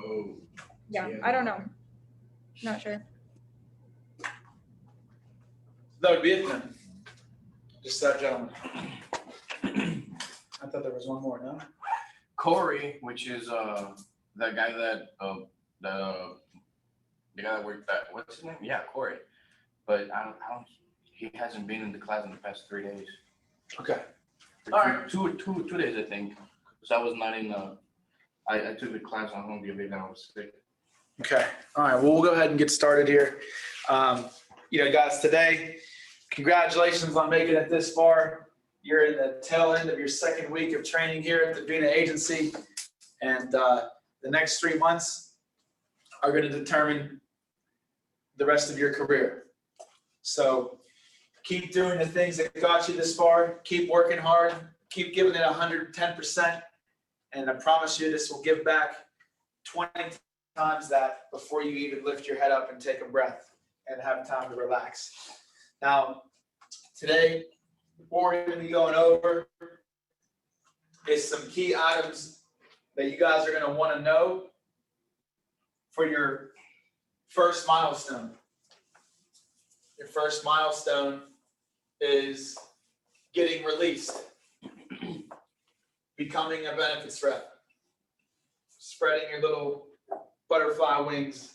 Oh. Yeah, I don't know. Not sure. That would be it then. Just that gentleman. I thought there was one more, no? Corey, which is that guy that the guy that worked at, what's his name? Yeah, Corey. But I don't he hasn't been in the class in the past 3 days. Okay. All All right. Two days I think. Because I was not in I took the class on home the other day and I was sick. Okay. All right. Well, we'll go ahead and get started here. Guys, today, congratulations on making it this far. You're in the tail end of your second week of training here at the Vina Agency. And the next 3 months are going to determine the rest of your career. So keep doing the things that got you this far. Keep working hard. Keep giving it 110%. And I promise you this will give back 20 times that before you even lift your head up and take a breath and have time to relax. Now, today, what we're going to be going over is some key items that you guys are going to want to know for your first milestone. Your first milestone is getting released, becoming a benefits rep, spreading your little butterfly wings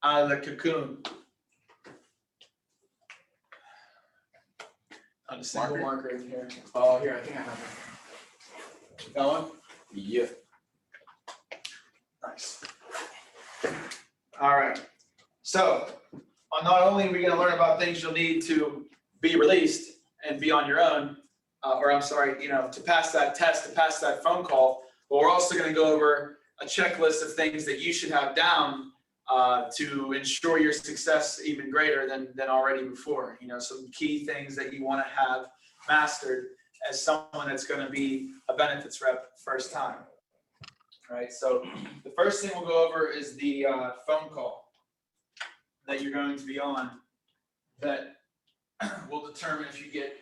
out of the cocoon. On a single marker in here. Oh, here, I think I have it. That one? Yeah. Nice. All right. So, not only are we going to learn about things you'll need to be released and be on your own, to pass that test, to pass that phone call, but we're also going to go over a checklist of things that you should have down to ensure your success even greater than already before. Some key things that you want to have mastered as someone that's going to be a benefits rep first time. All right, so the first thing we'll go over is the phone call that you're going to be on that will determine if you get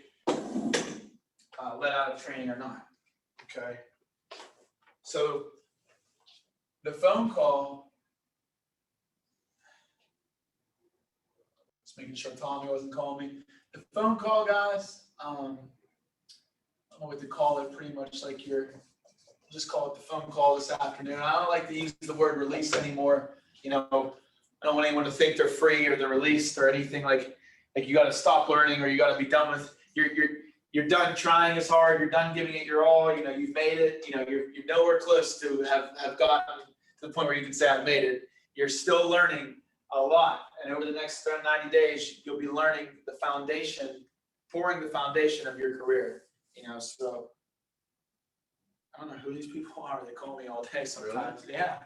let out of training or not. Okay, so the phone call, just making sure Tommy wasn't calling me. The phone call, guys, I don't know what to call it, pretty much like just call it the phone call this afternoon. I don't like to use the word release anymore. I don't want anyone to think they're free or they're released or anything like you got to stop learning or you got to be done with, you're done trying as hard, you're done giving it your all, you've made it, you're nowhere close to have gotten to the point where you can say I've made it. You're still learning a lot. And over the next 90 days, you'll be learning the foundation, pouring the foundation of your career, so I don't know who these people are. They call me all day sometimes. Really? Yeah.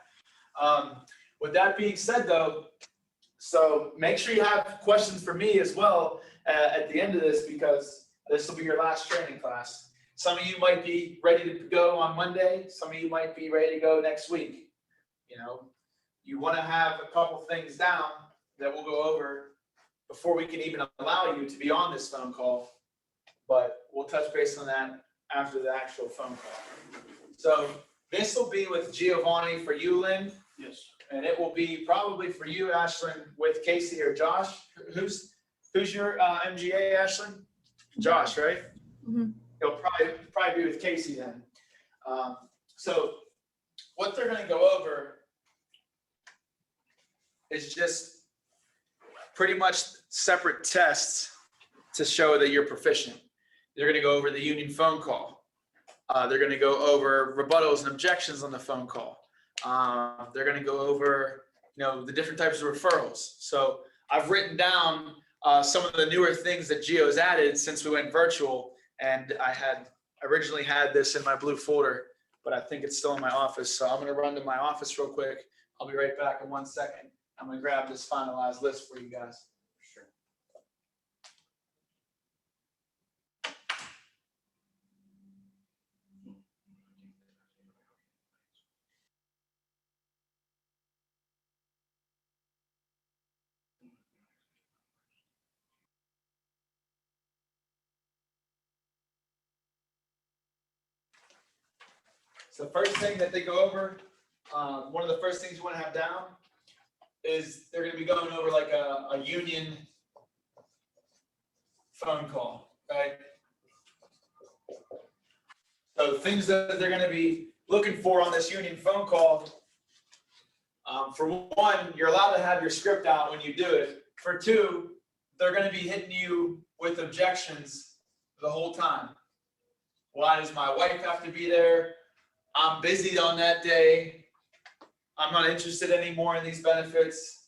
With that being said, though, so make sure you have questions for me as well at the end of this, because this will be your last training class. Some of you might be ready to go on Monday. Some of you might be ready to go next week. You want to have a couple things down that we'll go over before we can even allow you to be on this phone call, but we'll touch base on that after the actual phone call. So this will be with Giovanni for you, Lynn. Yes. And it will be probably for you, Ashlyn, with Casey or Josh. Who's your MGA, Ashlyn? Josh, right? Mm-hmm. He'll probably be with Casey then. So what they're going to go over is just pretty much separate tests to show that you're proficient. They're going to go over the union phone call. They're going to go over rebuttals and objections on the phone call. They're going to go over, the different types of referrals. So I've written down some of the newer things that Gio's added since we went virtual. And I had originally had this in my blue folder, but I think it's still in my office. So I'm going to run to my office real quick. I'll be right back in 1 second. I'm going to grab this finalized list for you guys. Sure. So the first thing that they go over one of the first things you want to have down is they're going to be going over like a union phone call, right? So things that they're going to be looking for on this union phone call, for one, you're allowed to have your script out when you do it. For two, they're going to be hitting you with objections the whole time. Why does my wife have to be there? I'm busy on that day. I'm not interested anymore in these benefits.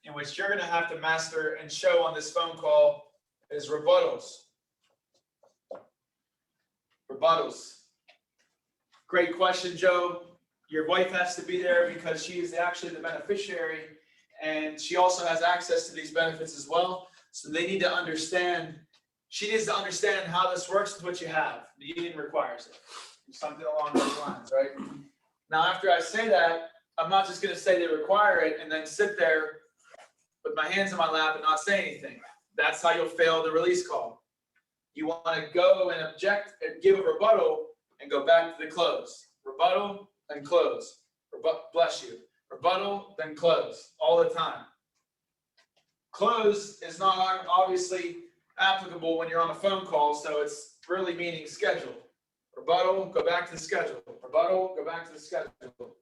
In which you're going to have to master and show on this phone call is rebuttals. Rebuttals. Great question, Joe. Your wife has to be there because she is actually the beneficiary, and she also has access to these benefits as well. So they need to understand, she needs to understand how this works with what you have. The union requires it. Something along those lines, right? Now, after I say that, I'm not just going to say they require it and then sit there with my hands in my lap and not say anything. That's how you'll fail the release call. You want to go and object and give a rebuttal and go back to the close. Rebuttal, then close. Bless you. Rebuttal, then close. All the time. Close is not obviously applicable when you're on a phone call, so it's really meaning schedule. Rebuttal, go back to the schedule. Rebuttal, go back to the schedule.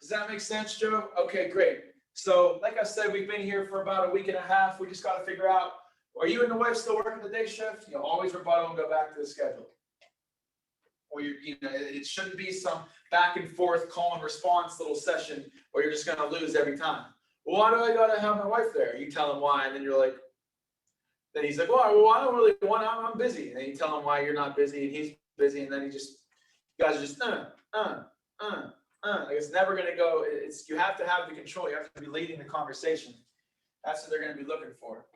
Does that make sense, Joe? Okay, great. So, like I said, we've been here for about a week and a half. We just got to figure out, are you and the wife still working the day shift? You know, always rebuttal and go back to the schedule. Or it shouldn't be some back and forth call and response little session where you're just going to lose every time. Well, why do I got to have my wife there? You tell him why, and then you're like, then he's like, well, I don't really want, I'm busy. And then you tell him why you're not busy, and he's busy, and then you guys are just, like it's never going to go. You have to have the control. You have to be leading the conversation. That's what they're going to be looking for.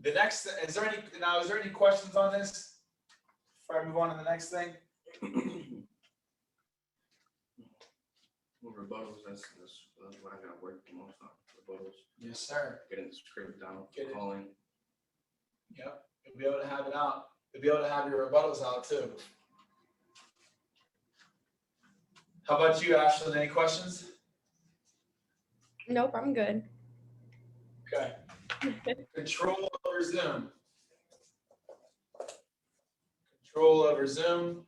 The next, is there any questions on this? Before I move on to the next thing. Well, rebuttals, that's what I got to work the most on. Rebuttals. Yes, sir. Getting the script down, Get calling. Yep, you'll be able to have it out. You'll be able to have your rebuttals out too. How about you, Ashley? Any questions? Nope, I'm good. Okay. Control over Zoom. Control over Zoom.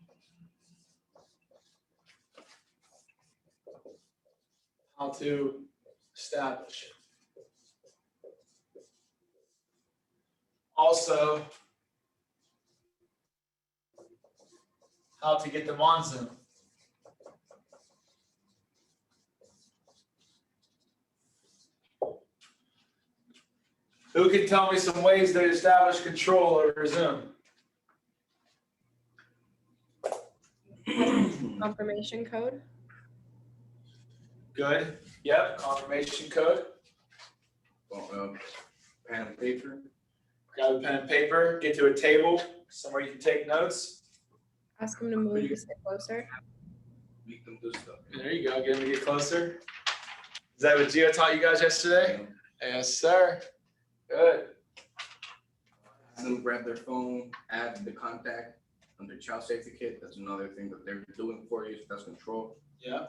How to establish. Also, how to get them on Zoom. Who can tell me some ways they establish control over Zoom? Confirmation code. Good. Yep. Confirmation code. Well, pen and paper. Grab a pen and paper. Get to a table somewhere you can take notes. Ask them to move to sit closer. Make them do stuff. There you go. Get them to get closer. Is that what Gio taught you guys yesterday? Yes, sir. Good. Have them grab their phone, add the contact under child safety kit. That's another thing that they're doing for you. So that's control. Yeah.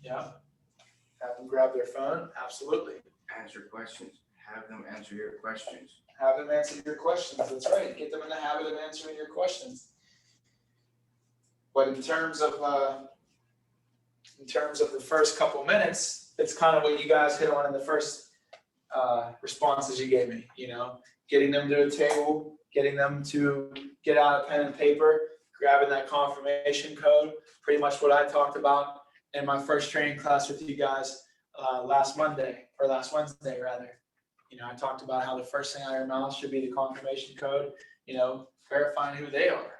Yeah. Have them grab their phone. Absolutely. Answer questions. Have them answer your questions. Have them answer your questions. That's right. Get them in the habit of answering your questions. But in terms of the first couple minutes, it's kind of what you guys hit on in the first responses you gave me. You know, getting them to a table, getting them to get out a pen and paper, grabbing that confirmation code. Pretty much what I talked about in my first training class with you guys last Wednesday rather. You know, I talked about how the first thing out of your mouth should be the confirmation code. You know, verifying who they are.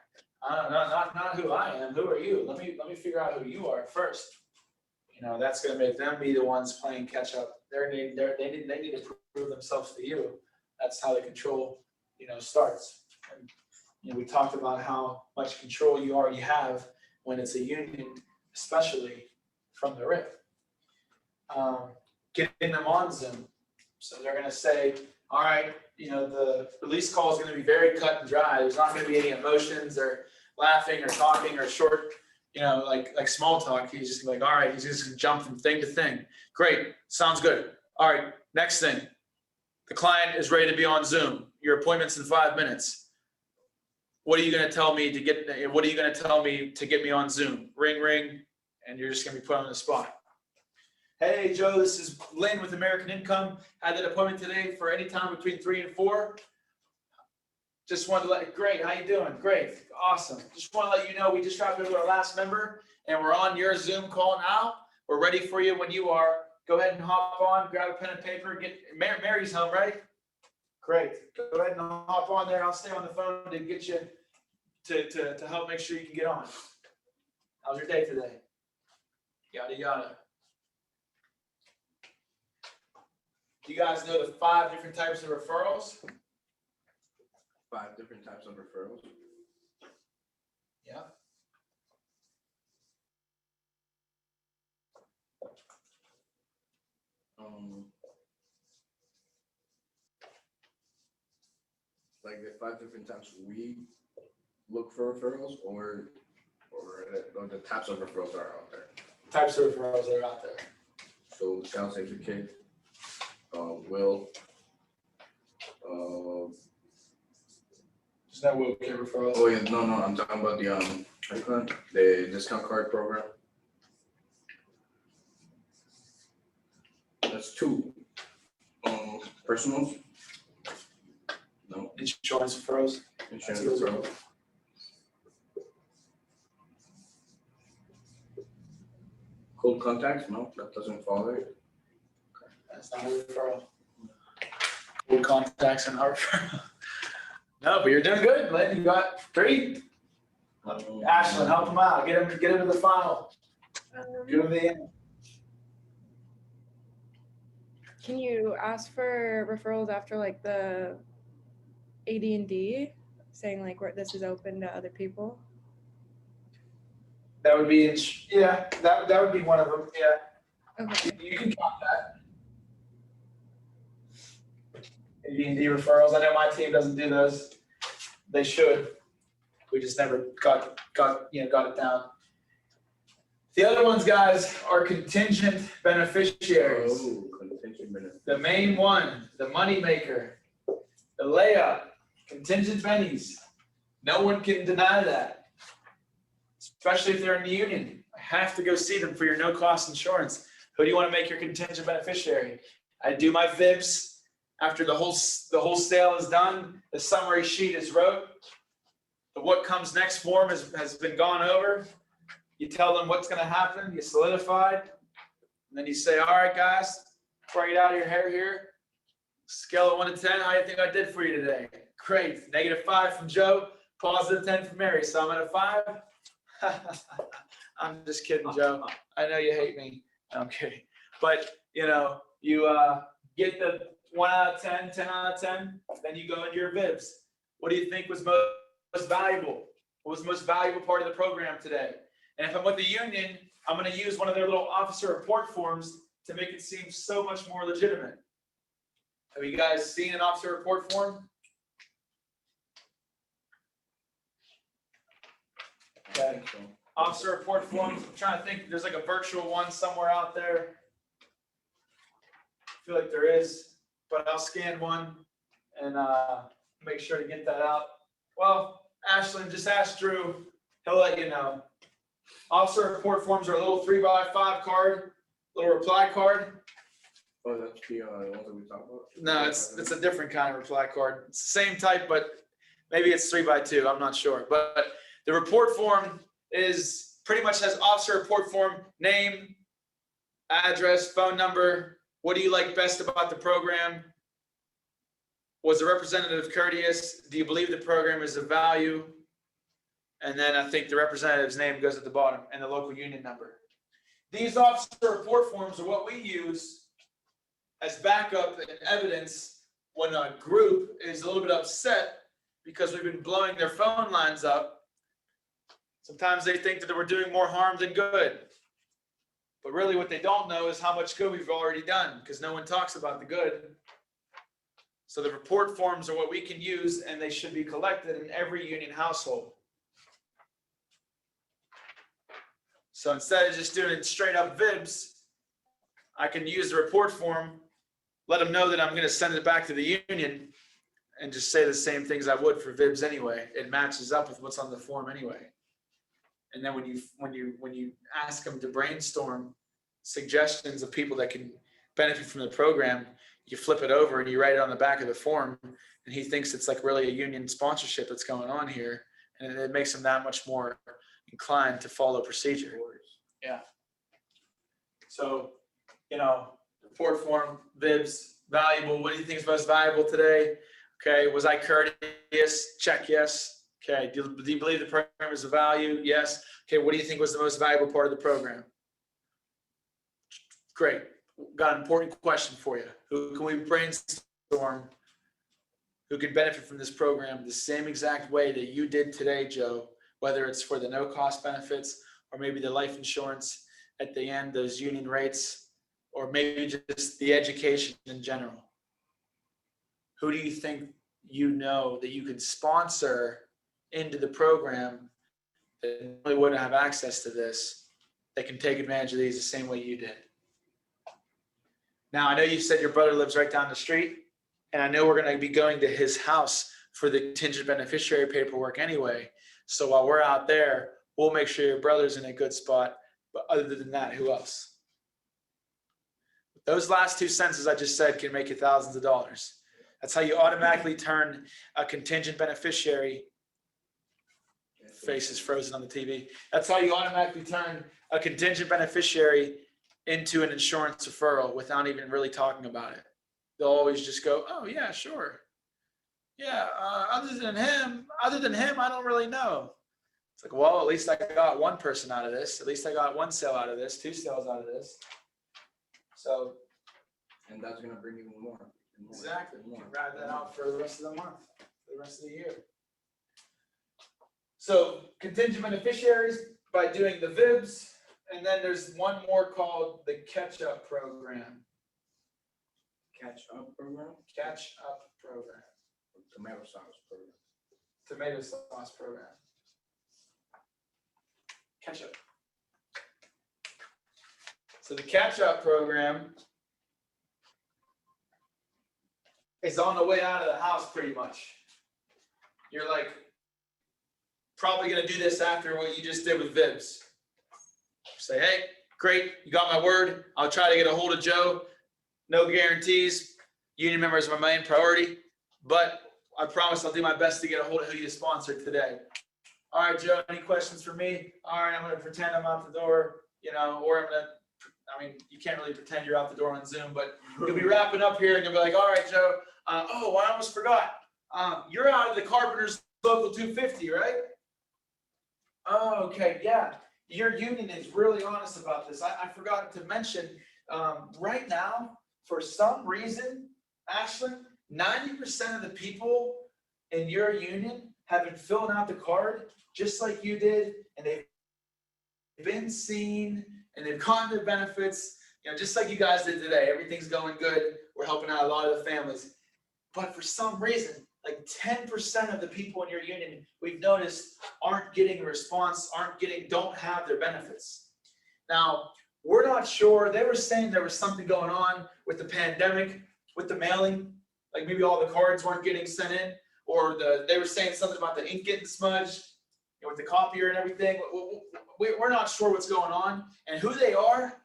Not who I am. Who are you? Let me figure out who you are first. You know, that's going to make them be the ones playing catch up. They need to prove themselves to you. That's how the control, you know, starts. And, you know, we talked about how much control you already have when it's a union, especially from the RIP. Getting them on Zoom. So they're going to say, all right, you know, the release call is going to be very cut and dry. There's not going to be any emotions or laughing or talking or short, you know, like small talk. He's just like, all right, he's just gonna jump from thing to thing. Great, sounds good. All right, next thing. The client is ready to be on Zoom. Your appointment's in 5 minutes. What are you gonna tell me to get? What are you gonna tell me to get me on Zoom? Ring, ring, and you're just gonna be put on the spot. Hey Joe, this is Lynn with American Income. Had that appointment today for any time between 3 and 4. Just wanted to great, how you doing? Great, awesome. Just want to let you know we just dropped over our last member and we're on your Zoom call now. We're ready for you when you are. Go ahead and hop on, grab a pen and paper, Mary's home, right? Great, go ahead and hop on there. I'll stay on the phone to get you to help make sure you can get on. How's your day today? Yada, yada. Do you guys know the 5 different types of referrals? 5 different types of referrals. Yeah. Like the 5 different types we look for referrals, or the types of referrals that are out there. Types of referrals that are out there. So sales executive, will, Is that Will Kid referral? oh yeah, no, I'm talking about the discount card program. That's 2. Personals. No, Insurance referrals. insurance That's referral. Cold contacts, no, that doesn't fall there. That's not a referral. Full contacts and our referral. No, but you're doing good, Lynn. You got 3. Ashlyn, help him out. Get him to the final. Get him to the end. Can you ask for referrals after like the AD&D, saying like where this is open to other people? That would be, yeah, that would be one of them, yeah. Okay. You can count that. AD&D referrals, I know my team doesn't do those. They should. We just never got it down. The other ones, guys, are contingent beneficiaries. Oh, contingent benefit. The main one, the money maker, the layup, contingent bennies. No one can deny that, especially if they're in the union. I have to go see them for your no-cost insurance. Who do you want to make your contingent beneficiary? I do my VIPs after the whole sale is done. The summary sheet is wrote. The what comes next form has been gone over. You tell them what's going to happen. You solidify it. And then you say, all right, guys, before I get out of your hair here, scale of 1 to 10, how do you think I did for you today? Great. -5 from Joe, +10 from Mary. So I'm at a 5. I'm just kidding, Joe. I know you hate me. I'm kidding. But, you get the 1 out of 10, 10 out of 10, then you go into your VIBs. What do you think was most valuable? What was the most valuable part of the program today? And if I'm with the union, I'm going to use one of their little officer report forms to make it seem so much more legitimate. Have you guys seen an officer report form? Okay. Officer report forms. I'm trying to think. There's like a virtual one somewhere out there. I feel like there is, but I'll scan one and make sure to get that out. Well, Ashlyn, just ask Drew. He'll let you know. Officer report forms are a little 3x5 card, little reply card. Oh, that's the one that we talked about? No, it's a different kind of reply card. It's the same type, but maybe it's 3x2. I'm not sure. But the report form is pretty much has officer report form, name, address, phone number. What do you like best about the program? Was the representative courteous? Do you believe the program is of value? And then I think the representative's name goes at the bottom and the local union number. These officer report forms are what we use as backup and evidence when a group is a little bit upset because we've been blowing their phone lines up. Sometimes they think that we're doing more harm than good. But really what they don't know is how much good we've already done because no one talks about the good. So the report forms are what we can use and they should be collected in every union household. So instead of just doing straight up VIBs, I can use the report form, let them know that I'm going to send it back to the union, and just say the same things I would for VIBs anyway. It matches up with what's on the form anyway. And then when you ask them to brainstorm suggestions of people that can benefit from the program, you flip it over and you write it on the back of the form, and he thinks it's like really a union sponsorship that's going on here, and it makes him that much more inclined to follow procedure. Yeah. So, report form, VIBs, valuable. What do you think is most valuable today? Okay. Was I courteous? Check yes. Okay. Do you believe the program is of value? Yes. Okay. What do you think was the most valuable part of the program? Great. Got an important question for you. Who can we brainstorm who can benefit from this program the same exact way that you did today, Joe, whether it's for the no cost benefits or maybe the life insurance at the end, those union rates, or maybe just the education in general? Who do you think that you could sponsor into the program that really wouldn't have access to this, that can take advantage of these the same way you did? Now, I know you said your brother lives right down the street, and I know we're going to be going to his house for the contingent beneficiary paperwork anyway. So while we're out there, we'll make sure your brother's in a good spot. But other than that, who else? Those last two sentences I just said can make you thousands of dollars. That's how you automatically turn a contingent beneficiary. Face is frozen on the TV. That's how you automatically turn a contingent beneficiary into an insurance referral without even really talking about it. They'll always just go, oh yeah, sure. Yeah, other than him, I don't really know. It's like, well, at least I got one person out of this. At least I got one sale out of this, two sales out of this. So. And that's going to bring even more. Exactly. You can ride that out for the rest of the month, for the rest of the year. So contingent beneficiaries by doing the VIBs. And then there's one more called the catch-up program. Catch-up program? Catch-up program. Tomato sauce program. Tomato sauce program. Catch-up. So the catch-up program is on the way out of the house pretty much. You're like probably going to do this after what you just did with VIBs. Say, hey, great, you got my word. I'll try to get a hold of Joe. No guarantees. Union members are my main priority, but I promise I'll do my best to get a hold of who you sponsored today. All right, Joe, any questions for me? All right, I'm going to pretend I'm out the door, or you can't really pretend you're out the door on Zoom, but you'll be wrapping up here and you'll be like, all right, Joe, I almost forgot. You're out of the Carpenters Local 250, right? Oh, okay, yeah. Your union is really honest about this. I forgot to mention, right now, for some reason, Ashlyn, 90% of the people in your union have been filling out the card just like you did, and they've been seen, and they've gotten their benefits, just like you guys did today. Everything's going good. We're helping out a lot of the families. But for some reason, like 10% of the people in your union, we've noticed, aren't getting a response, don't have their benefits. Now, we're not sure. They were saying there was something going on with the pandemic, with the mailing, like maybe all the cards weren't getting sent in, or they were saying something about the ink getting smudged, with the copier and everything. We're not sure what's going on, and who they are,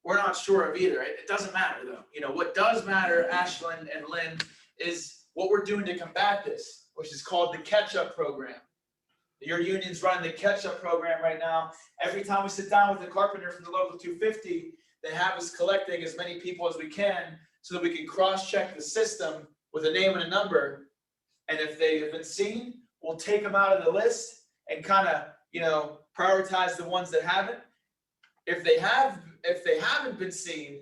we're not sure of either. It doesn't matter though. What does matter, Ashlyn and Lynn, is what we're doing to combat this, which is called the catch-up program. Your union's running the catch-up program right now. Every time we sit down with the carpenter from the local 250, they have us collecting as many people as we can so that we can cross-check the system with a name and a number. And if they have been seen, we'll take them out of the list and kind of, prioritize the ones that haven't. If they haven't been seen,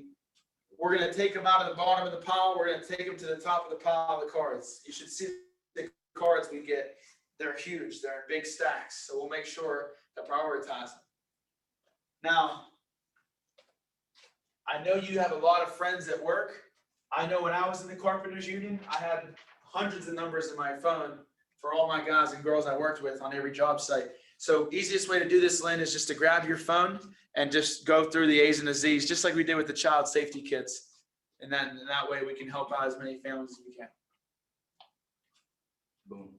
we're going to take them out of the bottom of the pile. We're going to take them to the top of the pile of the cards. You should see the cards we get. They're huge. They're in big stacks. So we'll make sure to prioritize them. Now, I know you have a lot of friends at work. I know when I was in the Carpenters Union, I had hundreds of numbers in my phone for all my guys and girls I worked with on every job site. So easiest way to do this, Lynn, is just to grab your phone and just go through the A's and the Z's, just like we did with the child safety kits. And then that way we can help out as many families as we can. Boom.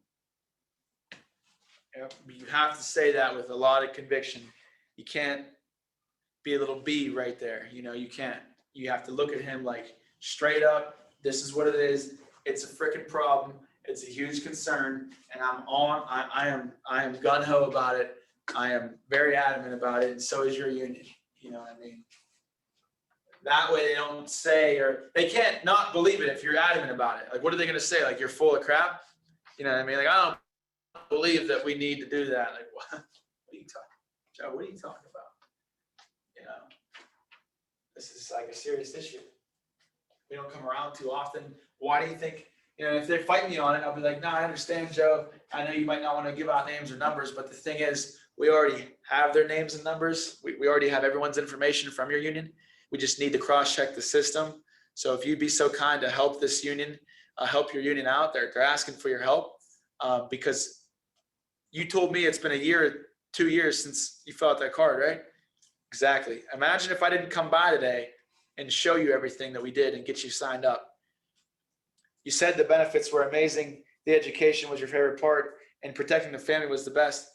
Yep. You have to say that with a lot of conviction. You can't be a little B right there. You know, you can't. You have to look at him like straight up. This is what it is. It's a freaking problem. It's a huge concern, and I am gung-ho about it. I am very adamant about it, and so is your union. You know what I mean? That way they don't say, or they can't not believe it if you're adamant about it. Like, what are they going to say? Like, you're full of crap? You know what I mean? Like, I don't believe that we need to do that. Like, what are you talking, Joe, what are you talking about? You know, this is like a serious issue. We don't come around too often. Why do you think, you know, if they fight me on it, I'll be like, no, I understand, Joe. I know you might not want to give out names or numbers, but the thing is, we already have their names and numbers. We already have everyone's information from your union. We just need to cross-check the system. So if you'd be so kind to help this union, help your union out, they're asking for your help, because you told me it's been a year, 2 years since you filled out that card, right? Exactly. Imagine if I didn't come by today and show you everything that we did and get you signed up. You said the benefits were amazing. The education was your favorite part, and protecting the family was the best.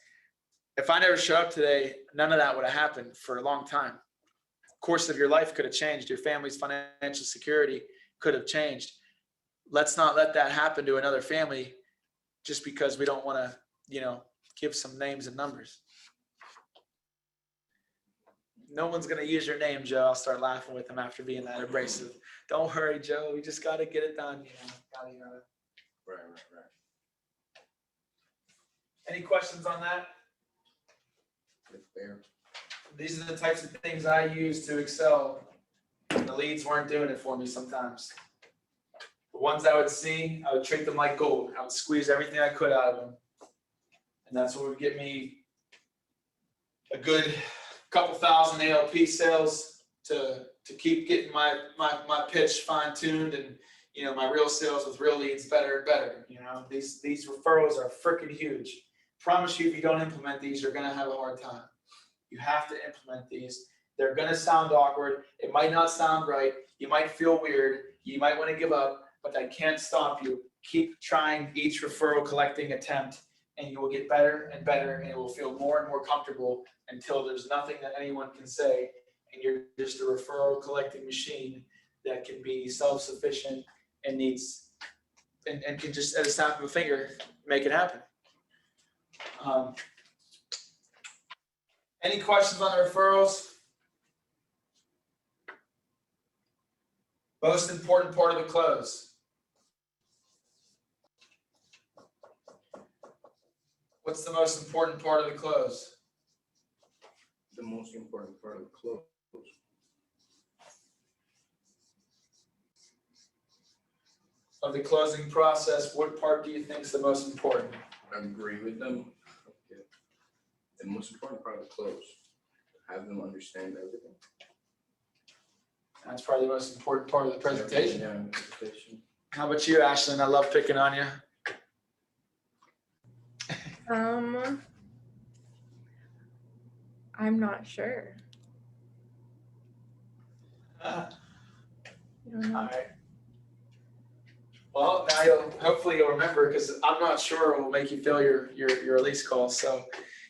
If I never showed up today, none of that would have happened for a long time. Course of your life could have changed. Your family's financial security could have changed. Let's not let that happen to another family just because we don't want to, you know, give some names and numbers. No one's going to use your name, Joe. I'll start laughing with him after being that abrasive. Don't worry, Joe. We just got to get it done. You know, Right. Any questions on that? It's fair. These are the types of things I use to excel. The leads weren't doing it for me sometimes. The ones I would see, I would treat them like gold. I would squeeze everything I could out of them. And that's what would get me a good couple thousand ALP sales to keep getting my pitch fine-tuned, and, you know, my real sales with real leads better and better. You know, these referrals are freaking huge. Promise you, if you don't implement these, you're going to have a hard time. You have to implement these. They're going to sound awkward. It might not sound right. You might feel weird. You might want to give up, but that can't stop you. Keep trying each referral collecting attempt, and you will get better and better, and it will feel more and more comfortable until there's nothing that anyone can say, and you're just a referral collecting machine that can be self-sufficient and needs and can just at a snap of a finger make it happen. Any questions on the referrals? Most important part of the close. What's the most important part of the close? The most important part of the close. Of the closing process, what part do you think is the most important? I agree with them. Okay. The most important part of the close, have them understand everything. That's probably the most important part of the presentation. Yeah, the presentation. How about you, Ashlyn? I love picking on you. I'm not sure. All I don't know. right. Well, now hopefully you'll remember, because I'm not sure it will make you fail your release call. So,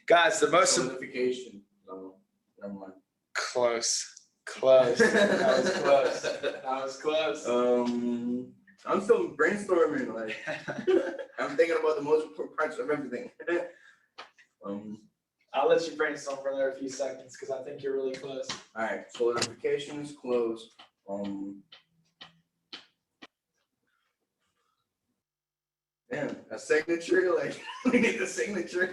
guys, the most Solidification. No, never mind. close. That was close. That was close. I'm still brainstorming. Like, I'm thinking about the most important parts of everything. I'll let you brainstorm for another few seconds, because I think you're really close. All right, solidification is closed. Damn, a signature, like, we need the signature.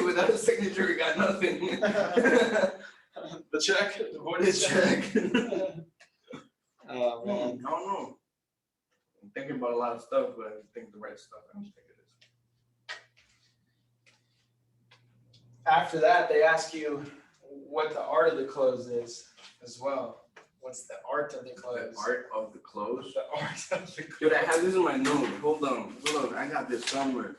Without a signature, we got nothing. The check? What The is check. Oh, I man. don't know. I'm thinking about a lot of stuff, but I think the right stuff. I don't think it is. After that, they ask you what the art of the close is as well. What's the art of the close? The art of the close. The art of the close. Dude, I have this in my notes. Hold on. I got this somewhere.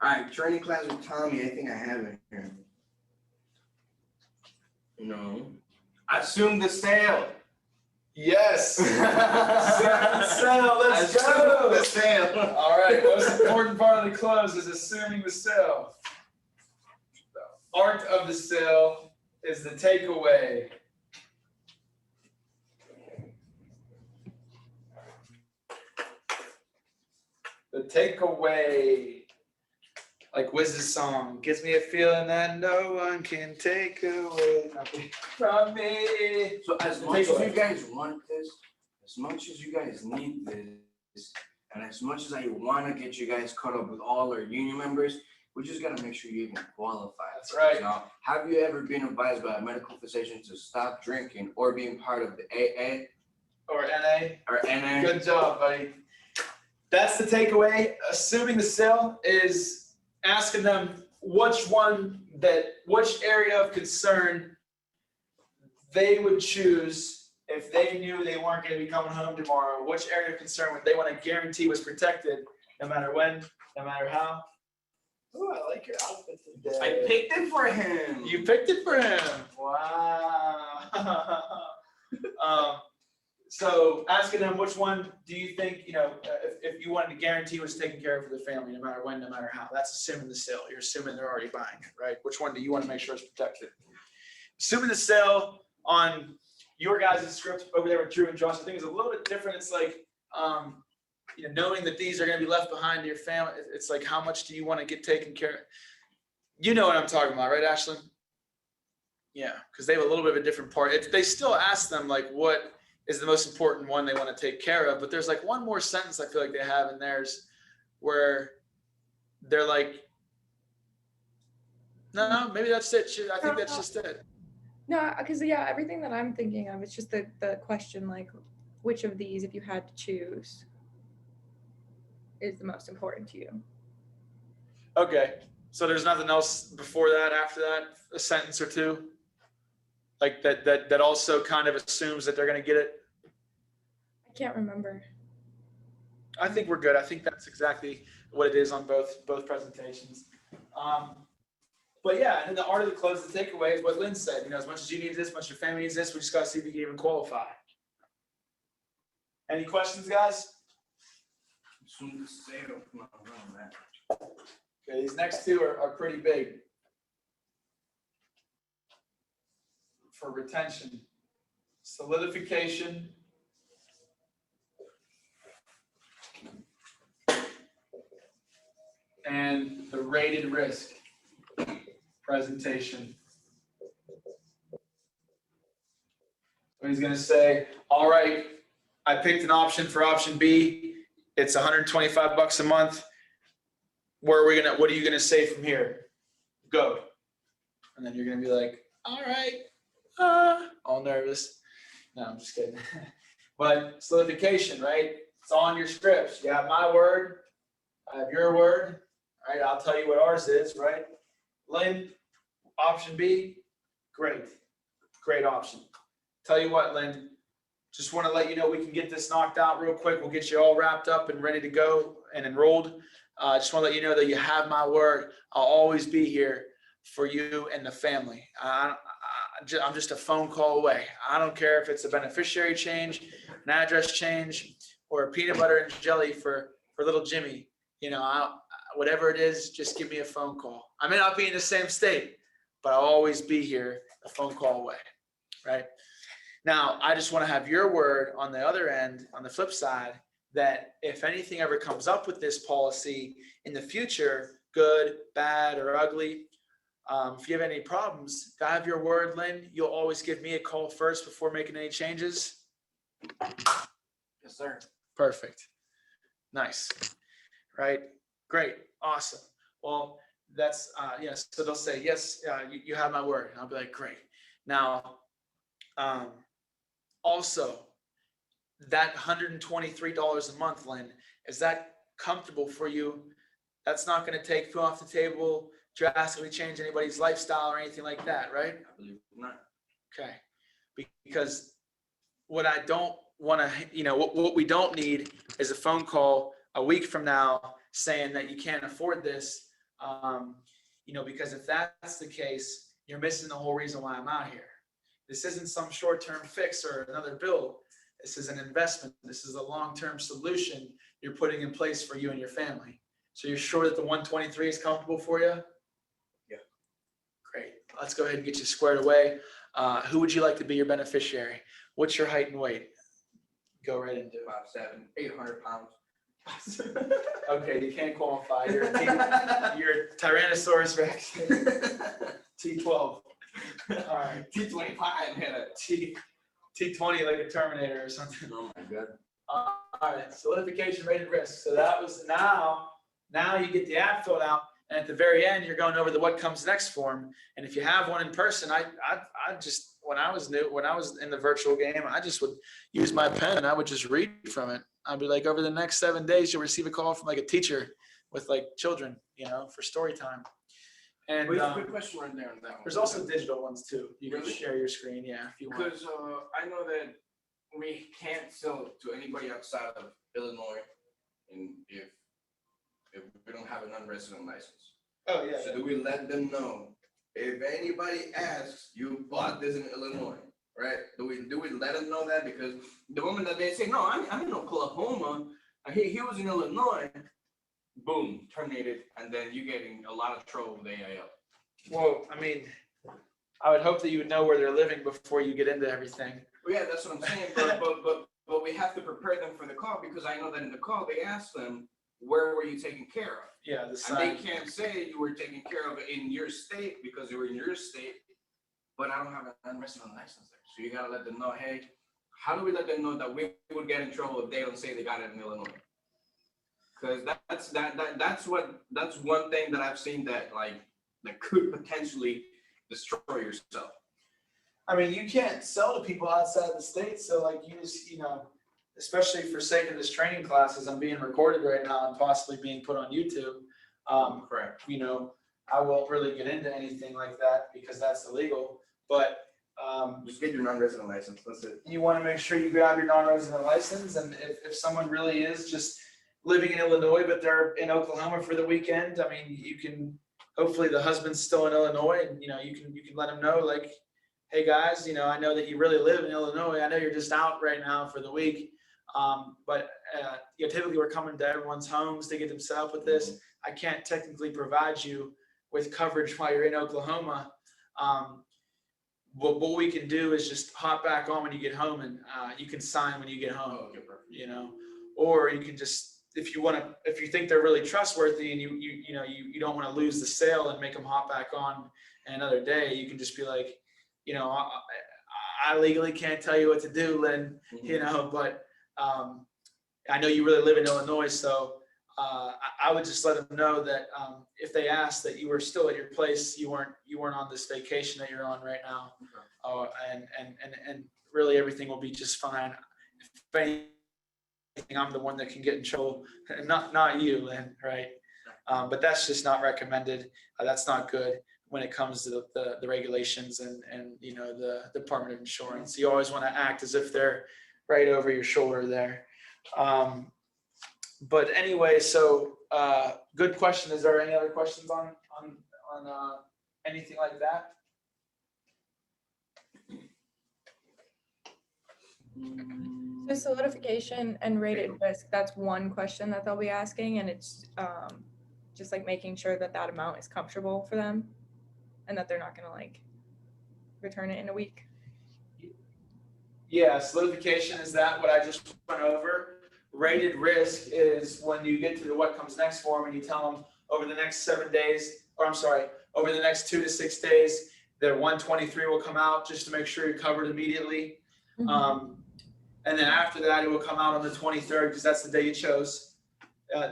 Alright, training class with Tommy. I think I have it here. No. Assume the sale. Yes. Sell, let's Assume go. the sale. All right, most important part of the close is assuming the sale. The art of the sale is the takeaway. The takeaway. Like Wiz's song, gives me a feeling that no one can take away nothing from me. So as much as you guys want this, as much as you guys need this, and as much as I want to get you guys caught up with all our union members, we just got to make sure you even qualify. That's right. Now, have you ever been advised by a medical physician to stop drinking or being part of the AA Or NA. or NA? Good job, buddy. That's the takeaway. Assuming the sale is asking them which area of concern they would choose if they knew they weren't going to be coming home tomorrow. Which area of concern would they want to guarantee was protected, no matter when, no matter how? Oh, I like your outfit today. I picked it for him. You picked it for him. Wow. So asking them which one do you think, if you wanted to guarantee was taken care of for the family, no matter when, no matter how. That's assuming the sale. You're assuming they're already buying it, right? Which one do you want to make sure is protected? Assuming the sale on your guys' script over there with Drew and Josh, I think is a little bit different. It's like, knowing that these are going to be left behind to your family. It's like, how much do you want to get taken care of? You know what I'm talking about, right, Ashlyn? Yeah, because they have a little bit of a different part. They still ask them, like, what is the most important one they want to take care of, but there's like one more sentence I feel like they have in theirs where they're like, no, maybe that's it. I think that's just it. No, because everything that I'm thinking of, it's just the question, like, which of these, if you had to choose, is the most important to you? Okay, so there's nothing else before that, after that, a sentence or two? Like that also kind of assumes that they're going to get it? I can't remember. I think we're good. I think that's exactly what it is on both presentations. But yeah, and then the art of the close, the takeaway is what Lynn said. As much as you need this, as much as your family needs this, we just got to see if you can even qualify. Any questions, guys? Okay, these next two are pretty big for retention. Solidification and the rated risk presentation. So he's going to say, all right, I picked an option for option B. It's $125 a month. What are you going to say from here? Go. And then you're going to be like, all right, all nervous. No, I'm just kidding. But solidification, right? It's on your scripts. You have my word. I have your word. All right, I'll tell you what ours is, right? Lynn, option B, great. Great option. Tell you what, Lynn, just want to let you know we can get this knocked out real quick. We'll get you all wrapped up and ready to go and enrolled. Just want to let you know that you have my word. I'll always be here for you and the family. I'm just a phone call away. I don't care if it's a beneficiary change, an address change, or a peanut butter and jelly for little Jimmy. Whatever it is, just give me a phone call. I may not be in the same state, but I'll always be here a phone call away, right? Now, I just want to have your word on the other end, on the flip side, that if anything ever comes up with this policy in the future, good, bad, or ugly, if you have any problems, if I have your word, Lynn, you'll always give me a call first before making any changes? Yes, sir. Perfect. Nice. Right? Great. Awesome. Well, that's, yes. So they'll say, yes, you have my word. And I'll be like, great. Now, also, that $123 a month, Lynn, is that comfortable for you? That's not going to take food off the table, drastically change anybody's lifestyle or anything like that, right? I believe not. Okay. Because what I don't want to, what we don't need is a phone call a week from now saying that you can't afford this, because if that's the case, you're missing the whole reason why I'm out here. This isn't some short-term fix or another bill. This is an investment. This is a long-term solution you're putting in place for you and your family. So you're sure that the 123 is comfortable for you? Yeah. Great. Let's go ahead and get you squared away. Who would you like to be your beneficiary? What's your height and weight? Go right into it. 5'7", 800 pounds. Okay, you can't qualify. You're a Tyrannosaurus Rex. T12. All right. T25 had a T20 like a Terminator or something. Oh my god. All right, solidification rated risk. So that was now you get the app filled out, and at the very end you're going over the what comes next form. And if you have one in person, I just when I was in the virtual game, I just would use my pen and I would just read from it. I'd be like, over the next 7 days, you'll receive a call from like a teacher with like children, for story time. And Wait, good question right there on that one. there's also digital ones too. You can Really? share your screen, yeah, if you want. Because I know that we can't sell to anybody outside of Illinois, and if we don't have a non-resident license. Oh yeah. So do we let them know if anybody asks, you bought this in Illinois, right? Do we let them know that? Because the moment that they say, no, I'm in Oklahoma, he was in Illinois, boom, terminated, and then you're getting a lot of trouble with the AIL. Well, I mean, I would hope that you would know where they're living before you get into everything. Well, yeah, that's what I'm saying. But we have to prepare them for the call, because I know that in the call they ask them, where were you taken care of? Yeah, the And sign. they can't say you were taken care of in your state because you were in your state, but I don't have an unresident license there. So you gotta let them know, hey, how do we let them know that we would get in trouble if they don't say they got it in Illinois? Because that's one thing that I've seen that could potentially destroy yourself. I mean, you can't sell to people outside the state, so like you just, especially for sake of this training classes, I'm being recorded right now and possibly being put on YouTube. Correct. I won't really get into anything like that because that's illegal. But Just get your non-resident license. That's it. you want to make sure you grab your non-resident license, and if someone really is just living in Illinois but they're in Oklahoma for the weekend, I mean, you can. Hopefully, the husband's still in Illinois, and you can let him know, like, hey guys, I know that you really live in Illinois. I know you're just out right now for the week. But typically we're coming to everyone's homes to get them set up with this. I can't technically provide you with coverage while you're in Oklahoma. What we can do is just hop back on when you get home, and you can sign when you get home. Okay, perfect. Or you can just, if you think they're really trustworthy and you don't want to lose the sale and make them hop back on another day, you can just be like, I legally can't tell you what to do, Lynn, but I know you really live in Illinois, so I would just let them know that if they ask that you were still at your place, you weren't on this vacation that you're on right now, and really everything will be just fine. If anything, I'm the one that can get in trouble, not you, Lynn, right? But that's just not recommended. That's not good when it comes to the regulations and the Department of Insurance. You always want to act as if they're right over your shoulder there. But anyway, so good question. Is there any other questions on anything like that? So solidification and rated risk, that's one question that they'll be asking, and it's just like making sure that amount is comfortable for them and that they're not gonna return it in a week. Yeah, solidification is that what I just went over. Rated risk is when you get to the what comes next form and you tell them over the next 7 days, over the next 2 to 6 days, their 123 will come out just to make sure you're covered immediately. Mm-hmm. And then after that, it will come out on the 23rd because that's the day you chose.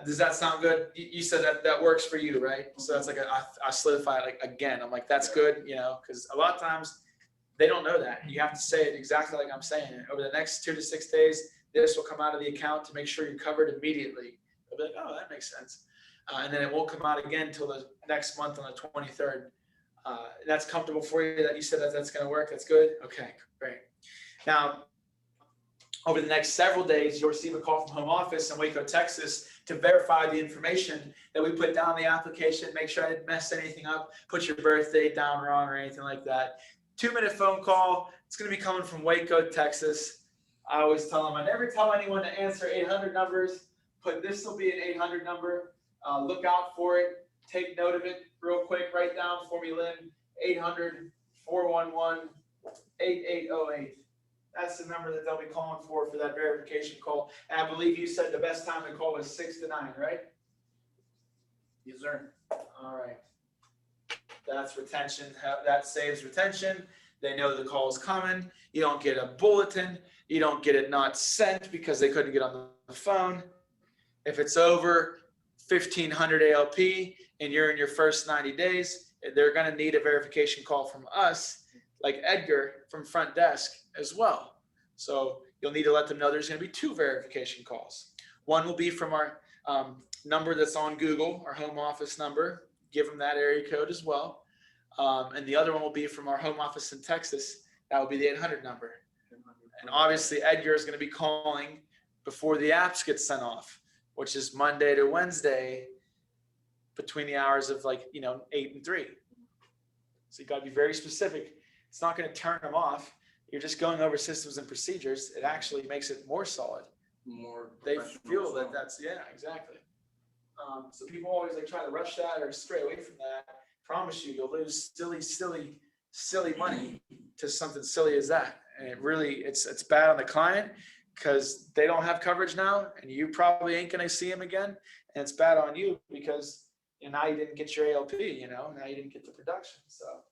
Does that sound good? You said that works for you, right? So that's I solidify it again. I'm like, that's good, because a lot of times they don't know that. You have to say it exactly like I'm saying it. Over the next 2 to 6 days, this will come out of the account to make sure you're covered immediately. They'll be like, oh, that makes sense. And then it won't come out again until the next month on the 23rd. That's comfortable for you that you said that's going to work. That's good. Okay, great. Now, over the next several days, you'll receive a call from home office in Waco, Texas, to verify the information that we put down in the application, make sure I didn't mess anything up, put your birth date down wrong or anything like that. 2-minute phone call. It's going to be coming from Waco, Texas. I always tell them, I never tell anyone to answer 800 numbers, but this will be an 800 number. Look out for it. Take note of it real quick. Write down for me, Lynn, 800-411-8808. That's the number that they'll be calling for that verification call. And I believe you said the best time to call was 6 to 9, right? Yes, sir. All right. That's retention. That saves retention. They know the call is coming. You don't get a bulletin. You don't get it not sent because they couldn't get on the phone. If it's over 1,500 ALP and you're in your first 90 days, they're going to need a verification call from us, like Edgar from front desk as well. So you'll need to let them know there's going to be 2 verification calls. One will be from our number that's on Google, our home office number. Give them that area code as well. And the other one will be from our home office in Texas. That will be the 800 number. And obviously Edgar is going to be calling before the apps get sent off, which is Monday to Wednesday between the hours of 8 and 3. So you got to be very specific. It's not going to turn them off. You're just going over systems and procedures. It actually makes it more solid. More. They feel that that's, yeah, exactly. So people always try to rush that or stray away from that. Promise you, you'll lose silly money to something silly as that. And it really, it's bad on the client because they don't have coverage now and you probably ain't going to see them again. And it's bad on you because now you didn't get your ALP, now you didn't get the production. So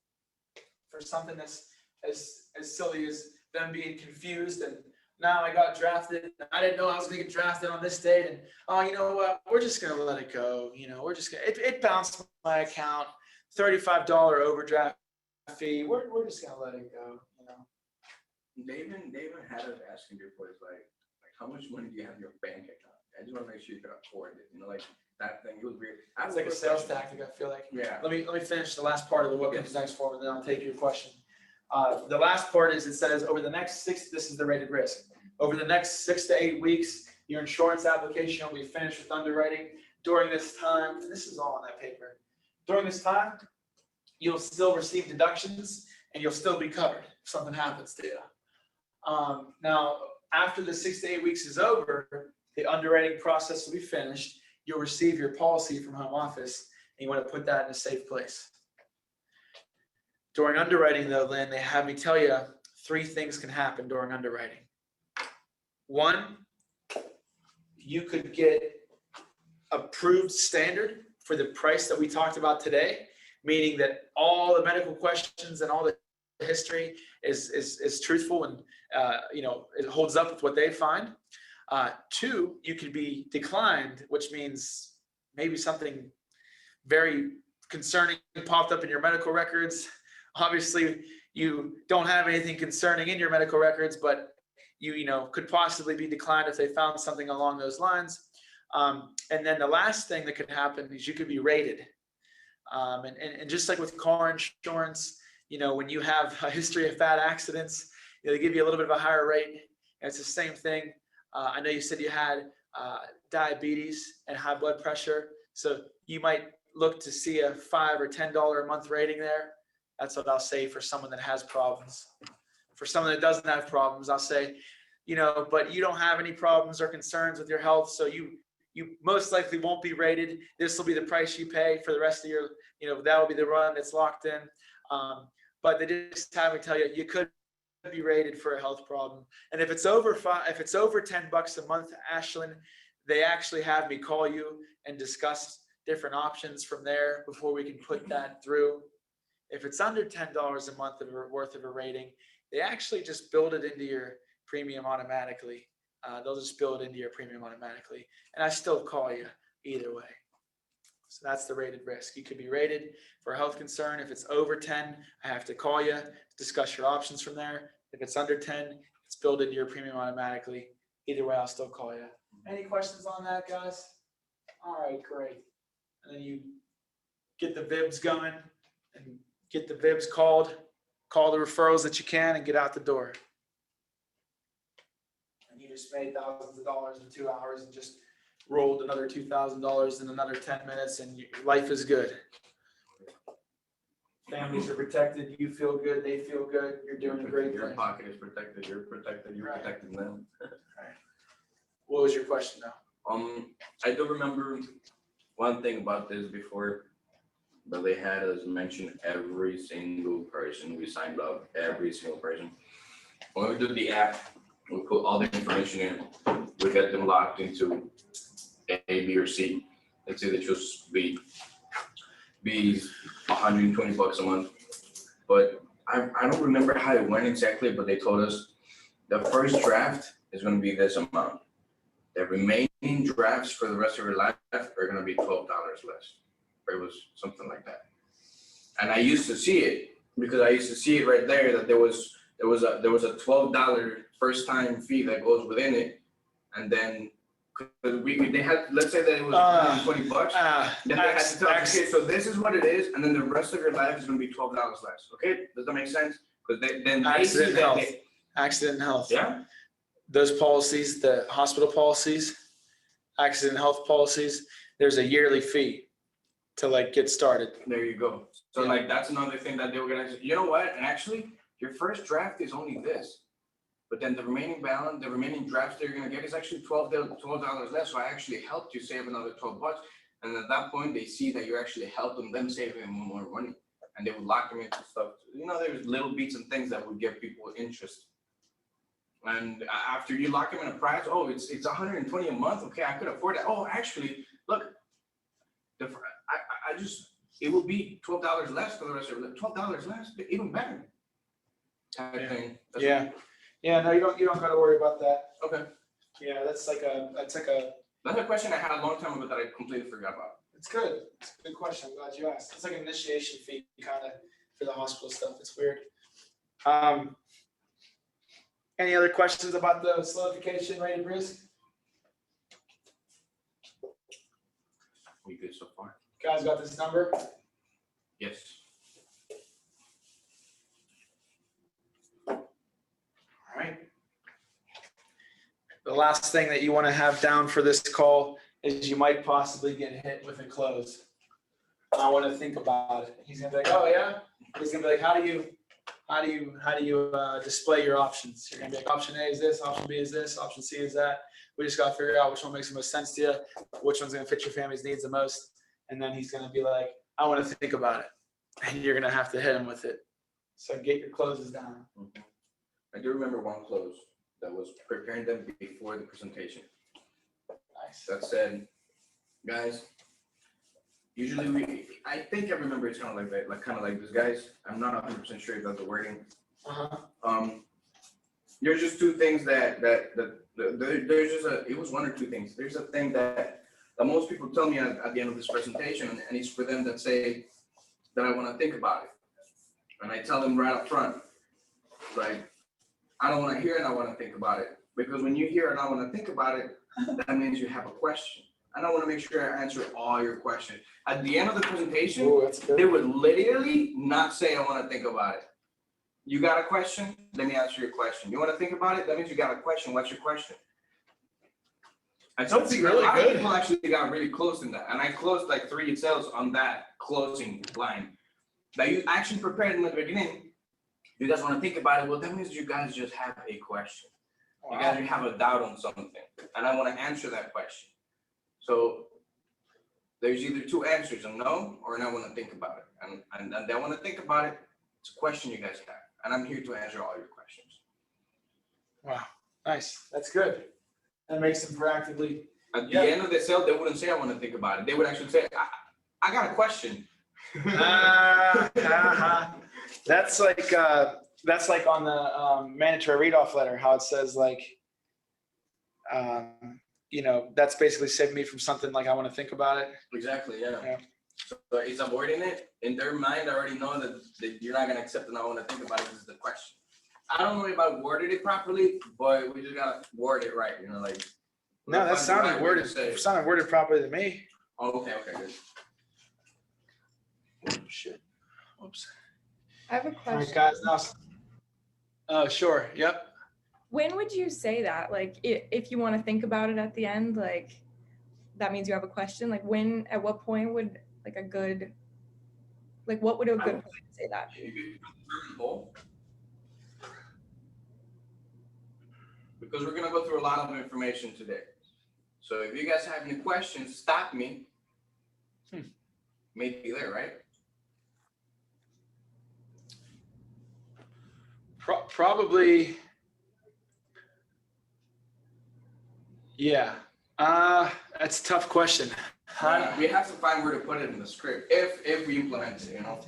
for something that's as silly as them being confused and now I got drafted. I didn't know I was going to get drafted on this date. And, oh, you know what? We're just going to let it go. We're just going to, it bounced my account, $35 overdraft fee. We're just going to let it go, They even had us asking before, it's like how much money do you have in your bank account? I just want to make sure you can afford it. That thing, it was weird. It's like a sales tactic, I feel like. Yeah. Let me finish the last part of the what comes next form, and then I'll take your question. The last part is it says over the next this is the rated risk. Over the next 6 to 8 weeks, your insurance application will be finished with underwriting. During this time, and this is all on that paper. During this time, you'll still receive deductions and you'll still be covered if something happens to you. Now, after the 6 to 8 weeks is over, the underwriting process will be finished. You'll receive your policy from home office and you want to put that in a safe place. During underwriting though, Lynn, they have me tell you 3 things can happen during underwriting. 1, you could get approved standard for the price that we talked about today, meaning that all the medical questions and all the history is truthful and it holds up with what they find. 2, you could be declined, which means maybe something very concerning popped up in your medical records. Obviously, you don't have anything concerning in your medical records, but you could possibly be declined if they found something along those lines. And then the last thing that could happen is you could be rated. And just like with car insurance, when you have a history of bad accidents, they give you a little bit of a higher rate. And it's the same thing. I know you said you had diabetes and high blood pressure. So you might look to see a $5 or $10 a month rating there. That's what I'll say for someone that has problems. For someone that doesn't have problems, I'll say, but you don't have any problems or concerns with your health. So you most likely won't be rated. This will be the price you pay for the rest of your, that will be the run that's locked in. But they just have me tell you, you could be rated for a health problem. And if it's over $10 a month, Ashlyn, they actually have me call you and discuss different options from there before we can put that through. If it's under $10 a month worth of a rating, they actually just build it into your premium automatically. They'll just build it into your premium automatically. And I still call you either way. So that's the rated risk. You could be rated for a health concern. If it's over 10, I have to call you, discuss your options from there. If it's under 10, it's built into your premium automatically. Either way, I'll still call you. Any questions on that, guys? All right, great. And then you get the VIBs going and get the VIBs called, call the referrals that you can and get out the door. And you just made thousands of dollars in 2 hours and just rolled another $2,000 in another 10 minutes, and life is good. Families are protected, you feel good, they feel good, you're doing a great Your thing. pocket is protected, you're protected, you're Right. protecting them. What was your question now? I do remember one thing about this before, but they had us mention every single person we signed up, every single person. When we do the app, we put all the information in, we get them locked into A, B, or C. Let's say they choose B. B is $120 a month. But I don't remember how it went exactly, but they told us the first draft is gonna be this amount. The remaining drafts for the rest of your life are gonna be $12 less. Or it was something like that. And I used to see it because I used to see it right there that there was a $12 first time fee that goes within it. And then they had, let's say that it was $120. Then they had to tell us, okay, so this is what it is, and then the rest of your life is gonna be $12 less. Okay, does that make sense? Because then they see Accident that health. they, Accident and health. yeah, Those policies, the hospital policies, accident and health policies, there's a yearly fee to like get started. there you go. So Yeah. like that's another thing that they were gonna say, you know what? And actually, your first draft is only this. But then the remaining balance, the remaining drafts that you're gonna get is actually $12 less. So I actually helped you save another $12. And at that point, they see that you're actually helping them save even more money. And they would lock them into stuff. You know, there's little beats and things that would give people interest. And after you lock them in a price, oh, it's $120 a month. Okay, I could afford that. Oh, actually, look, it will be $12 less for the rest of it. $12 less, even better. Type thing. That's Yeah, no, you don't gotta worry about that. Okay. Yeah, that's a That's a question I had a long time ago that I completely forgot about. it's good. It's a good question. I'm glad you asked. It's like an initiation fee kind of for the hospital stuff. It's weird. Any other questions about the solidification rated risk? We good so far? Guys got this number? Yes. All right. The last thing that you want to have down for this call is you might possibly get hit with a close. I want to think about it. He's gonna be like, oh yeah. He's gonna be like, how do you display your options? You're gonna be like, option A is this, option B is this, option C is that. We just gotta figure out which one makes the most sense to you, which one's gonna fit your family's needs the most. And then he's gonna be like, I want to think about it. And you're gonna have to hit him with it. So get your closes down. Mm-hmm. I do remember one close that was preparing them before the presentation. Nice. That said, guys, usually I think I remember it's kind of like that, like this, guys. I'm not 100% sure if that's the wording. There's just two things that there's just it was one or two things. There's a thing that most people tell me at the end of this presentation, and it's for them that say that I want to think about it. And I tell them right up front, like, I don't want to hear it, I want to think about it. Because when you hear it, I want to think about it, that means you have a question. And I want to make sure I answer all your questions. At the end of the presentation, Ooh, that's good. they would literally not say, I want to think about it. You got a question? Let me answer your question. You want to think about it? That means you got a question. What's your question? I told people, really a lot of good. people actually got really close in that. And I closed like 3 sales on that closing line. That you actually prepared in the beginning. You guys want to think about it? Well, that means you guys just have a question. You guys you have a doubt on something. And I want to answer that question. So there's either two answers, a no or an I want to think about it. And I want to think about it. It's a question you guys have. And I'm here to answer all your questions. Wow, nice. That's good. That makes them proactively. At the end of the sale, they wouldn't say I want to think about it. They would actually say, I got a question. That's like on the mandatory read-off letter, how it says like, that's basically saving me from something like I want to think about it. Exactly, yeah. Yeah. So it's avoiding it. In their mind, I already know that you're not going to accept and I want to think about it. This is the question. I don't know if I worded it properly, but we just got to word it right. Like. No, that sounded worded properly to me. Oh, okay, good. Oh, shit. Oops. I have a All question. right, guys, now. Oh, sure. Yep. When would you say that? Like, if you want to think about it at the end, like, that means you have a question? Like when, at what point would like a good, like what would a good point say that? If you poll, because we're gonna go through a lot of information today. So if you guys have any questions, stop me. Maybe there, right? Probably. Yeah. That's a tough question. We have to find where to put it in the script if we implement it, you know?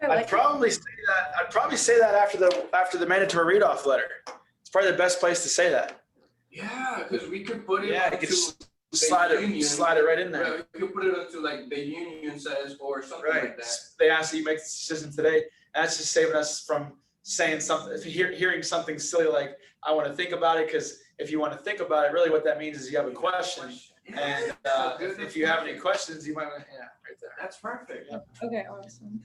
I'd probably say that after the mandatory read-off letter. It's probably the best place to say that. Yeah, because we could put it Yeah, you onto could slide it right in there. Right, we could put it onto like the union says or something like that. They ask you make the decision today. That's just saving us from saying something, hearing something silly like, I want to think about it, because if you want to think about it, really what that means is you have a question. And if you have any questions, you might want to, right there. That's perfect. Okay, awesome.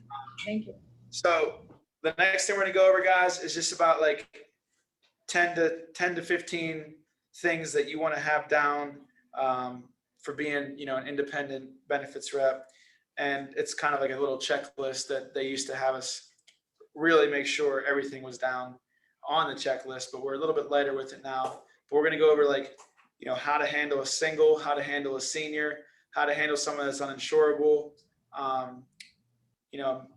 Thank you. So the next thing we're going to go over, guys, is just about like 10 to 15 things that you want to have down for being, an independent benefits rep. And it's kind of like a little checklist that they used to have us really make sure everything was down on the checklist, but we're a little bit lighter with it now. But we're going to go over like, how to handle a single, how to handle a senior, how to handle someone that's uninsurable,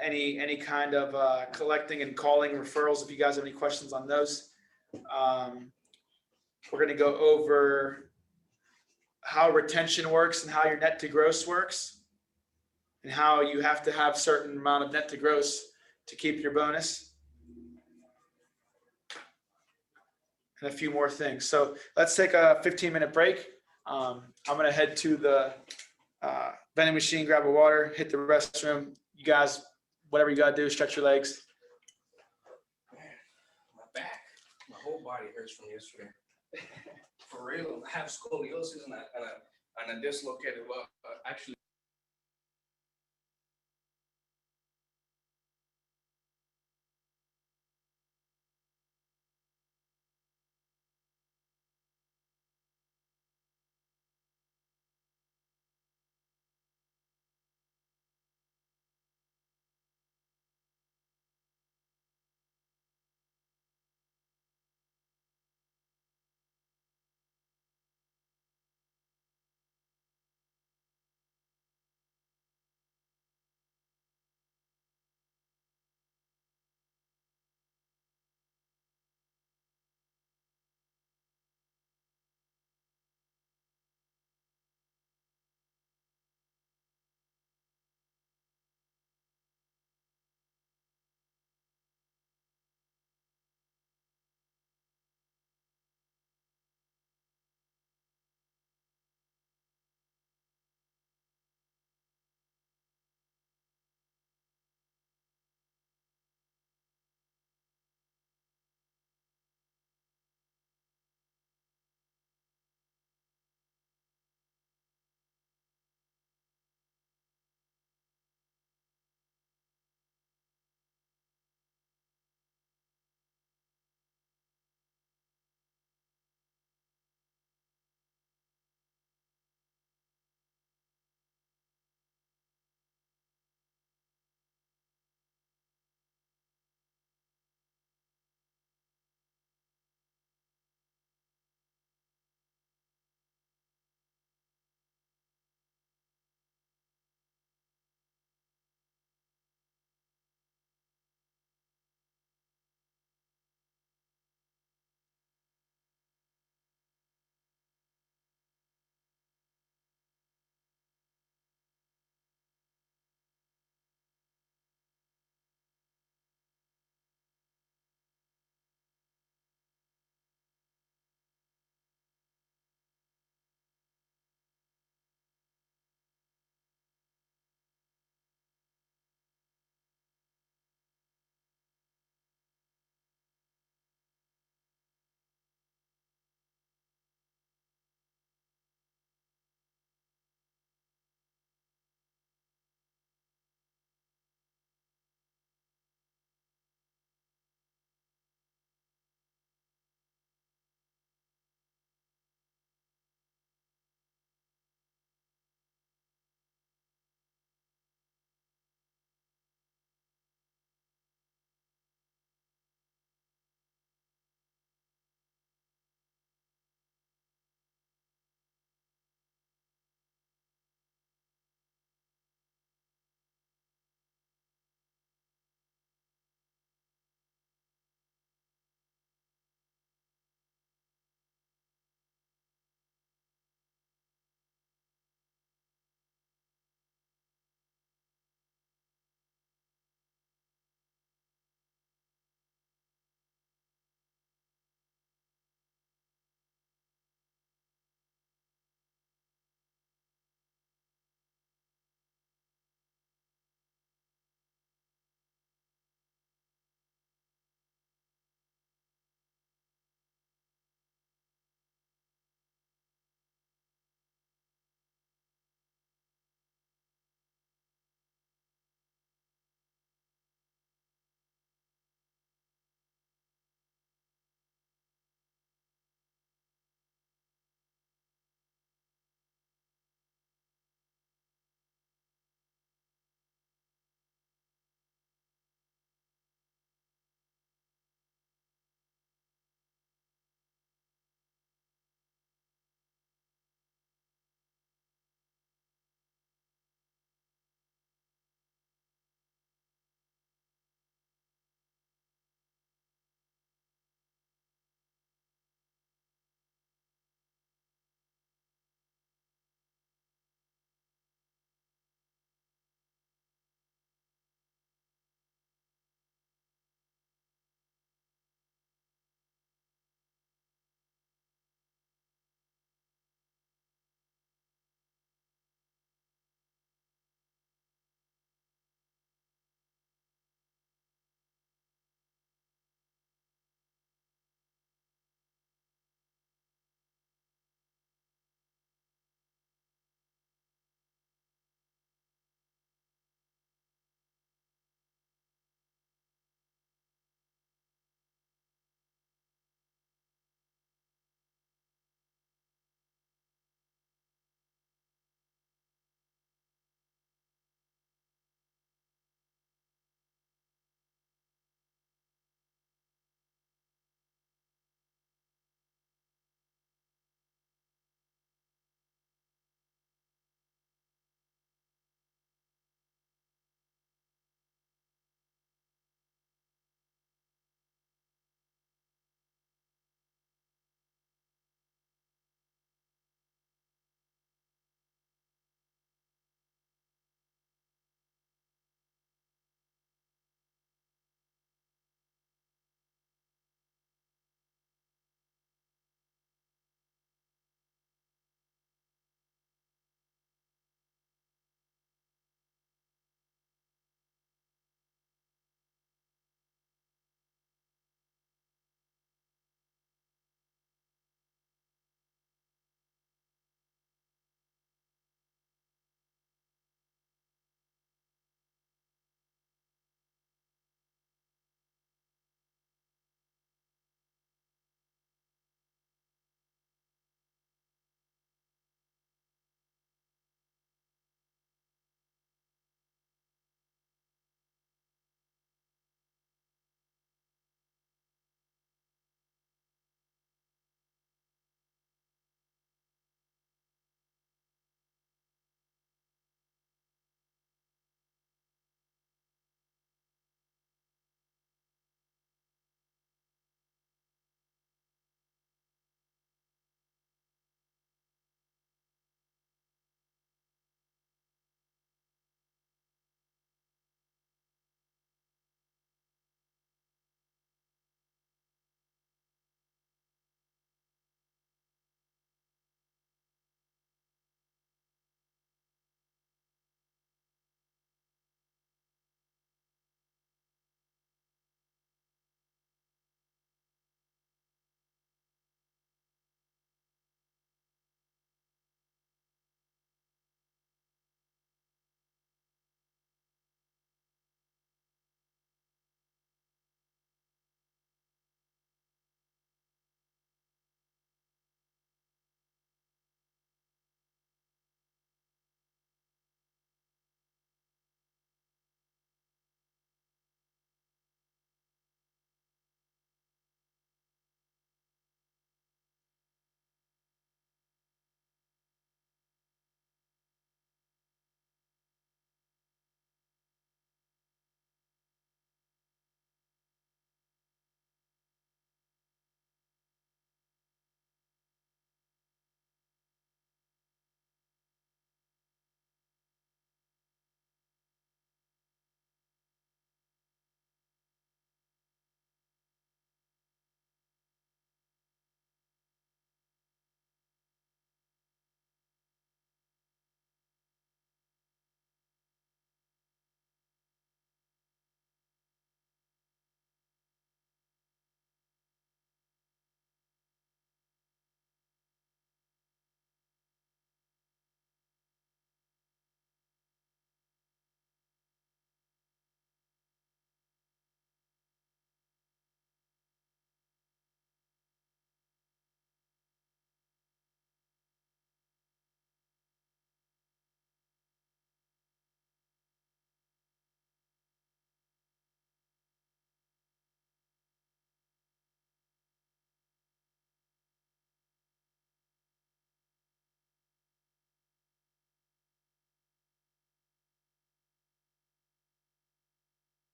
any kind of collecting and calling referrals. If you guys have any questions on those, we're going to go over how retention works and how your net to gross works, and how you have to have certain amount of net to gross to keep your bonus, and a few more things. So let's take a 15-minute break. I'm going to head to the vending machine, grab a water, hit the restroom. You guys, whatever you got to do, stretch your legs. Man, my back, my whole body hurts from yesterday. For real, I have scoliosis and a dislocated, actually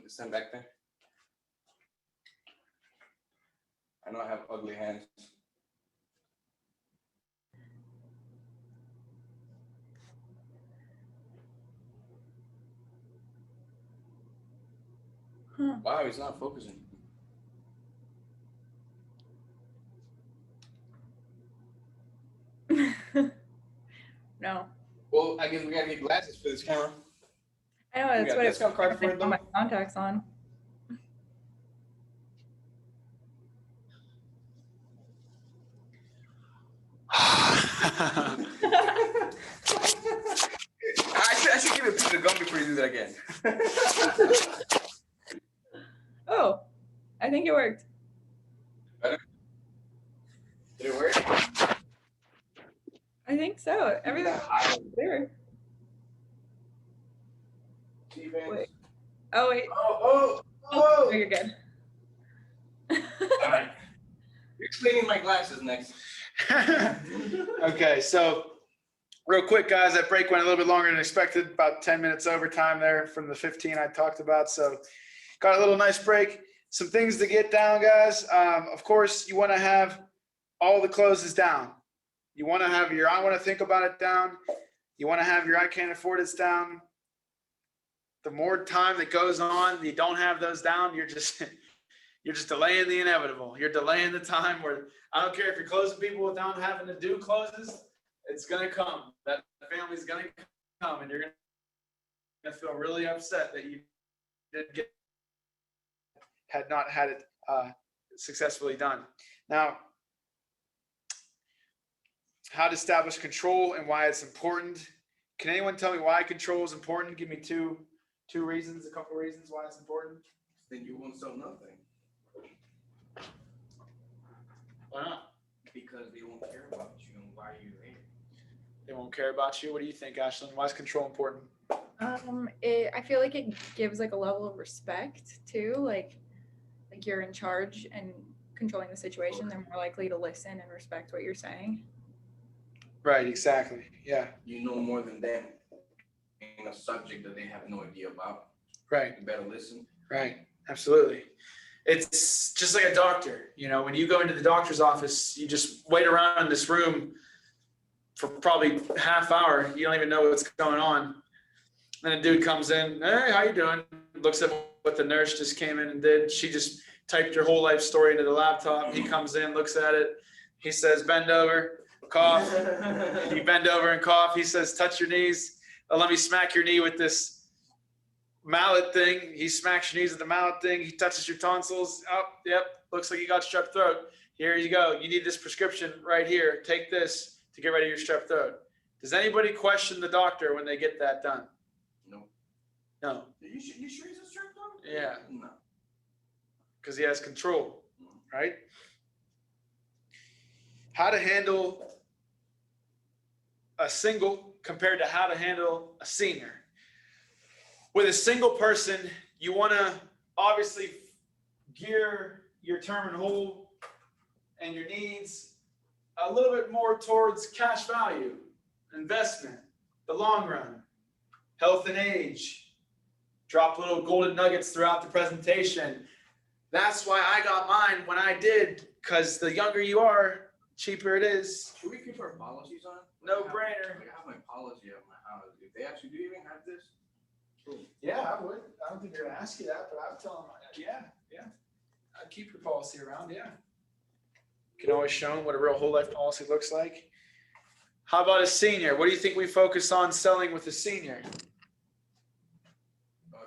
Stand back there. I know I have ugly hands. Huh. Wow, he's not focusing. No. Well, I guess we gotta get glasses for this camera. I know, You that's got what a it's discount card for it, put though? my contacts on. I should give you a piece of gum before you do that again. Oh, I think it worked. Did it work? I think so. Everything was clear. Wait. Oh, wait. Oh, Oh, you're good. All right. You're explaining my glasses next. Okay, so real quick, guys, that break went a little bit longer than expected, about 10 minutes overtime there from the 15 I talked about. So got a little nice break. Some things to get down, guys. Of course, you want to have all the closes down. You want to have your I want to think about it down. You want to have your I can't afford it down. The more time that goes on, you don't have those down, you're just delaying the inevitable. You're delaying the time where I don't care if you're closing people without having to do closes, it's gonna come. That family's gonna come, and you're gonna feel really upset that you had not had it successfully done. Now, how to establish control and why it's important. Can anyone tell me why control is important? Give me two reasons, a couple reasons why it's important. Then you won't sell nothing. Why not? Because they won't care about you and why you're there. They won't care about you. What do you think, Ashlyn? Why is control important? I feel like it gives like a level of respect too, like you're in charge and controlling the situation. They're more likely to listen and respect what you're saying. Right, exactly. Yeah. You know more than them in a subject that they have no idea about. Right. You better listen. Right. Absolutely. It's just like a doctor. You know, when you go into the doctor's office, you just wait around in this room for probably half hour. You don't even know what's going on. Then a dude comes in, hey, how you doing? Looks at what the nurse just came in and did. She just typed your whole life story into the laptop. He comes in, looks at it. He says, bend over, cough. You bend over and cough. He says, touch your knees. Let me smack your knee with this mallet thing. He smacks your knees with the mallet thing. He touches your tonsils. Oh, yep. Looks like you got strep throat. Here you go. You need this prescription right here. Take this to get rid of your strep throat. Does anybody question the doctor when they get that done? No. No. You sure he's a strep throat? Yeah. No. Because he has control, right? How to handle a single compared to how to handle a senior. With a single person, you want to obviously gear your term and hold and your needs a little bit more towards cash value, investment, the long run, health and age. Drop little golden nuggets throughout the presentation. That's why I got mine when I did, because the younger you are, cheaper it is. Should we keep our policies on? No brainer. I have my policy at my house. If they actually do you even have this? Cool. Yeah, I would. I don't think they're gonna ask you that, but I would tell them, yeah. I'd keep your policy around, yeah. You can always show them what a real whole life policy looks like. How about a senior? What do you think we focus on selling with a senior?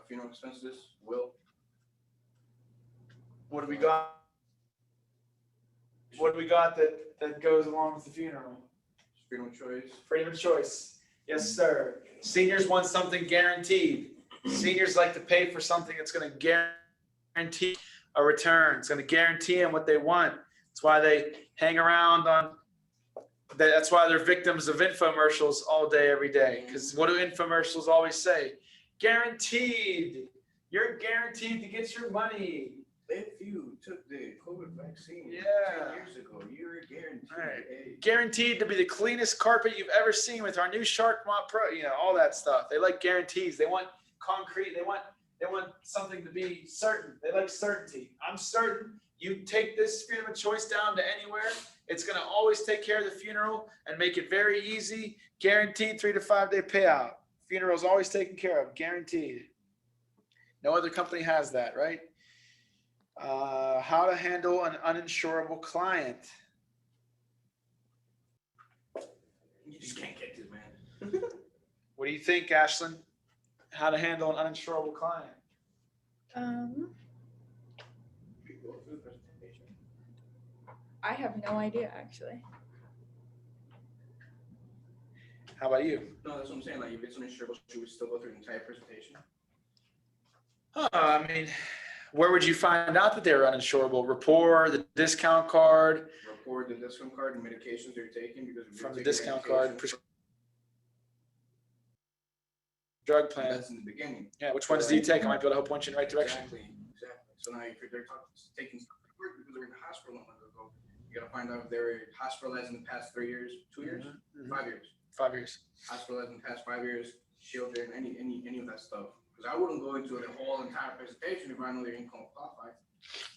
Funeral expenses, will. What do we got? What do we got that goes along with the funeral? Freedom of choice. Freedom of choice. Yes, sir. Seniors want something guaranteed. Seniors like to pay for something that's going to guarantee a return. It's going to guarantee them what they want. That's why they hang around on. That's why they're victims of infomercials all day, every day. Because what do infomercials always say? Guaranteed. You're guaranteed to get your money. If you took the COVID vaccine 10 years ago, you're guaranteed. Right. Guaranteed to be the cleanest carpet you've ever seen with our new Shark Mop Pro. You know, all that stuff. They like guarantees. They want concrete. They They want something to be certain. They like certainty. I'm certain you take this freedom of choice down to anywhere, it's going to always take care of the funeral and make it very easy, guaranteed 3 to 5 day payout. Funeral's always taken care of, guaranteed. No other company has that, right? How to handle an uninsurable client. You just can't get this, man. What do you think, Ashlyn? How to handle an uninsurable client? I have no idea actually. How about you? No, that's what I'm saying. Like, if it's uninsurable, should we still go through the entire presentation? I mean, where would you find out that they were uninsurable? Report, the discount card, Report the discount card and medications they're taking, because if you're from the taking discount card, medications, drug plan. that's in the beginning. Yeah, which ones do you take? I might be able to help point you in the right direction. Exactly. So now if they're taking stuff to work because they're in the hospital not long ago, you gotta find out if they were hospitalized in the past 3 years, 2 years, Mhm. 5 years. 5 years. Hospitalized in the past 5 years, children, any of that stuff. Because I wouldn't go into the whole entire presentation if I know their income qualified.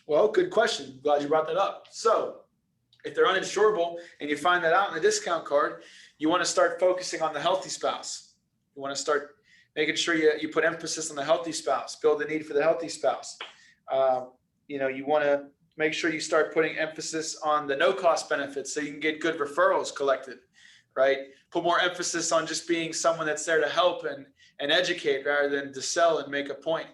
Well, good question. Glad you brought that up. So if they're uninsurable and you find that out in the discount card, you want to start focusing on the healthy spouse. You want to start making sure you put emphasis on the healthy spouse, build the need for the healthy spouse. You want to make sure you start putting emphasis on the no-cost benefits so you can get good referrals collected, right? Put more emphasis on just being someone that's there to help and educate rather than to sell and make a point.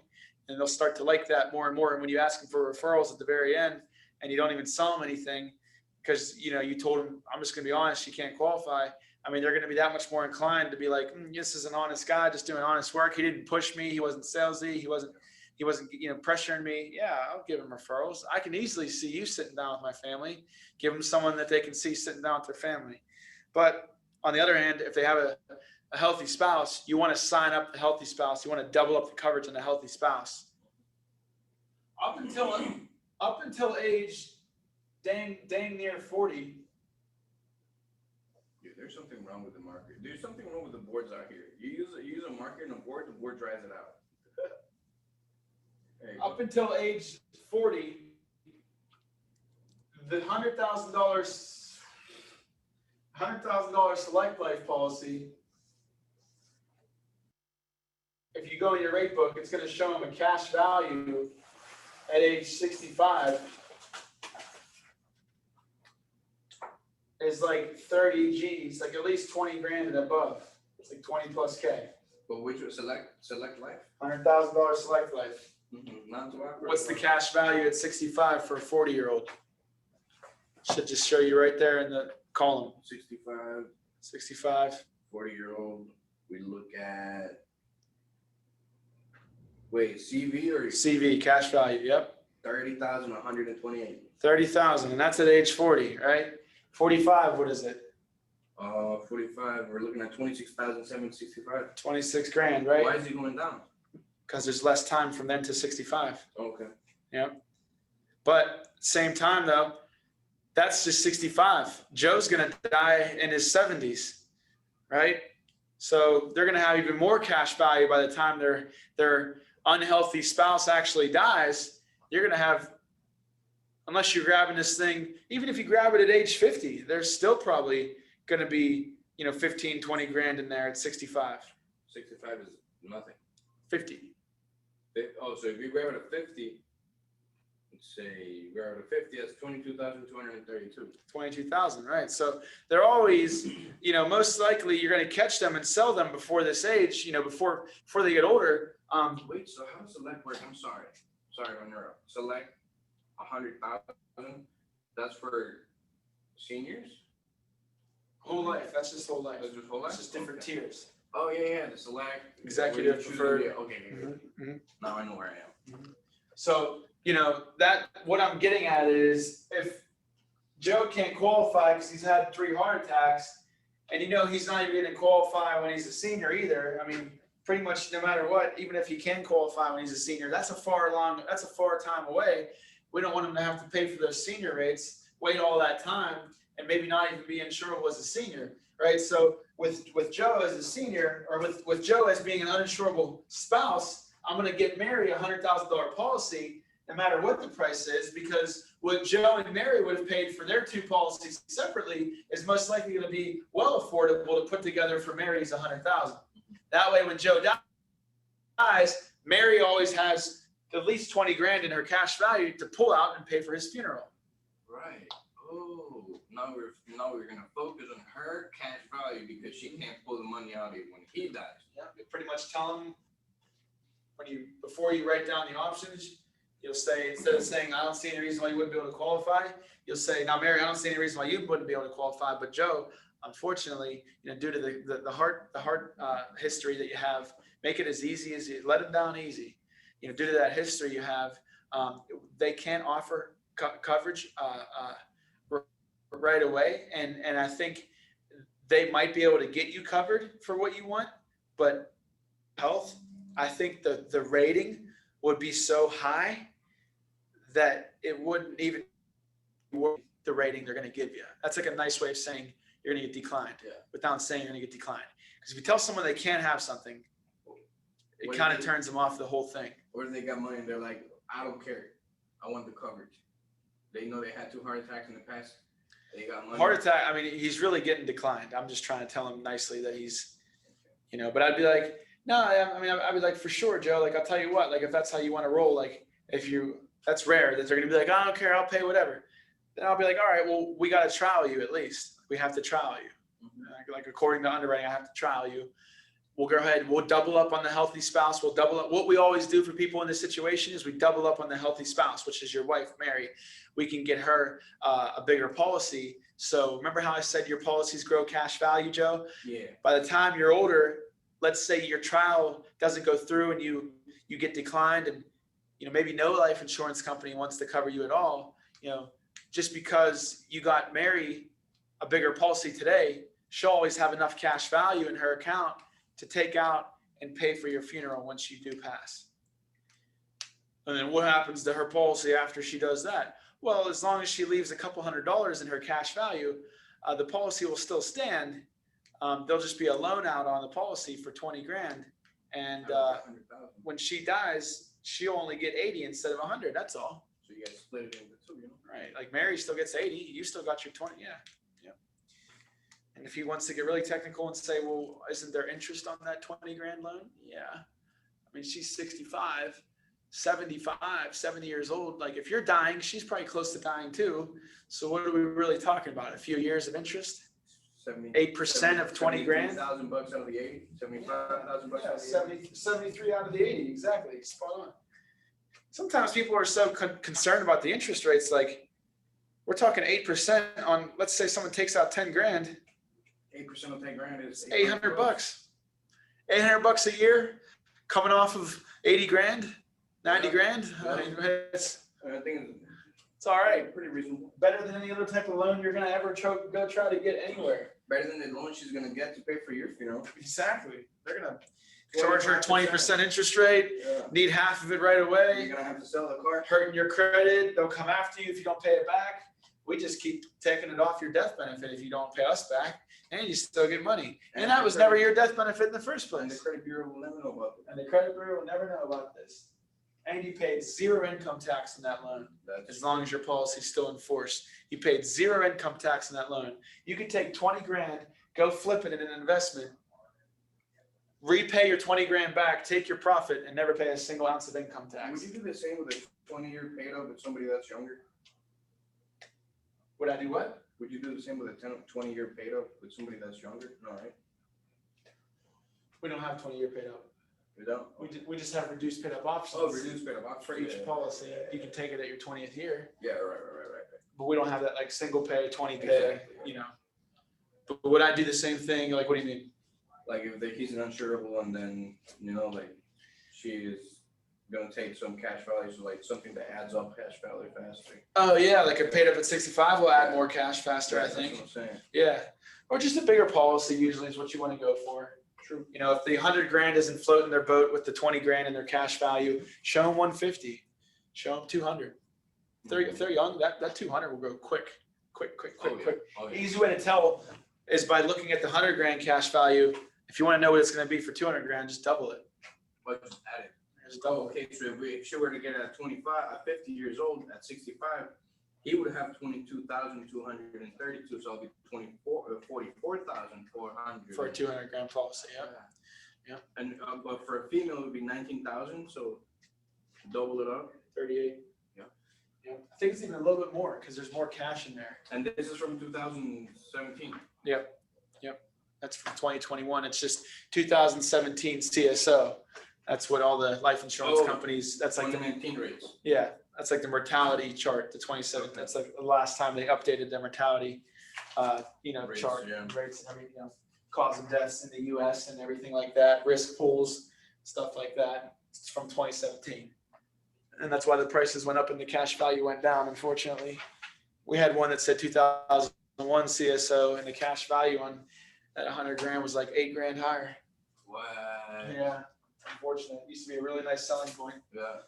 And they'll start to like that more and more. And when you ask them for referrals at the very end and you don't even sell them anything because, you told them, I'm just going to be honest, you can't qualify. I mean, they're going to be that much more inclined to be like, this is an honest guy just doing honest work. He didn't push me. He wasn't salesy. He wasn't, pressuring me. Yeah, I'll give him referrals. I can easily see you sitting down with my family, give them someone that they can see sitting down with their family. But on the other hand, if they have a healthy spouse, you want to sign up the healthy spouse. You want to double up the coverage on the healthy spouse. Up until age dang near 40. Dude, there's something wrong with the market. There's something wrong with the boards out here. You use a market and a board, the board dries it out. Up until age 40, the $100,000 Select Life policy, if you go in your rate book, it's going to show them a cash value at age 65 is like 30 G's, like at least 20 grand and above. It's like 20 plus K. But which was select life? $100,000 Select Life. Not to What's the cash value at 65 for a 40-year-old? Should just show you right there in the column. 65. 40-year-old. We look at. Wait, CV or CV, cash value, yep. 30,128. 30,000, and that's at age 40, right? 45, what is it? 45, we're looking at 26,765. 26 grand, right? Why is it going down? Because there's less time from then to 65. Okay. Yep. But same time though, that's just 65. Joe's gonna die in his 70s, right? So they're gonna have even more cash value by the time their unhealthy spouse actually dies. You're gonna have, unless you're grabbing this thing, even if you grab it at age 50, there's still probably gonna be 15, 20 grand in there at 65. 65 is nothing. 50. Oh, so if you grab it at 50, let's say you grab it at 50, that's 22,232. 22,000, right? So they're always, most likely you're going to catch them and sell them before this age, before they get older. Wait, so how does Select work? I'm sorry to interrupt. Select 100,000. That's for seniors. Whole life. That's just whole life. That's just whole life. It's just different tiers. Oh yeah. The Select. Executive, where you choose preferred. Okay. Mm-hmm. Now I know where I am. So, that what I'm getting at is if Joe can't qualify because he's had 3 heart attacks and he's not even going to qualify when he's a senior either. I mean, pretty much no matter what, even if he can qualify when he's a senior, that's a far time away. We don't want him to have to pay for those senior rates, wait all that time, and maybe not even be insurable as a senior, right? So with Joe as a senior, or with Joe as being an uninsurable spouse, I'm going to get Mary a $100,000 policy no matter what the price is, because what Joe and Mary would have paid for their two policies separately is most likely going to be well affordable to put together for Mary's $100,000. That way, when Joe dies, Mary always has at least 20 grand in her cash value to pull out and pay for his funeral. Right. Oh, now we're gonna focus on her cash value because she can't pull the money out when he dies. Yeah, you pretty much tell them before you write down the options, you'll say, instead of saying, I don't see any reason why you wouldn't be able to qualify, you'll say, now Mary, I don't see any reason why you wouldn't be able to qualify, but Joe, unfortunately, due to the heart history that you have, make it as easy as you let him down easy. Due to that history you have, they can't offer coverage right away, and I think they might be able to get you covered for what you want, but health, I think the rating would be so high that it wouldn't even worth the rating they're going to give you. That's like a nice way of saying you're going to get declined, without saying you're going to get declined. Because if you tell someone they can't have something, it kind of turns them off the whole thing. Or they got money and they're like, I don't care, I want the coverage. They know they had 2 heart attacks in the past. They got money. Heart attack, I mean, he's really getting declined. I'm just trying to tell him nicely that he's, but I'd be like, no, I'd be like, for sure, Joe, like, I'll tell you what, like, if that's how you want to roll, like, that's rare that they're going to be like, I don't care, I'll pay whatever. Then I'll be like, all right, well, we got to trial you at least. We have to trial you. Like, according to underwriting, I have to trial you. We'll go ahead, we'll double up on the healthy spouse. We'll double up. What we always do for people in this situation is we double up on the healthy spouse, which is your wife, Mary. We can get her a bigger policy. So remember how I said your policies grow cash value, Joe? Yeah. By the time you're older, let's say your trial doesn't go through and you get declined, and maybe no life insurance company wants to cover you at all. Just because you got Mary a bigger policy today, she'll always have enough cash value in her account to take out and pay for your funeral once you do pass. And then what happens to her policy after she does that? Well, as long as she leaves a couple $100s in her cash value, the policy will still stand. There'll just be a loan out on the policy for 20 grand. And when she dies, she'll only get 80 instead of 100. That's all. So you guys split it into 2, Right. Like Mary still gets 80. You still got your 20. Yeah. And if he wants to get really technical and say, well, isn't there interest on that 20 grand loan? Yeah. I mean, she's 65, 75, 70 years old. Like, if you're dying, she's probably close to dying too. So what are we really talking about? A few years of interest? 8% of 20 grand? $1,000 out of the 80, $75,000 out of the 80. 73 out of the 80. Exactly. Spot on. Sometimes people are so concerned about the interest rates. Like, we're talking 8% on, let's say someone takes out 10 grand. 8% of 10 grand is $800. $800 a year, coming off of 80 grand, 90 grand. I mean, it's all right. Pretty reasonable. Better than any other type of loan you're gonna ever go try to get anywhere. Better than the loan she's gonna get to pay for your funeral. Exactly. They're gonna charge her 20% interest rate. Yeah. Need half of it right away. You're gonna have to sell the car. Hurting your credit. They'll come after you if you don't pay it back. We just keep taking it off your death benefit if you don't pay us back, and you still get money. And that was never your death benefit in the first place. And the credit bureau will never know about it. And the credit bureau will never know about this. And you paid 0 income tax on that loan. As long as your policy is still in force, you paid 0 income tax on that loan. You could take 20 grand, go flip it in an investment, repay your 20 grand back, take your profit, and never pay a single ounce of income tax. Would you do the same with a 20-year paid up with somebody that's younger? Would I do what? Would you do the same with a 20-year paid up with somebody that's younger? No, right? We don't have 20-year paid up. We don't? We just have reduced paid up options. Oh, reduced paid up options. For each policy. You can take it at your 20th year. Yeah, right. But we don't have that like single pay, 20 pay, Exactly. But would I do the same thing? Like, what do you mean? Like if he's an Uninsurable and then, like she is gonna take some cash value, so like something that adds up cash value faster. Oh yeah, like a paid up at 65 will add more cash faster, I That's think. what I'm saying. Yeah. Or just a bigger policy usually is what you want to go for. True. If the 100 grand isn't floating their boat with the 20 grand in their cash value, show them 150, show them 200. If they're young, that 200 will go quick. Oh, yeah. Easy way to tell is by looking at the 100 grand cash value. If you want to know what it's going to be for 200 grand, just double it. But just add it. Just double. Okay, so if she were to get at 25, at 50 years old, at 65, he would have 22,232, so it'll be 44,400. For a 200 grand policy, yeah. Yeah. And but for a female, it would be 19,000, so double it up. 38. Yeah. Yeah. I think it's even a little bit more because there's more cash in there. And this is from 2017. Yep. That's from 2021. It's just 2017 CSO. That's what all the life insurance companies, that's like the 2019 rates. Yeah, that's like the mortality chart, the 27. That's like the last time they updated their mortality, Rates, chart, yeah. rates and everything, cause of deaths in the U.S. and everything like that, risk pools, stuff like that. It's from 2017, and that's why the prices went up and the cash value went down. Unfortunately, we had one that said 2001 CSO, and the cash value on that 100 grand was like 8 grand higher. What? Yeah, unfortunate. It used to be a really nice selling point. Yeah.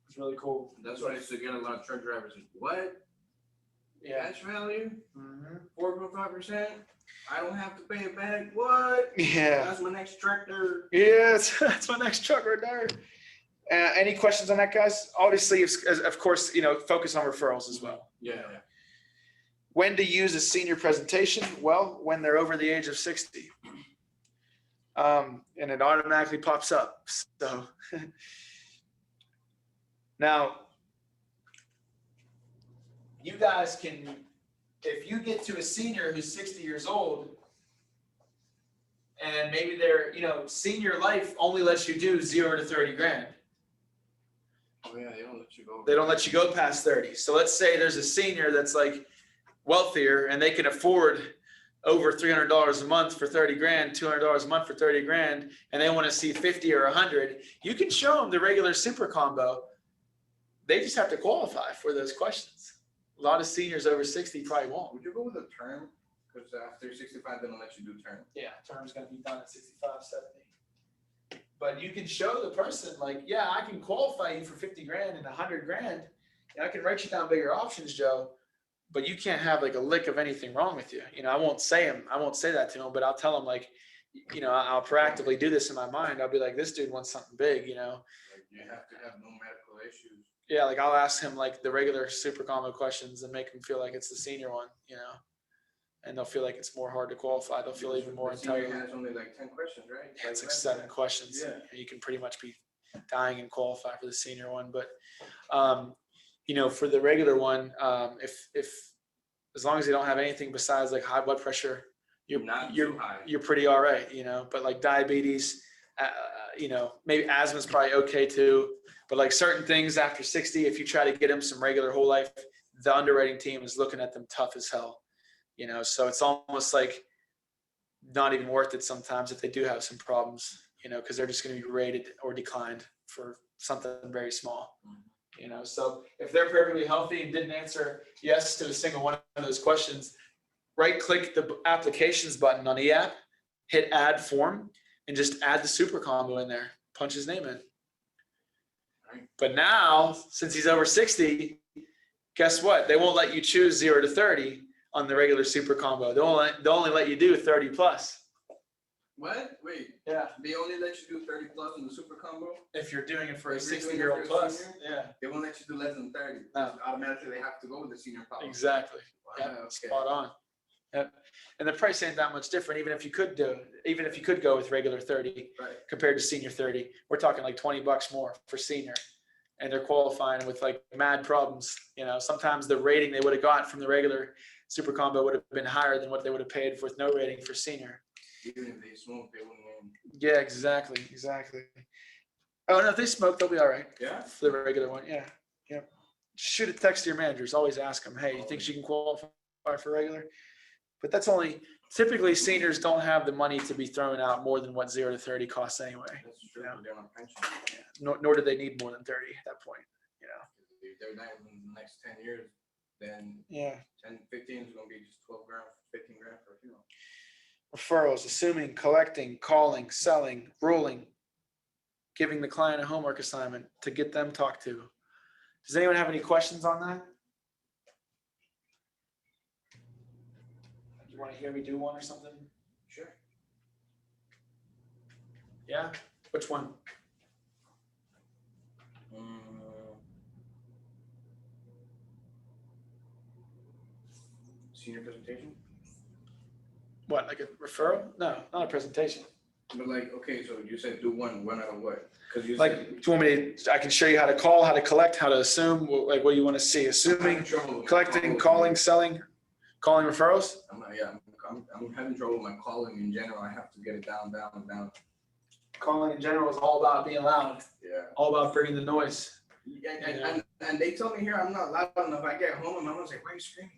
It's really cool. That's why I used to get a lot of truck drivers. What? Yeah. Cash value? Mm-hmm. 4.5%? I don't have to pay it back. What? Yeah. That's my next tractor. Yeah, that's my next truck right there. Any questions on that, guys? Obviously, of course, focus on referrals as well. Yeah. When to use a senior presentation? Well, when they're over the age of 60. And it automatically pops up. So now, you guys can, if you get to a senior who's 60 years old, and maybe their, senior life only lets you do 0 to 30 grand. Oh yeah, they don't let you go. They don't let you go past 30. So let's say there's a senior that's like wealthier and they can afford over $300 a month for 30 grand, $200 a month for 30 grand, and they want to see 50 or 100. You can show them the regular super combo. They just have to qualify for those questions. A lot of seniors over 60 probably won't. Would you go with a term? Because after 65, they don't let you do term. Yeah, term's going to be done at 65, 70. But you can show the person like, yeah, I can qualify you for 50 grand and 100 grand. And I can write you down bigger options, Joe. But you can't have like a lick of anything wrong with you. I won't say that to him, but I'll tell him like, I'll proactively do this in my mind. I'll be like, this dude wants something big, Like you have to have no medical issues. Yeah, like I'll ask him like the regular super combo questions and make him feel like it's the senior one, and they'll feel like it's more hard to qualify. They'll feel even more The senior entitled. has only like 10 questions, right? Yeah, it's like 7 questions. Yeah. And you can pretty much be dying and qualify for the senior one. But, for the regular one, if as long as you don't have anything besides like high blood pressure, you're pretty all right, but like diabetes, maybe asthma is probably okay too. But like certain things after 60, if you try to get them some regular whole life, the underwriting team is looking at them tough as hell, so it's almost like not even worth it sometimes if they do have some problems, because they're just going to be rated or declined for something very small, so if they're perfectly healthy and didn't answer yes to a single one of those questions, right click the applications button on eApp, hit add form, and just add the super combo in there, punch his name in. But now, since he's over 60, guess what? They won't let you choose 0 to 30 on the regular super combo. They'll only let you do 30 plus. What? Wait. Yeah. They only let you do 30 plus in the super combo? If you're doing it for a If you're doing it 60-year-old for a plus. senior? Yeah. They won't let you do less than 30. No. Automatically, they have to go with the senior policy. Exactly. Wow, Yeah, okay. spot on. Yep. And the price ain't that much different, even if you could go with regular 30 Right. compared to senior 30. We're talking like $20 more for senior. And they're qualifying with like mad problems. Sometimes the rating they would have got from the regular super combo would have been higher than what they would have paid with no rating for senior. Even if they smoke, they wouldn't win. Yeah, exactly. Oh no, if they smoke, they'll be all right. Yeah. For the regular one, yeah. Shoot a text to your managers. Always ask them, hey, you think she can qualify for regular? But that's only typically seniors don't have the money to be throwing out more than what 0 to 30 costs anyway. That's true. Yeah. They're on pension. Nor do they need more than 30 at that point. If they're not in the next 10 years, then Yeah. 10, 15 is going to be just 12 grand, 15 grand for a funeral. Referrals, assuming, collecting, calling, selling, ruling, giving the client a homework assignment to get them talked to. Does anyone have any questions on that? You want to hear me do one or something? Sure. Yeah? Which one? Senior presentation? What, like a referral? No, not a presentation. But like, okay, so you said do one out of what? Because you Like, said. do you want me to, I can show you how to call, how to collect, how to assume, like what you want to see, assuming, collecting, calling, selling, calling referrals? I'm having trouble with my calling in general. I have to get it down. Calling in general is all about being loud, Yeah. all about bringing the noise. And they tell me here I'm not loud enough. I get home and my mom's like, why are you screaming?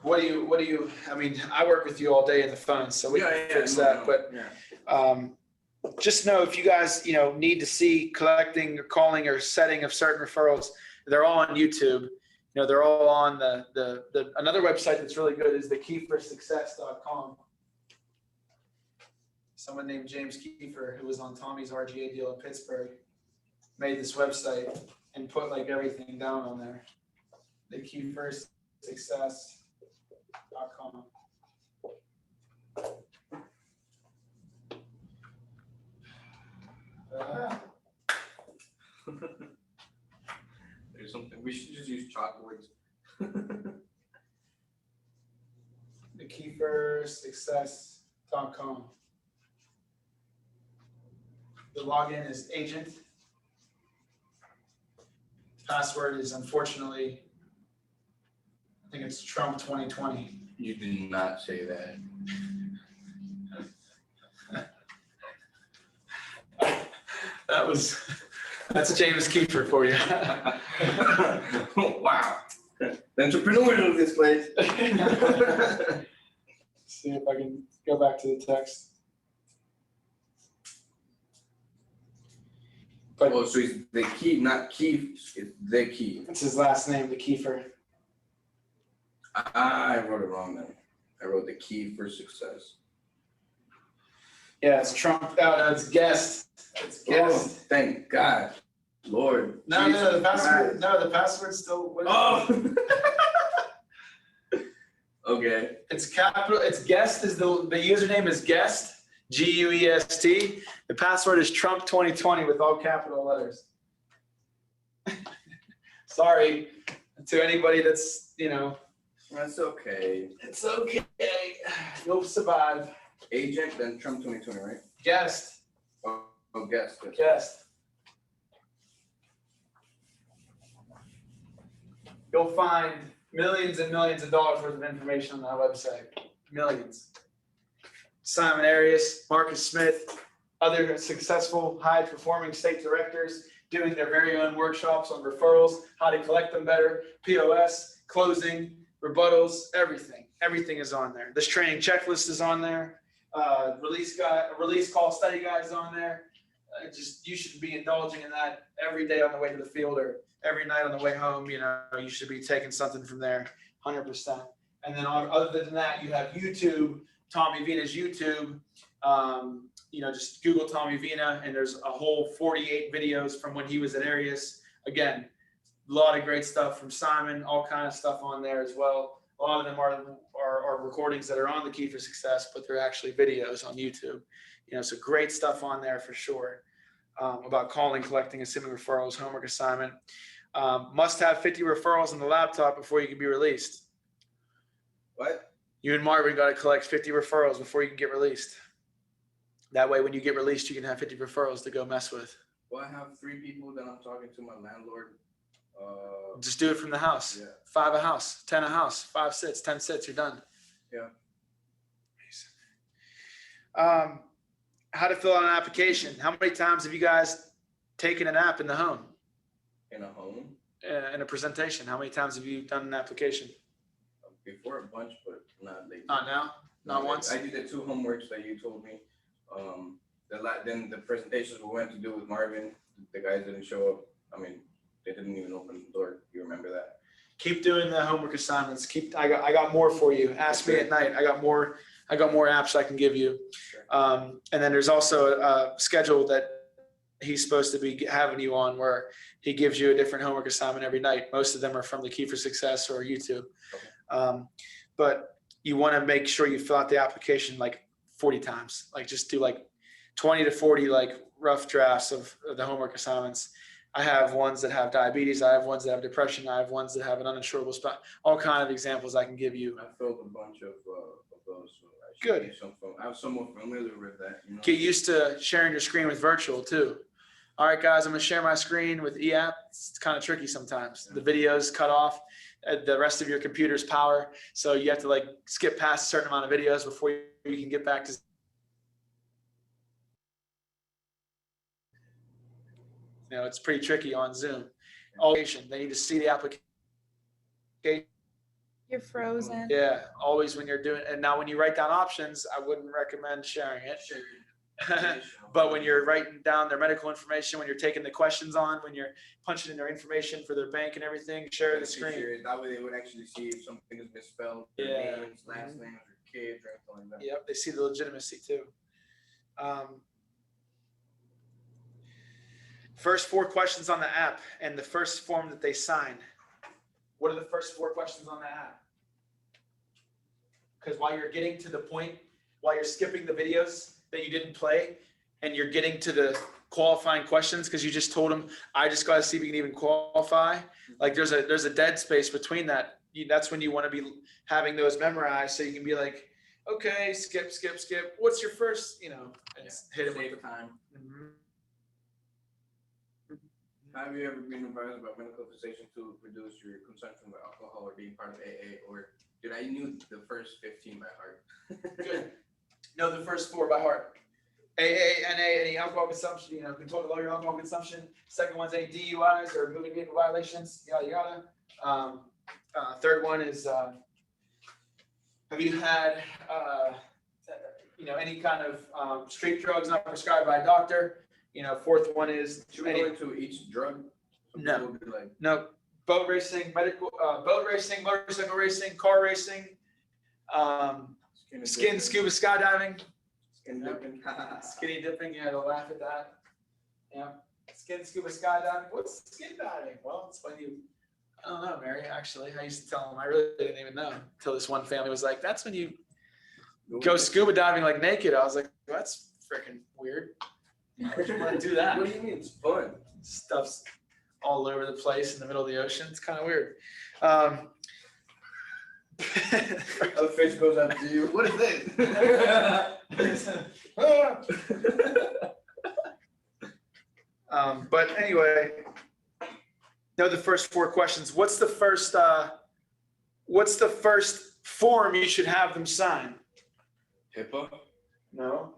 What do you, I mean, I work with you all day in the phone, so we can fix that, but just know if you guys, need to see collecting or calling or setting of certain referrals, they're all on YouTube. They're all on the another website that's really good is thekeyforsuccess.com. Someone named James Kiefer, who was on Tommy's RGA deal in Pittsburgh, made this website and put like everything down on there. Thekeyforsuccess.com. There's something we should just use chalkboards. Thekeyforsuccess.com. The login is agent. Password is unfortunately, I think it's Trump 2020. You did not say that. That's James Kiefer for you. Wow. The entrepreneurs of this place. See if I can go back to the text. But Oh, so it's the key, not key, it's the key. it's his last name, the Kiefer. I wrote it wrong then. I wrote the key for success. Yeah, it's Trump. Oh, no, it's guest. It's Oh, guest. thank God, Lord. No, Jesus the password. Christ. No, the password's still. Oh. Okay. It's capital. It's guest. Is the username is guest. GUEST. The password is Trump 2020 with all capital letters. Sorry to anybody that's That's okay. It's okay. You'll survive. Agent, then Trump 2020, right? Guest. Oh, guest. Guest. You'll find millions and millions of dollars worth of information on that website. Millions. Simon Arias, Marcus Smith, other successful high-performing state directors doing their very own workshops on referrals, how to collect them better, POS, closing, rebuttals, everything. Everything is on there. This training checklist is on there. Release call study guide is on there. You should be indulging in that every day on the way to the field or every night on the way home. You should be taking something from there, 100%. And then other than that, you have YouTube, Tommy Vina's YouTube. Just Google Tommy Vina, and there's a whole 48 videos from when he was at Arias. Again, a lot of great stuff from Simon, all kind of stuff on there as well. A lot of them are recordings that are on the Key for Success, but they're actually videos on YouTube. So great stuff on there for sure about calling, collecting, assuming referrals, homework assignment. Must have 50 referrals on the laptop before you can be released. What? You and Marvin got to collect 50 referrals before you can get released. That way, when you get released, you can have 50 referrals to go mess with. Well, I have 3 people that I'm talking to, my landlord. Just do it from the house. Yeah. 5 a house, 10 a house, 5 sits, 10 sits, you're done. Yeah. How to fill out an application. How many times have you guys taken a nap in the home? In a home? In a presentation, how many times have you done an application? Before a bunch, but not lately. Not now? Not once? I did the 2 homeworks that you told me. Then the presentations we went to do with Marvin, the guys didn't show up. I mean, they didn't even open the door. You remember that? Keep doing the homework assignments. I got more for you. Ask me at night. I got more apps I can give you. Sure. And then there's also a schedule that he's supposed to be having you on where he gives you a different homework assignment every night. Most of them are from the Key for Success or YouTube. Okay. but you want to make sure you fill out the application like 40 times. Like just do like 20 to 40 like rough drafts of the homework assignments. I have ones that have diabetes. I have ones that have depression. I have ones that have an uninsurable spot. All kind of examples I can give you. I filled a bunch of those. So I should Good. be I'm somewhat familiar with that. You know? Get used to sharing your screen with virtual too. All right, guys, I'm gonna share my screen with eApp. It's kind of tricky sometimes. The video's cut off, the rest of your computer's power. So you have to like skip past a certain amount of videos before you can get back to. You know, it's pretty tricky on Zoom. They need to see the application. You're frozen. Yeah, always when you're doing, and now when you write down options, I wouldn't recommend sharing it. But when you're writing down their medical information, when you're taking the questions on, when you're punching in their information for their bank and everything, share the screen. That way they would actually see if something is misspelled, their Yeah. names, last names, or kids, or anything like that. Yep, they see the legitimacy too. First 4 questions on the app and the first form that they sign. What are the first 4 questions on the app? Because while you're getting to the point, while you're skipping the videos that you didn't play, and you're getting to the qualifying questions, because you just told them, I just got to see if you can even qualify. Like there's a dead space between that. That's when you want to be having those memorized, so you can be like, okay, skip. What's your first, and hit it with the time. Mhm. Have you ever been advised by medical physician to reduce your consumption of alcohol or being part of AA? Or did I knew the first 15 by heart? Good. Know the first 4 by heart. AA, NA, any alcohol consumption, control below your alcohol consumption. Second one's any DUIs or moving vehicle violations, yada. Third one is, have you had, any kind of street drugs not prescribed by a doctor? Fourth one is Should we go into each drug? Some No. people would be like, no, boat racing, motorcycle racing, car racing, scuba skydiving, Skin dipping. skinny dipping. Yeah, they'll laugh at that. Yeah, scuba skydiving. What's skin diving? Well, it's when you. I don't know, Mary. Actually, I used to tell them I really didn't even know until this one family was like, "That's when you go scuba diving like naked." I was like, "That's freaking weird." Why you want to do that? What do you mean? It's fun. Stuff's all over the place in the middle of the ocean. It's kind of weird. A fish goes up to you. What is this? But anyway, know the first 4 questions. What's the first form you should have them sign? HIPAA. No.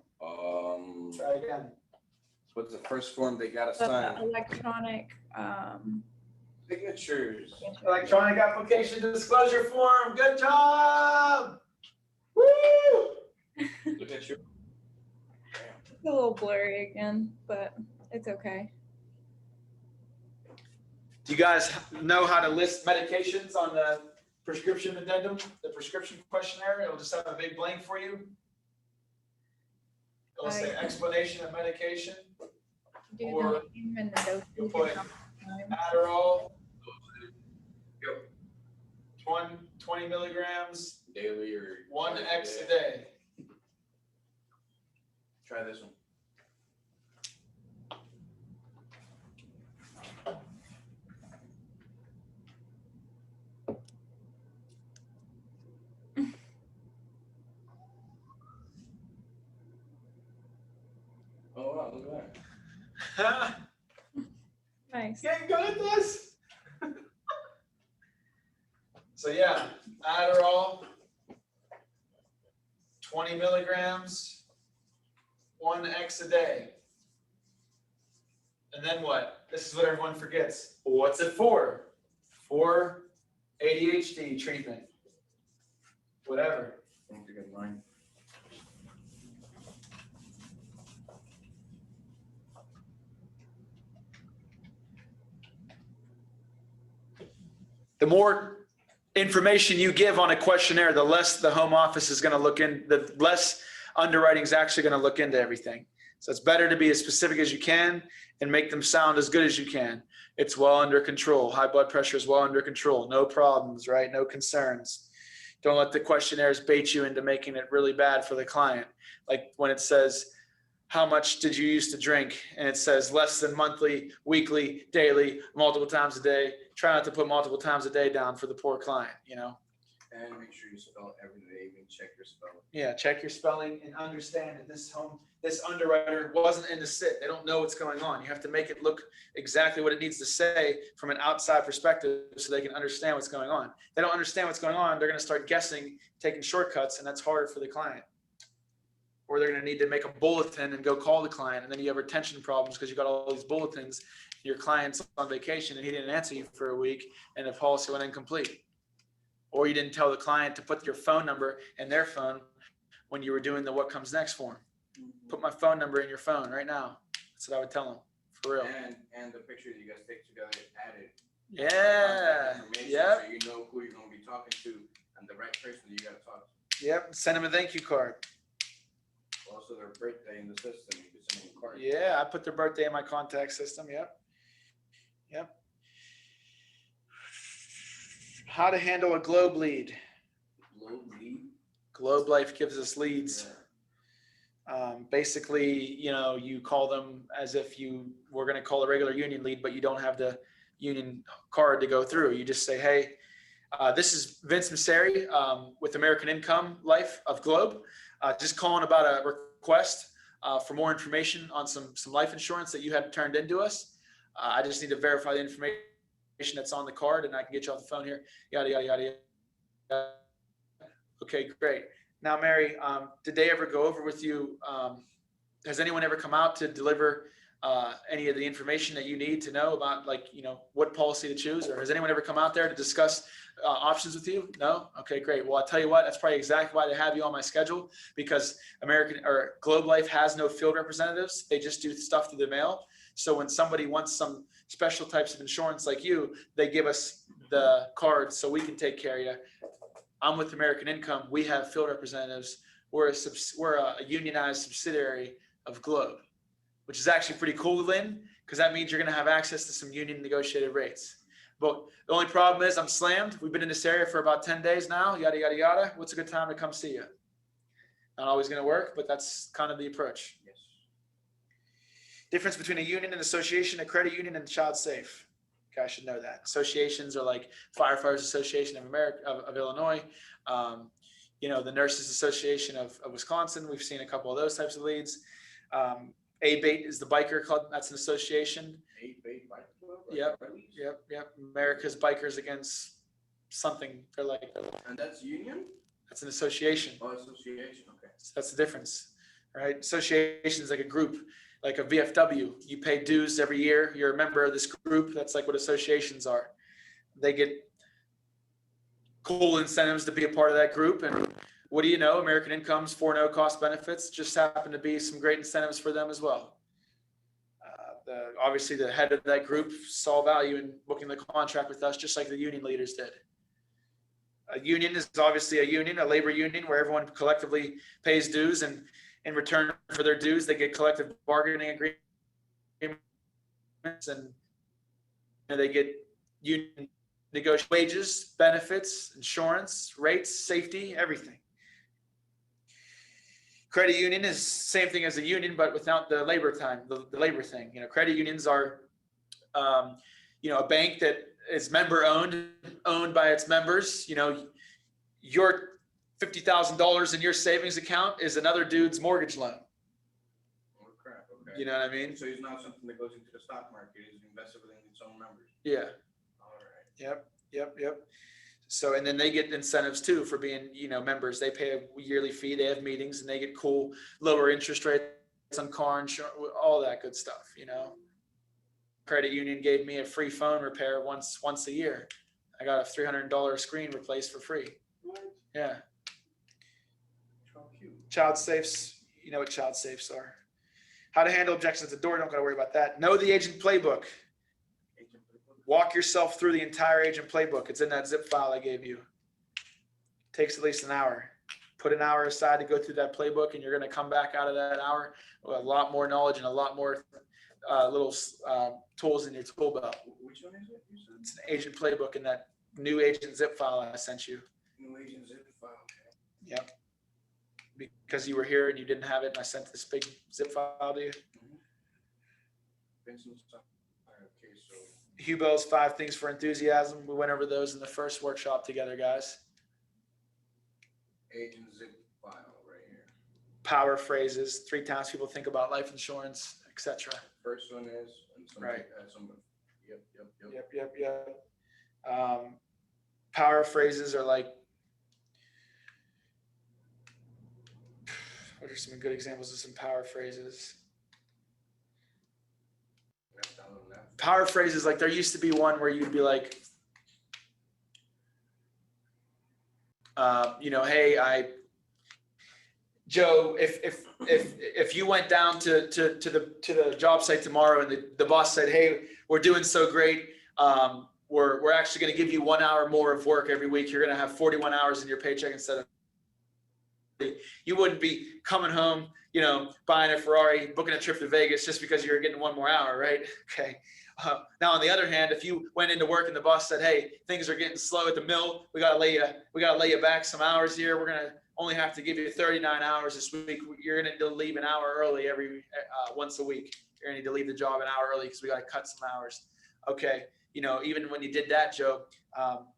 Try again. What's the first form they gotta The sign? electronic, Signatures. Electronic application disclosure form. Good job. Woo! Look at you. it's a little blurry again, but it's okay. Do you guys know how to list medications on the prescription addendum, the prescription questionnaire? It'll just have a big blank for you. It'll say explanation of medication. Do Or the name and the dosage you'll and put how much time. Adderall, Yep. 20 milligrams, Daily or 1x a day. Try this one. Oh wow, look at that. Nice. Getting good at this. So yeah, Adderall, 20 milligrams, 1x a day. And then what? This is what everyone forgets. What's it for? For ADHD treatment. Whatever. I don't think it's mine. The more information you give on a questionnaire, the less the home office is going to look in, the less underwriting is actually going to look into everything. So it's better to be as specific as you can and make them sound as good as you can. It's well under control. High blood pressure is well under control. No problems, right? No concerns. Don't let the questionnaires bait you into making it really bad for the client. Like when it says, how much did you used to drink? And it says less than monthly, weekly, daily, multiple times a day. Try not to put multiple times a day down for the poor client, you know? And make sure you spell every day, even check your spelling. Yeah, check your spelling and understand that this underwriter wasn't in the sit. They don't know what's going on. You have to make it look exactly what it needs to say from an outside perspective so they can understand what's going on. If they don't understand what's going on, they're going to start guessing, taking shortcuts, and that's harder for the client. Or they're going to need to make a bulletin and go call the client, and then you have retention problems because you got all these bulletins. Your client's on vacation and he didn't answer you for a week, and the policy went incomplete. Or you didn't tell the client to put your phone number in their phone when you were doing the what comes next form. Put my phone number in your phone right now. That's what I would tell them, for real. And the picture that you guys take together added. Yeah. Yep. So you know who you're going to be talking to and the right person that you got to talk to. Yep. Send them a thank you card. Also their birthday in the system, you can send them a card. Yeah, I put their birthday in my contact system. Yep. Yep. How to handle a globe lead. Globe lead? Globe Life gives us leads. Yeah. Basically, you know, you call them as if you were going to call a regular union lead, but you don't have the union card to go through. You just say, hey, this is Vince Masseri with American Income Life of Globe. Just calling about a request for more information on some life insurance that you had turned into us. I just need to verify the information that's on the card and I can get you off the phone here. Yada, yada, yada, yada. Okay, great. Now, Mary, did they ever go over with you? Has anyone ever come out to deliver any of the information that you need to know about, like, you know, what policy to choose? Or has anyone ever come out there to discuss options with you? No? Okay, great. Well, I'll tell you what, that's probably exactly why they have you on my schedule, because Globe Life has no field representatives. They just do stuff through the mail. So when somebody wants some special types of insurance like you, they give us the card so we can take care of you. I'm with American Income. We have field representatives. We're a unionized subsidiary of Globe, which is actually pretty cool, Lynn, because that means you're going to have access to some union negotiated rates. But the only problem is I'm slammed. We've been in this area for about 10 days now, yada, yada, yada. What's a good time to come see you? Not always going to work, but that's kind of the approach. Yes. Difference between a union and association, a credit union and child safe. Okay, I should know that. Associations are like Firefighters Association of America, of Illinois. You know, the Nurses Association of Wisconsin. We've seen a couple of those types of leads. ABATE is the biker club. That's an association. ABATE Biker Club? Yep. America's Bikers Against something. They're like. And that's union? That's an association. Oh, association. Okay. So that's the difference, right? Association is like a group, like a VFW. You pay dues every year. You're a member of this group. That's like what associations are. They get cool incentives to be a part of that group. And what do you know? American Income's for no cost benefits just happen to be some great incentives for them as well. Obviously, the head of that group saw value in booking the contract with us, just like the union leaders did. A union is obviously a union, a labor union, where everyone collectively pays dues, and in return for their dues, they get collective bargaining agreements, and they get union negotiated wages, benefits, insurance, rates, safety, everything. Credit union is same thing as a union, but without the labor time, the labor thing. You know, credit unions are, you know, a bank that is member owned by its members. You know, your $50,000 in your savings account is another dude's mortgage loan. Oh, crap. Okay. You know what I mean? So it's not something that goes into the stock market. It's invested within its own members. Yeah. All right. Yep. So, and then they get incentives too for being, you know, members. They pay a yearly fee, they have meetings, and they get cool lower interest rates on car insurance, all that good stuff, you know. Credit union gave me a free phone repair once a year. I got a $300 screen replaced for free. What? Yeah. How cute. Child safes, you know what child safes are. How to handle objections at the door, don't gotta worry about that. Know the agent playbook. Walk yourself through the entire agent playbook. It's in that zip file I gave you. Takes at least an hour. Put an hour aside to go through that playbook, and you're going to come back out of that hour with a lot more knowledge and a lot more little tools in your tool belt. Which one is it? You said? It's an agent playbook in that new agent zip file I sent you. New agent zip Yep. Because you were here and you didn't have it, and I sent this big zip file to you. Pension stuff. Okay, so Hubel's 5 things for enthusiasm. We went over those in the first workshop together, guys. agent zip file right here. Power phrases, 3 times people think about life insurance, etc. First one is, and somebody, somebody, yep. Power phrases are like, what are some good examples of some power phrases? Left down on that. Power phrases, like there used to be one where you'd be like, hey, Joe, if you went down to the job site tomorrow and the boss said, hey, we're doing so great, we're actually going to give you 1 hour more of work every week. You're going to have 41 hours in your paycheck instead of. You wouldn't be coming home, buying a Ferrari, booking a trip to Vegas just because you're getting 1 more hour, right? Okay. Now, on the other hand, if you went into work and the boss said, "Hey, things are getting slow at the mill. We gotta lay you back some hours here. We're gonna only have to give you 39 hours this week. You're gonna need to leave an hour early every once a week. You're gonna need to leave the job an hour early because we gotta cut some hours." Okay. Even when you did that, Joe,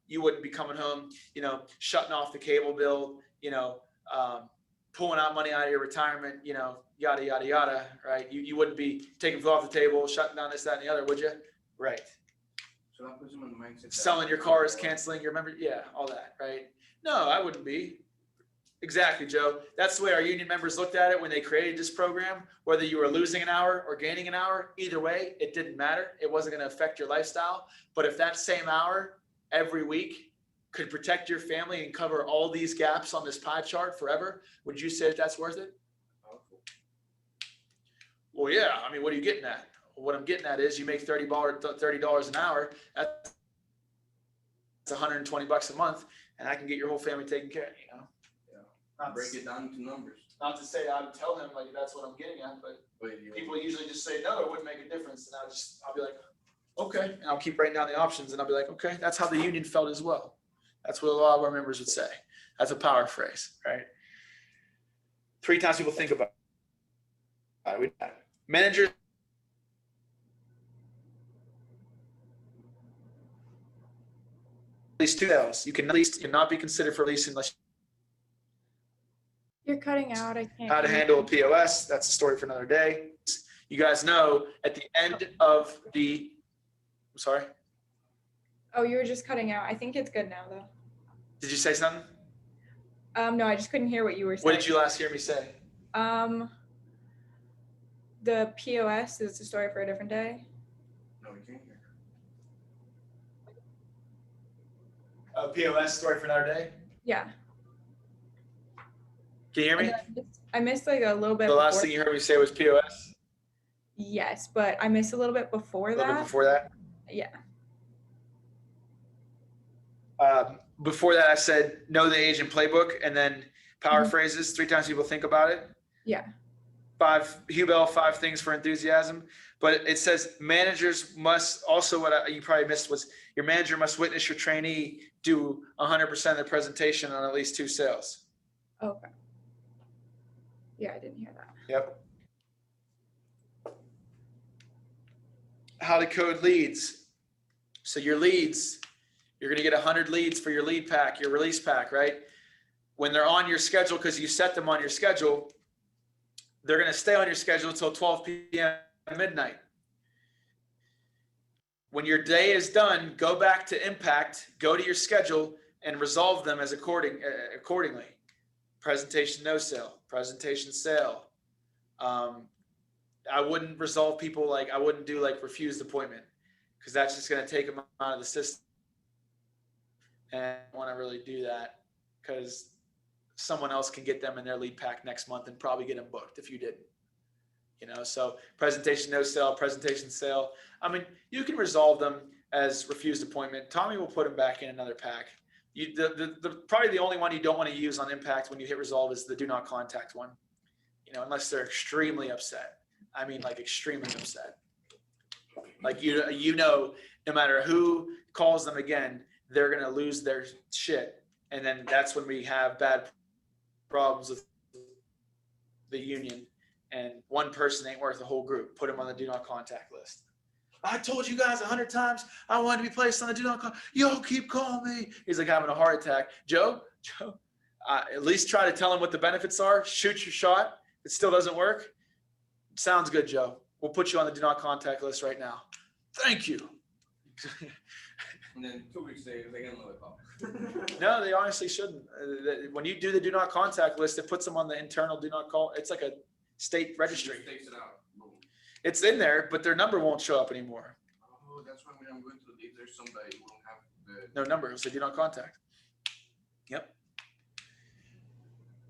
you wouldn't be coming home, shutting off the cable bill, pulling out money out of your retirement, yada, yada, yada, right? You wouldn't be taking food off the table, shutting down this, that, and the other, would you? Right. So that puts them in the mindset. Selling your cars, canceling your member, yeah, all that, right? No, I wouldn't be. Exactly, Joe. That's the way our union members looked at it when they created this program. Whether you were losing an hour or gaining an hour, either way, it didn't matter. It wasn't going to affect your lifestyle. But if that same hour every week could protect your family and cover all these gaps on this pie chart forever, would you say that that's worth it? Well, yeah. I mean, what are you getting at? What I'm getting at is you make $30 an hour. That's $120 a month, and I can get your whole family taken care of. Not break it down into numbers. Not to say I'd tell him like that's what I'm getting at, but people usually just say no, it wouldn't make a difference, and I'll be like, okay, and I'll keep writing down the options, and I'll be like, okay, that's how the union felt as well. That's what a lot of our members would say. That's a power phrase, right? 3 times people think about it. Managers. At least 2 sales. You cannot be considered for lease unless. You're cutting out. I can't. How to handle a POS. That's a story for another day. You guys know at the end of the. I'm sorry. Oh, you were just cutting out. I think it's good now, though. Did you say something? No, I just couldn't hear what you were saying. What did you last hear me say? The POS is a story for a different day. No, we can't hear. A POS story for another day. Yeah. Can you hear me? I missed like a little bit. The last thing you heard me say was POS. Yes, but I missed a little bit before A little bit that. before that. Yeah. Before that, I said know the agent playbook, and then power phrases. 3 times people think about it. Yeah. 5 things for enthusiasm. But it says managers must also, you probably missed was your manager must witness your trainee do 100% of the presentation on at least 2 sales. Okay. Yeah, I didn't hear that. Yep. How to code leads. So your leads, you're going to get 100 leads for your lead pack, your release pack, right? When they're on your schedule, because you set them on your schedule, they're going to stay on your schedule until 12 p.m. midnight. When your day is done, go back to Impact, go to your schedule, and resolve them as accordingly. Presentation no sale, presentation sale. I wouldn't resolve people I wouldn't do refused appointment, because that's just going to take them out of the system. And I don't want to really do that because someone else can get them in their lead pack next month and probably get them booked if you didn't. So presentation no sale, presentation sale. I mean, you can resolve them as refused appointment. Tommy will put them back in another pack. Probably the only one you don't want to use on Impact when you hit resolve is the do not contact one, unless they're extremely upset. I mean, extremely upset. No matter who calls them again, they're going to lose their shit. And then that's when we have bad problems with the union, and one person ain't worth the whole group. Put them on the do not contact list. I told you guys 100 times I wanted to be placed on the do not contact. Y'all keep calling me. He's like having a heart attack. Joe, at least try to tell him what the benefits are. Shoot your shot. If it still doesn't work, sounds good, Joe. We'll put you on the do not contact list right now. Thank you. And then 2 weeks later, they get another call. No, they honestly shouldn't. When you do the do not contact list, it puts them on the internal do not call. It's like a state registry. It takes it out. Boom. It's in there, but their number won't show up anymore. Oh, that's why when I'm going to, if there's somebody who don't have the. No number. It'll say do not contact. Yep.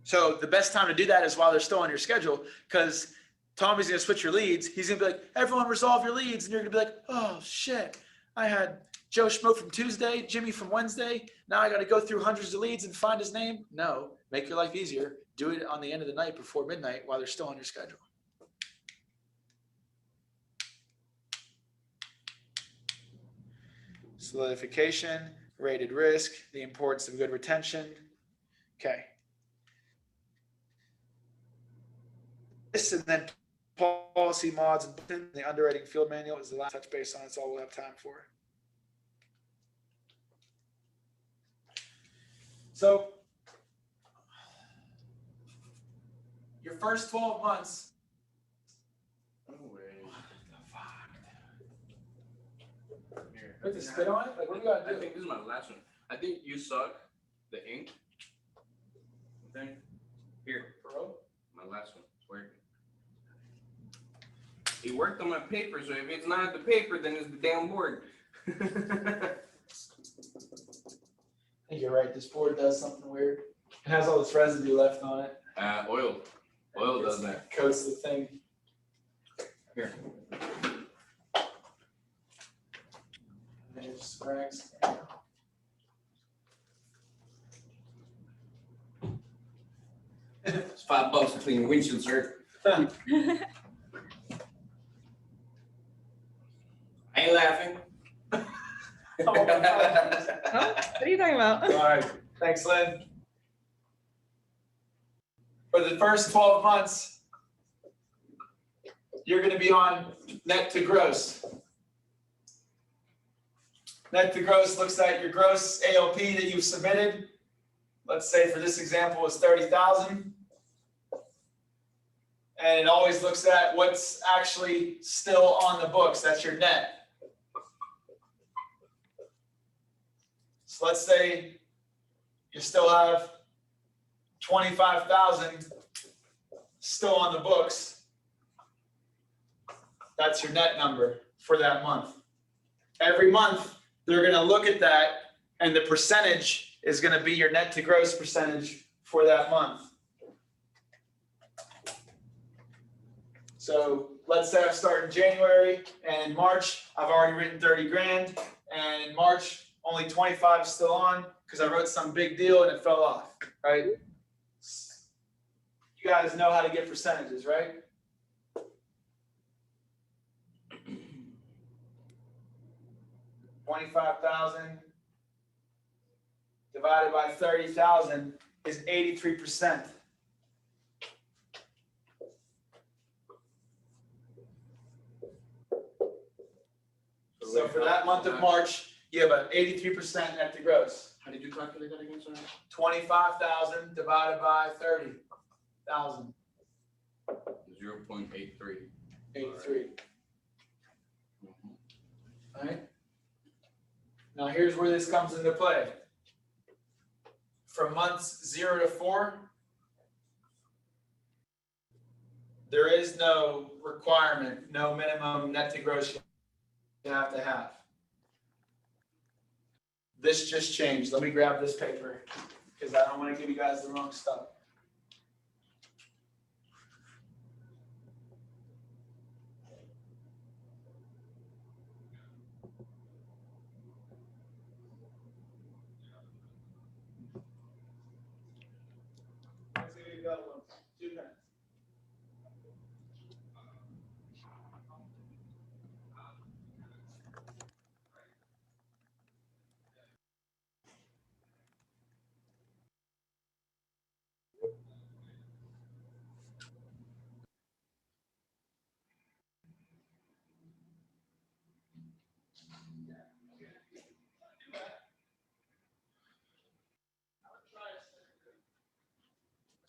So the best time to do that is while they're still on your schedule, because Tommy's going to switch your leads. He's going to be like, everyone resolve your leads. And you're going to be like, oh, shit. I had Joe Schmo from Tuesday, Jimmy from Wednesday. Now I got to go through hundreds of leads and find his name. No, make your life easier. Do it on the end of the night before midnight while they're still on your schedule. Solidification, rated risk, the importance of good retention. Okay. This and then policy mods and the underwriting field manual is the last touch base on. It's all we'll have time for. So your first 12 months. No way. Here. Put the spit on it? Like, what do you gotta I do? think this is my last one. I think you suck the ink. Okay. Here, Bro? my last one. It's working. It worked on my paper, so if it's not the paper, then it's the damn board. I think you're right. This board does something weird. It has all this residue left on it. Oil. Oil does that. Coats the thing. Here. And it just cracks. It's $5 to clean your windshield, sir. I ain't laughing. Oh, what are you talking about? All right. Thanks, Lynn. For the first 12 months, you're going to be on net to gross. Net to gross looks at your gross ALP that you've submitted. Let's say for this example is 30,000. And it always looks at what's actually still on the books. That's your net. So let's say you still have 25,000 still on the books. That's your net number for that month. Every month, they're going to look at that, and the percentage is going to be your net to gross percentage for that month. So let's say I start in January, and in March, I've already written 30 grand, and in March, only 25 is still on because I wrote some big deal and it fell off, right? You guys know how to get percentages, right? $25,000 divided by 30,000 is 83%. So for that month of March, you have an 83% net to gross. How did you calculate that again, sir? 25,000 divided by 30,000. 0.83. 83. All right. Now here's where this comes into play. From months 0 to 4, there is no requirement, no minimum net to gross you have to have. This just changed. Let me grab this paper because I don't want to give you guys the wrong stuff.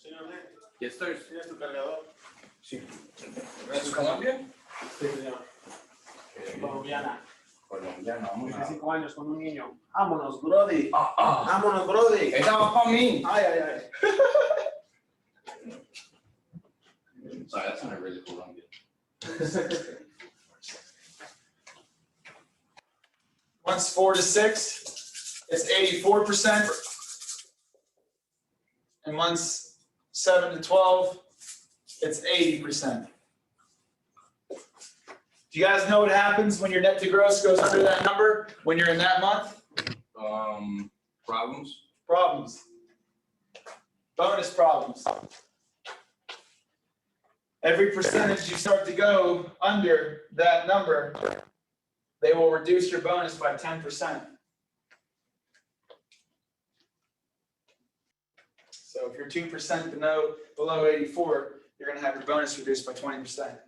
Señor Lee, Yes, sir. ¿tiene su cargador? Sí. ¿Es Colombia? Sí, señor. Colombiana. Colombiana, vamos a... 25 años con un niño. Vámonos, Brody. Ah, Vámonos, Brody. esa va para mí. Ay, ay, ay. Sorry, that's not really Colombian. Months 4 to 6, it's 84%. And months 7 to 12, it's 80%. Do you guys know what happens when your net to gross goes under that number when you're in that month? Problems? Problems. Bonus problems. Every percentage you start to go under that number, they will reduce your bonus by 10%. So if you're 2% below 84, you're going to have your bonus reduced by 20%.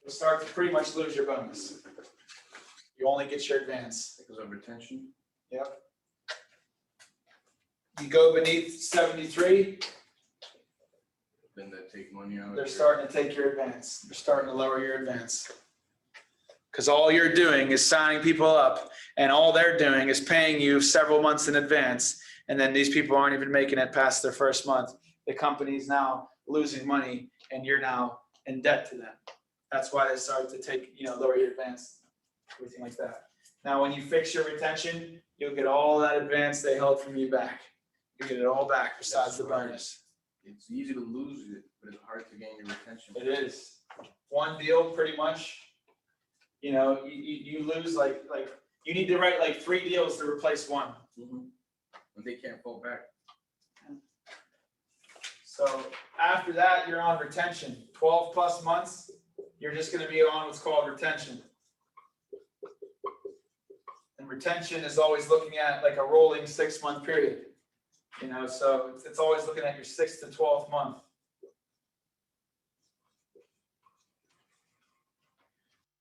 You'll start to pretty much lose your bonus. You only get your advance. Because of retention? Yep. You go beneath 73, Then they take money out. they're starting to take your advance. They're starting to lower your advance. Because all you're doing is signing people up, and all they're doing is paying you several months in advance. And then these people aren't even making it past their first month. The company's now losing money, and you're now in debt to them. That's why they start to take, lower your advance, everything like that. Now, when you fix your retention, you'll get all that advance they held from you back. You get it all back besides the bonus. It's easy to lose it, but it's hard to gain your retention. It is. One deal, pretty much. You lose like you need to write like 3 deals to replace one. And they can't fall back. So after that, you're on retention. 12 plus months, you're just going to be on what's called retention. And retention is always looking at like a rolling 6-month period. So it's always looking at your 6th to 12th month.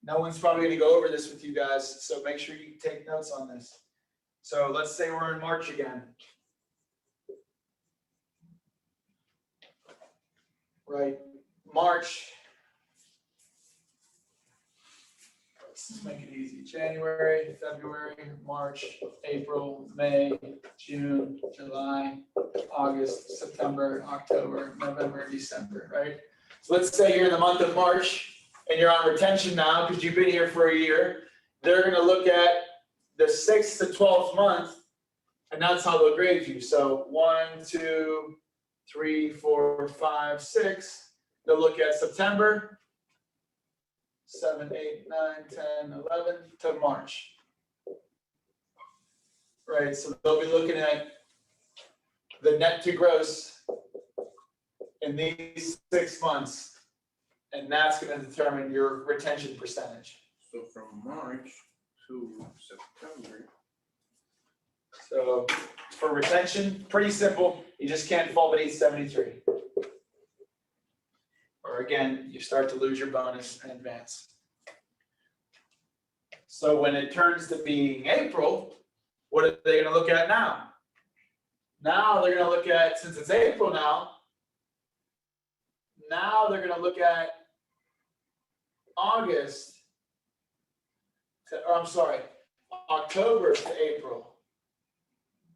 No one's probably going to go over this with you guys, so make sure you take notes on this. So let's say we're in March again. Right, March. Let's make it easy. January, February, March, April, May, June, July, August, September, October, November, December, right? So let's say you're in the month of March and you're on retention now because you've been here for a year. They're going to look at the 6th to 12th month, and that's how they'll grade you. So 1, 2, 3, 4, 5, 6. They'll look at September, 7, 8, 9, 10, 11 to March. Right, so they'll be looking at the net to gross in these 6 months, and that's going to determine your retention percentage. So from March to September. So for retention, pretty simple. You just can't fall beneath 73. Or again, you start to lose your bonus in advance. So when it turns to being April, what are they going to look at now? Now they're going to look at, since it's April now they're going to look at October to April.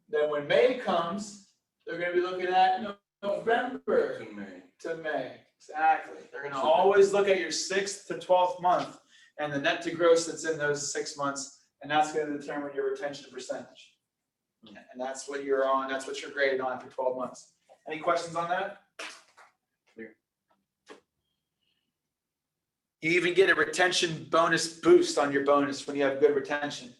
Then when May comes, they're going to be looking at November To May. to May. Exactly. They're going to always look at your 6th to 12th month and the net to gross that's in those 6 months, and that's going to determine your retention percentage. And that's what you're on. That's what you're graded on after 12 months. Any questions on that? Clear. You even get a retention bonus boost on your bonus when you have good retention.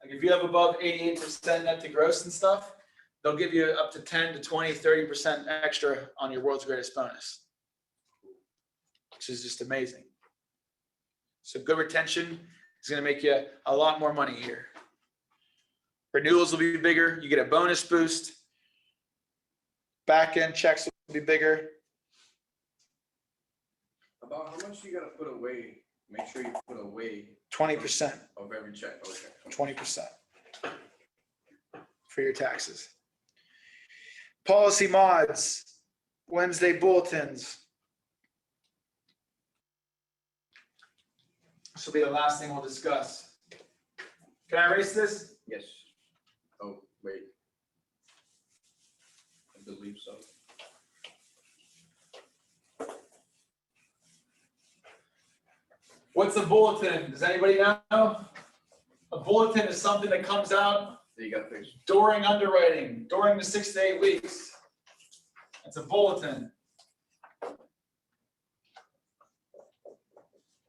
Like if you have above 88% net to gross and stuff, they'll give you up to 10 to 20, 30% extra on your world's greatest bonus, which is just amazing. So good retention is going to make you a lot more money here. Renewals will be bigger. You get a bonus boost. Back end checks will be bigger. About how much you gotta put away Make sure you put away 20% of every check. Okay. 20% for your taxes. Policy mods, Wednesday bulletins. This will be the last thing we'll discuss. Can I erase this? Yes. Oh, wait. I believe so. What's a bulletin? Does anybody know? A bulletin is something that comes out You gotta fix. during underwriting, during the 6 to 8 weeks. It's a bulletin.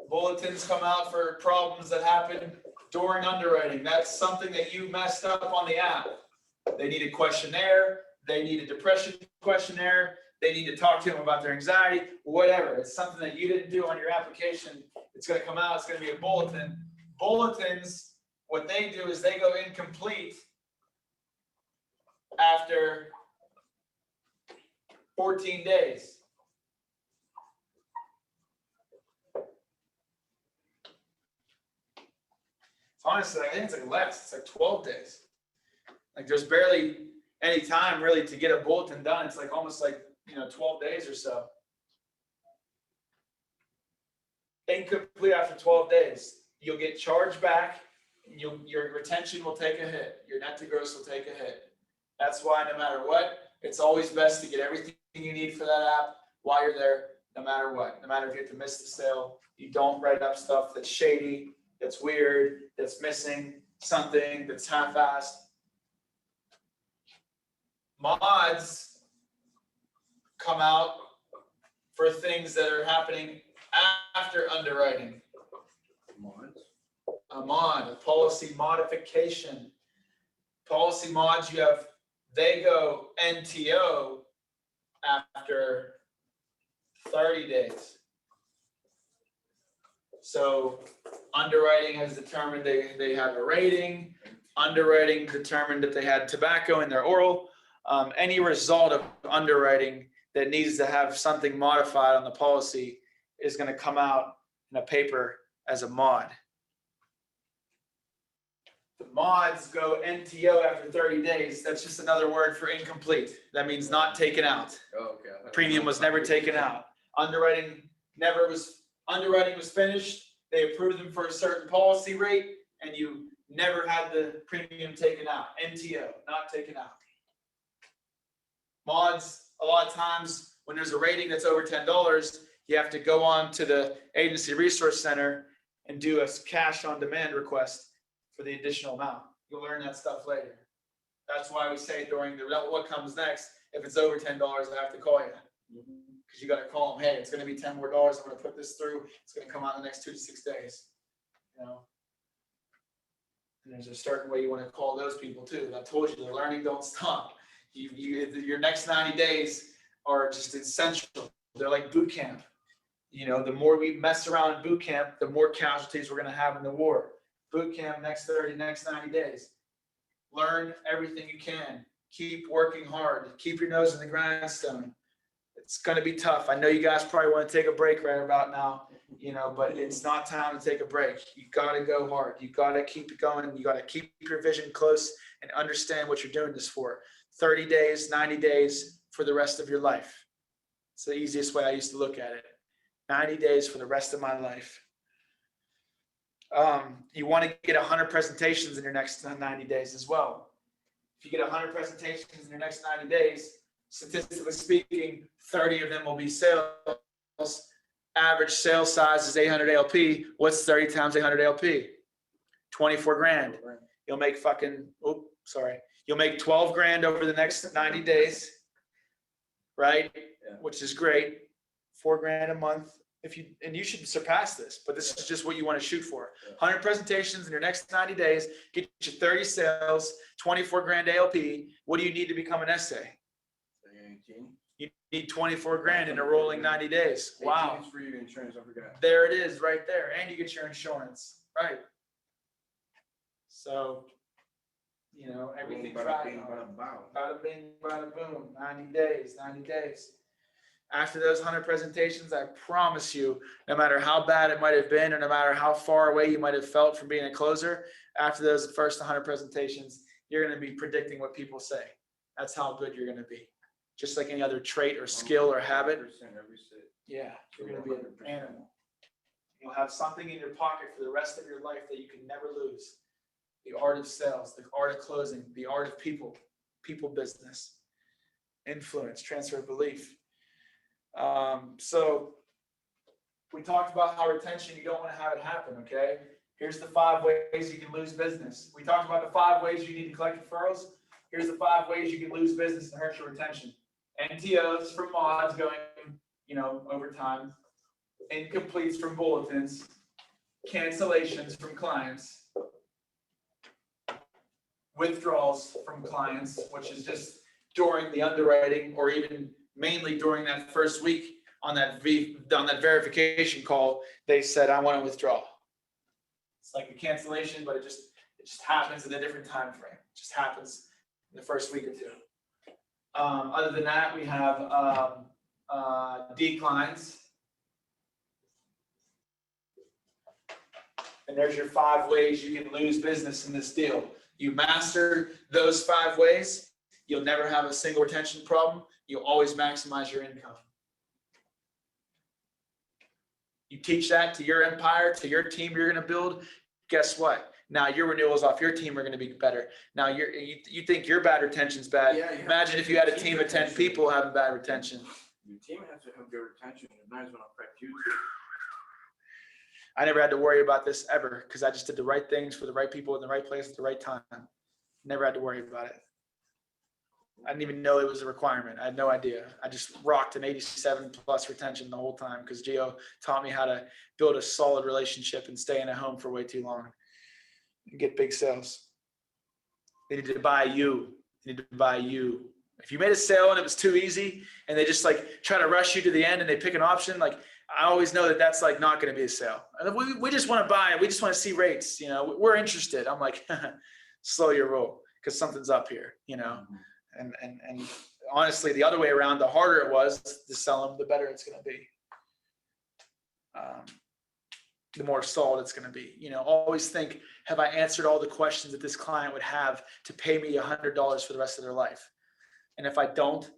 Bulletins come out for problems that happen during underwriting. That's something that you messed up on the app. They need a questionnaire, they need a depression questionnaire, they need to talk to them about their anxiety, whatever. It's something that you didn't do on your application. It's gonna come out, it's gonna be a bulletin. Bulletins, what they do is they go incomplete after 14 days. Honestly, I think it's like less. It's like 12 days. Like there's barely any time really to get a bulletin done. It's like almost like, 12 days or so. Incomplete after 12 days. You'll get charged back. Your retention will take a hit. Your net to gross will take a hit. That's why no matter what, it's always best to get everything you need for that app while you're there, no matter what. No matter if you have to miss the sale, you don't write up stuff that's shady, that's weird, that's missing something, that's half-assed. Mods come out for things that are happening after underwriting. Mods. A mod, a policy modification. Policy mods, they go NTO after 30 days. So underwriting has determined they have a rating. Underwriting determined that they had tobacco in their oral. Any result of underwriting that needs to have something modified on the policy is going to come out in a paper as a mod. The mods go NTO after 30 days. That's just another word for incomplete. That means not taken out. Oh, okay. Premium was never taken out. Underwriting was finished. They approved them for a certain policy rate, and you never had the premium taken out. NTO, not taken out. Mods, a lot of times when there's a rating that's over $10, you have to go on to the agency resource center and do a cash on demand request for the additional amount. You'll learn that stuff later. That's why we say during what comes next, if it's over $10, I have to call you. Because you got to call them, hey, it's going to be $10 more. I'm going to put this through. It's going to come out in the next 2 to 6 days. And there's a certain way you want to call those people too. I told you, the learning don't stop. Your next 90 days are just essential. They're like boot camp. The more we mess around in boot camp, the more casualties we're going to have in the war. Boot camp, next 90 days. Learn everything you can. Keep working hard. Keep your nose in the grindstone. It's going to be tough. I know you guys probably want to take a break right about now, but it's not time to take a break. You got to go hard. You got to keep it going. You got to keep your vision close and understand what you're doing this for. 30 days, 90 days for the rest of your life. It's the easiest way I used to look at it. 90 days for the rest of my life. You want to get 100 presentations in your next 90 days as well. If you get 100 presentations in your next 90 days, statistically speaking, 30 of them will be sales. Average sales size is 800 ALP. What's 30 times 800 ALP? 24 grand. You'll make You'll make 12 grand over the next 90 days, right? Yeah. Which is great. 4 grand a month. And you should surpass this, but this is just what you want to shoot for. 100 presentations in your next 90 days, get you 30 sales, 24 grand ALP. What do you need to become an essay? 18. You need 24 grand in a rolling 90 days. Wow. 18 is for your insurance, I forgot. There it is right there. And you get your insurance, right? So, everything. Bada bing, bada bow. Bada bing, bada boom. 90 days. After those 100 presentations, I promise you, no matter how bad it might have been, or no matter how far away you might have felt from being a closer, after those first 100 presentations, you're going to be predicting what people say. That's how good you're going to be. Just like any other trait or skill or habit. Yeah, you're going to be an animal. You'll have something in your pocket for the rest of your life that you can never lose. The art of sales, the art of closing, the art of people business, influence, transfer of belief. So we talked about how retention, you don't want to have it happen, okay? Here's the 5 ways you can lose business. We talked about the 5 ways you need to collect referrals. Here's the 5 ways you can lose business and hurt your retention. NTOs from mods going, over time. Incompletes from bulletins. Cancellations from clients. Withdrawals from clients, which is just during the underwriting or even mainly during that first week on that verification call, they said, I want to withdraw. It's like a cancellation, but it just happens in a different time frame. It just happens in the first week or two. Other than that, we have declines. And there's your 5 ways you can lose business in this deal. You master those 5 ways, you'll never have a single retention problem. You'll always maximize your income. You teach that to your empire, to your team you're going to build. Guess what? Now your renewals off your team are going to be better. Now you think your bad retention's bad. Yeah, imagine if you had a team of 10 people having bad retention. Your team has to have good retention. It's not going to affect you too. I never had to worry about this ever because I just did the right things for the right people in the right place at the right time. Never had to worry about it. I didn't even know it was a requirement. I had no idea. I just rocked an 87 plus retention the whole time because Gio taught me how to build a solid relationship and stay in a home for way too long and get big sales. They need to buy you. They need to buy you. If you made a sale and it was too easy and they just like try to rush you to the end and they pick an option, like I always know that that's like not going to be a sale. And we just want to buy it. We just want to see rates. We're interested. I'm like, slow your roll because something's up here, And honestly, the other way around, the harder it was to sell them, the better it's going to be. The more solid it's going to be. Always think, have I answered all the questions that this client would have to pay me $100 for the rest of their life? And if I don't,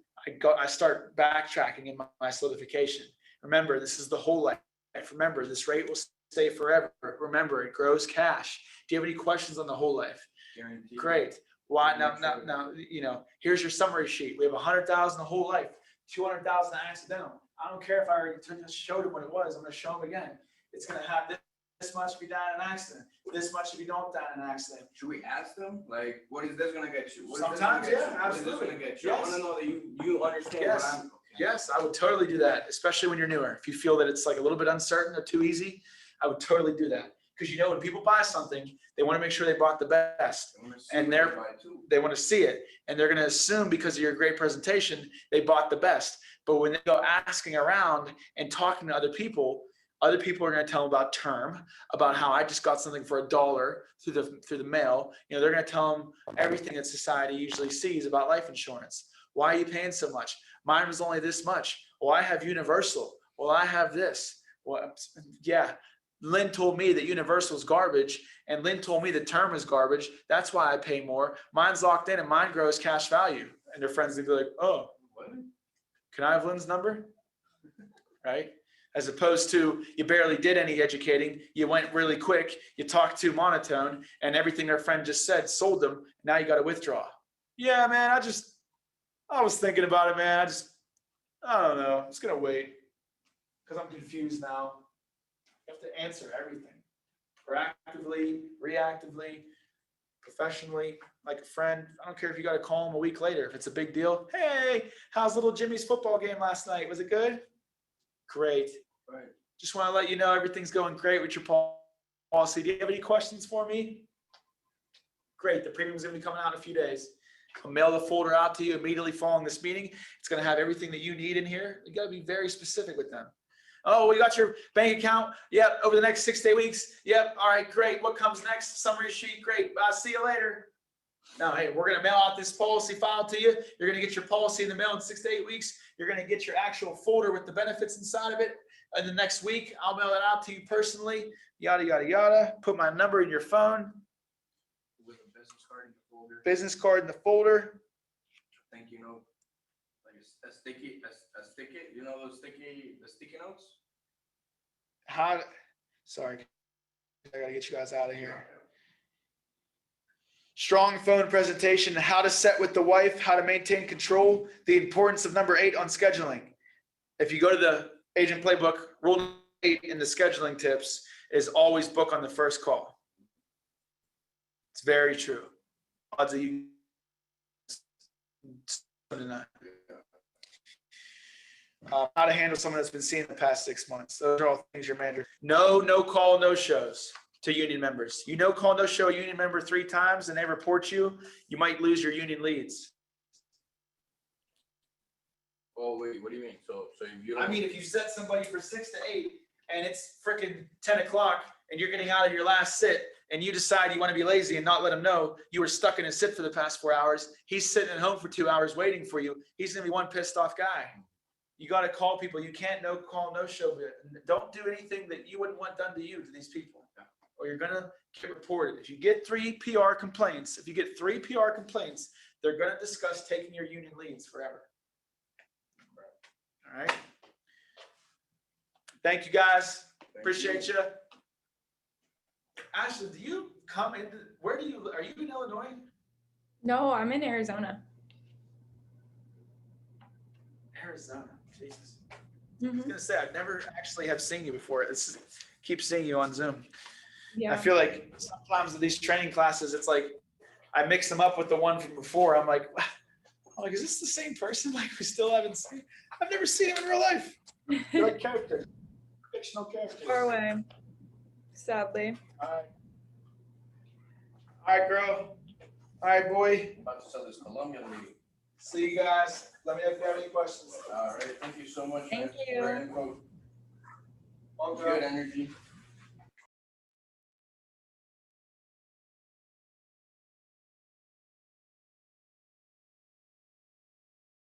I start backtracking in my solidification. Remember, this is the whole life. Remember, this rate will stay forever. Remember, it grows cash. Do you have any questions on the whole life? Guaranteed. Great. Why now, here's your summary sheet. We have 100,000 the whole life, 200,000 accidental. I don't care if I already showed him what it was. I'm going to show him again. It's going to have this much if you die in an accident, this much if you don't die in an accident. Should we ask them, like, what is this going to get you? What Sometimes, is this yeah, absolutely. What is this going to get you? Yes. I want to know that you understand Yes. what I'm. Okay. Yes, I would totally do that, especially when you're newer. If you feel that it's like a little bit uncertain or too easy, I would totally do that. Because when people buy something, they want to make sure they bought the best. And they want to see it. And they're going to assume because of your great presentation, they bought the best. But when they go asking around and talking to other people are going to tell them about term, about how I just got something for $1 through the mail. They're going to tell them everything that society usually sees about life insurance. Why are you paying so much? Mine was only this much. Well, I have Universal. Well, I have this. Well, yeah. Lynn told me that Universal is garbage, and Lynn told me that term is garbage. That's why I pay more. Mine's locked in, and mine grows cash value. And their friends would be like, "Oh, what? Can I have Lynn's number?" Right? As opposed to you barely did any educating. You went really quick. You talked too monotone, and everything their friend just said sold them. Now you got to withdraw. Yeah, man. I was thinking about it, man. I don't know. I'm just gonna wait because I'm confused now. You have to answer everything proactively, reactively, professionally, like a friend. I don't care if you got to call them a week later. If it's a big deal, hey, how's little Jimmy's football game last night? Was it good? Great. Right. Just want to let you know everything's going great with your policy. Do you have any questions for me? Great. The premium's going to be coming out in a few days. I'll mail the folder out to you immediately following this meeting. It's going to have everything that you need in here. You got to be very specific with them. Oh, we got your bank account. Yep. Over the next 6 to 8 weeks. Yep. All right. Great. What comes next? Summary sheet. Great. See you later. Now, hey, we're gonna mail out this policy file to you. You're gonna get your policy in the mail in 6 to 8 weeks. You're gonna get your actual folder with the benefits inside of it. And the next week, I'll mail it out to you personally, yada, yada, yada. Put my number in your phone, With a business card in the folder. business card in the folder. Thank you note. Like a sticky, you know those the sticky notes? Sorry, I gotta get you guys out of here. Strong phone presentation, how to set with the wife, how to maintain control, the importance of number 8 on scheduling. If you go to the agent playbook, rule 8 in the scheduling tips is always book on the first call. It's very true. Odds of you. How to handle someone that's been seen in the past 6 months. Those are all things your manager. No call, no shows to union members. You no call, no show a union member 3 times and they report you, you might lose your union leads. Oh, wait, what do you mean? So if you don't. I mean, if you set somebody for 6 to 8 and it's freaking 10 o'clock and you're getting out of your last sit and you decide you want to be lazy and not let him know you were stuck in a sit for the past 4 hours, he's sitting at home for 2 hours waiting for you. He's going to be one pissed off guy. You got to call people. You can't no call, no show. Don't do anything that you wouldn't want done to you, to these people, or you're going to get reported. If you get 3 PR complaints, they're going to discuss taking your union leads forever. All right. Thank you guys. Appreciate you. Ashley, do you come into, are you in Illinois? No, I'm in Arizona. Arizona. Jesus. I Mhm. was gonna say, I've never actually have seen you before. Keep seeing you on Zoom. Yeah. I feel like sometimes in these training classes, it's like I mix them up with the one from before. I'm like, is this the same person? Like we still haven't seen. I've never seen him in real life. They're like characters, fictional characters. Far away, sadly. All right, girl. All right, boy. About to sell this Colombian lady. See you guys. Let me know if you have any questions. All right, thank you so much. Thank man. you. Great info. All Good energy.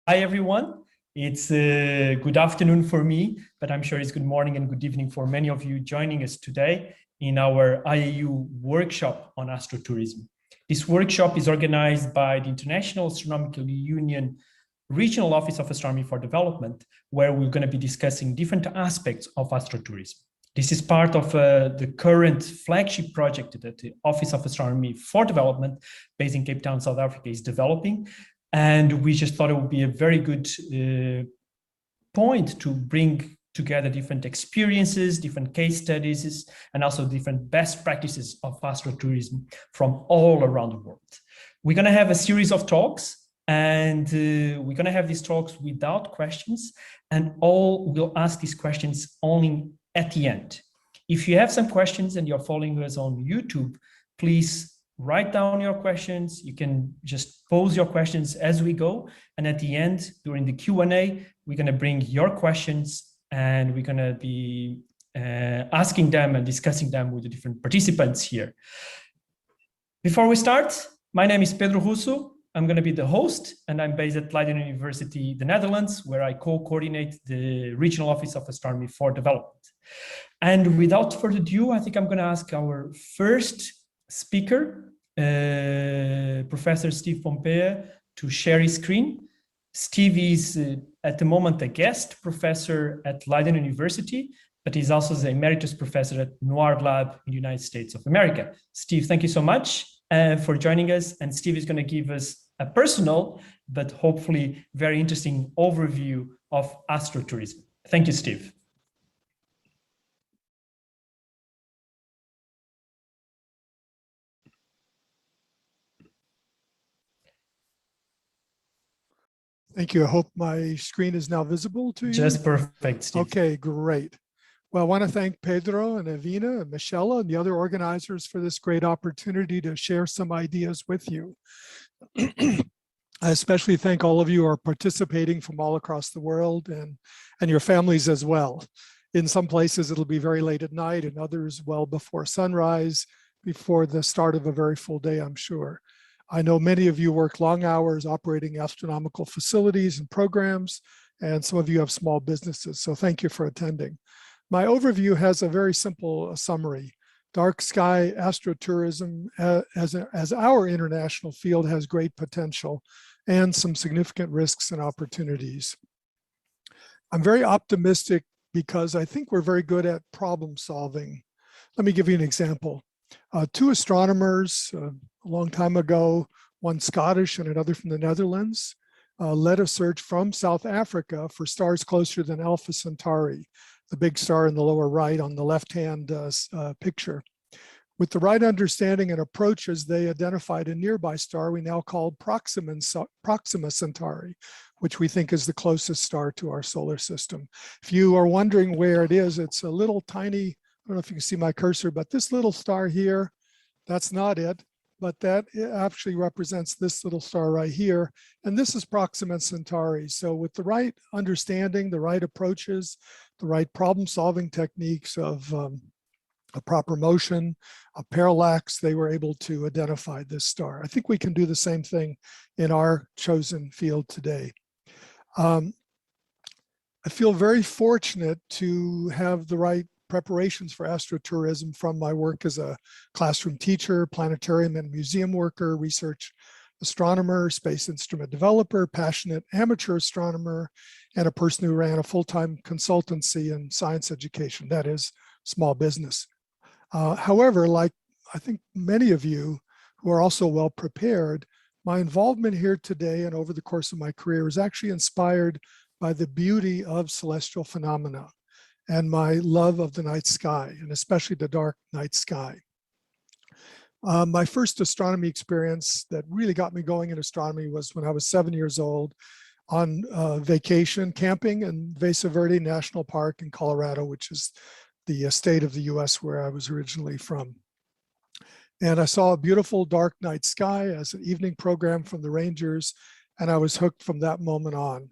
Hi, everyone. It's good afternoon for me, but I'm sure it's good morning and good evening for many of you joining us today in our IAU workshop on astrotourism. This workshop is organized by the International Astronomical Union Regional Office of Astronomy for Development, where we're going to be discussing different aspects of astrotourism. This is part of the current flagship project that the Office of Astronomy for Development, based in Cape Town, South Africa, is developing. And we just thought it would be a very good point to bring together different experiences, different case studies, and also different best practices of astrotourism from all around the world. We're going to have a series of talks, and we're going to have these talks without questions, and all will ask these questions only at the end. If you have some questions and you're following us on YouTube, please write down your questions. You can just pose your questions as we go. And at the end, during the Q&A, we're going to bring your questions and we're going to be asking them and discussing them with the different participants here. Before we start, my name is Pedro Russo. I'm going to be the host, and I'm based at Leiden University, the Netherlands, where I co-coordinate the Regional Office of Astronomy for Development. And without further ado, I think I'm going to ask our first speaker, Professor Steve Pompea, to share his screen. Steve is at the moment a guest professor at Leiden University, but he's also the emeritus professor at NOIR Lab in the United States of America. Steve, thank you so much for joining us. And Steve is going to give us a personal, but hopefully very interesting overview of astrotourism. Thank you, Steve. Thank you. I hope my screen is now visible to you. Just perfect, Steve. Okay, great. Well, I want to thank Pedro and Evina and Michelle and the other organizers for this great opportunity to share some ideas with you. I especially thank all of you who are participating from all across the world and your families as well. In some places, it'll be very late at night, and others well before sunrise, before the start of a very full day, I'm sure. I know many of you work long hours operating astronomical facilities and programs, and some of you have small businesses, so thank you for attending. My overview has a very simple summary. Dark sky astrotourism as our international field has great potential and some significant risks and opportunities. I'm very optimistic because I think we're very good at problem solving. Let me give you an example. Two astronomers a long time ago, one Scottish and another from the Netherlands, led a search from South Africa for stars closer than Alpha Centauri, the big star in the lower right on the left-hand picture. With the right understanding and approaches, they identified a nearby star we now call Proxima Centauri, which we think is the closest star to our solar system. If you are wondering where it is, it's a little tiny, I don't know if you can see my cursor, but this little star here, that's not it, but that actually represents this little star right here. And this is Proxima Centauri. So with the right understanding, the right approaches, the right problem-solving techniques of a proper motion, a parallax, they were able to identify this star. I think we can do the same thing in our chosen field today. I feel very fortunate to have the right preparations for astrotourism from my work as a classroom teacher, planetarium and museum worker, research astronomer, space instrument developer, passionate amateur astronomer, and a person who ran a full-time consultancy in science education, that is, small business. However, like I think many of you who are also well prepared, my involvement here today and over the course of my career is actually inspired by the beauty of celestial phenomena and my love of the night sky, and especially the dark night sky. My first astronomy experience that really got me going in astronomy was when I was 7 years old on vacation, camping in Mesa Verde National Park in Colorado, which is the state of the US where I was originally from. And I saw a beautiful dark night sky as an evening program from the Rangers, and I was hooked from that moment on.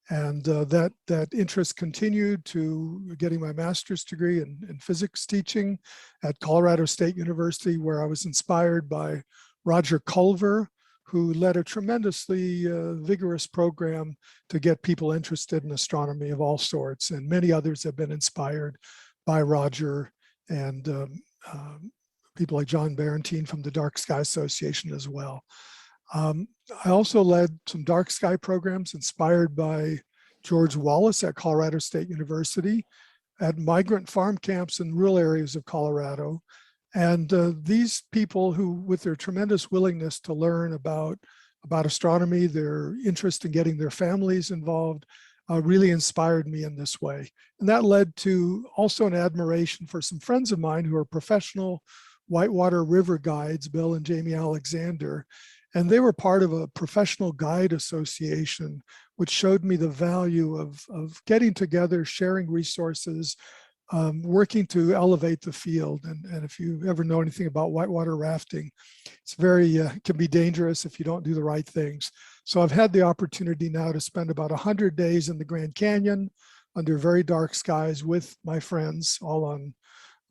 And that interest continued to getting my master's degree in physics teaching at Colorado State University, where I was inspired by Roger Culver, who led a tremendously vigorous program to get people interested in astronomy of all sorts. And many others have been inspired by Roger and people like John Barentine from the Dark Sky Association as well. I also led some dark sky programs inspired by George Wallace at Colorado State University at migrant farm camps in rural areas of Colorado. And these people who, with their tremendous willingness to learn about astronomy, their interest in getting their families involved, really inspired me in this way. And that led to also an admiration for some friends of mine who are professional whitewater river guides, Bill and Jamie Alexander. And they were part of a professional guide association, which showed me the value of getting together, sharing resources, working to elevate the field. And if you ever know anything about whitewater rafting, it's very, can be dangerous if you don't do the right things. So I've had the opportunity now to spend about 100 days in the Grand Canyon under very dark skies with my friends, all on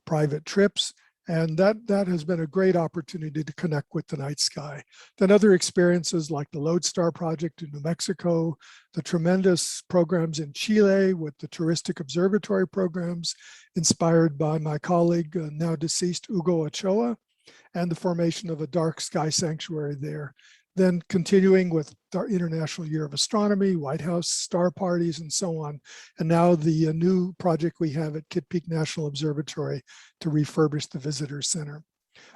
private trips. And that has been a great opportunity to connect with the night sky. Then other experiences like the Lodestar Project in New Mexico, the tremendous programs in Chile with the touristic observatory programs inspired by my colleague, now deceased Hugo Ochoa, and the formation of a dark sky sanctuary there. Then continuing with our International Year of Astronomy, White House star parties, and so on. And now the new project we have at Kitt Peak National Observatory to refurbish the visitor center.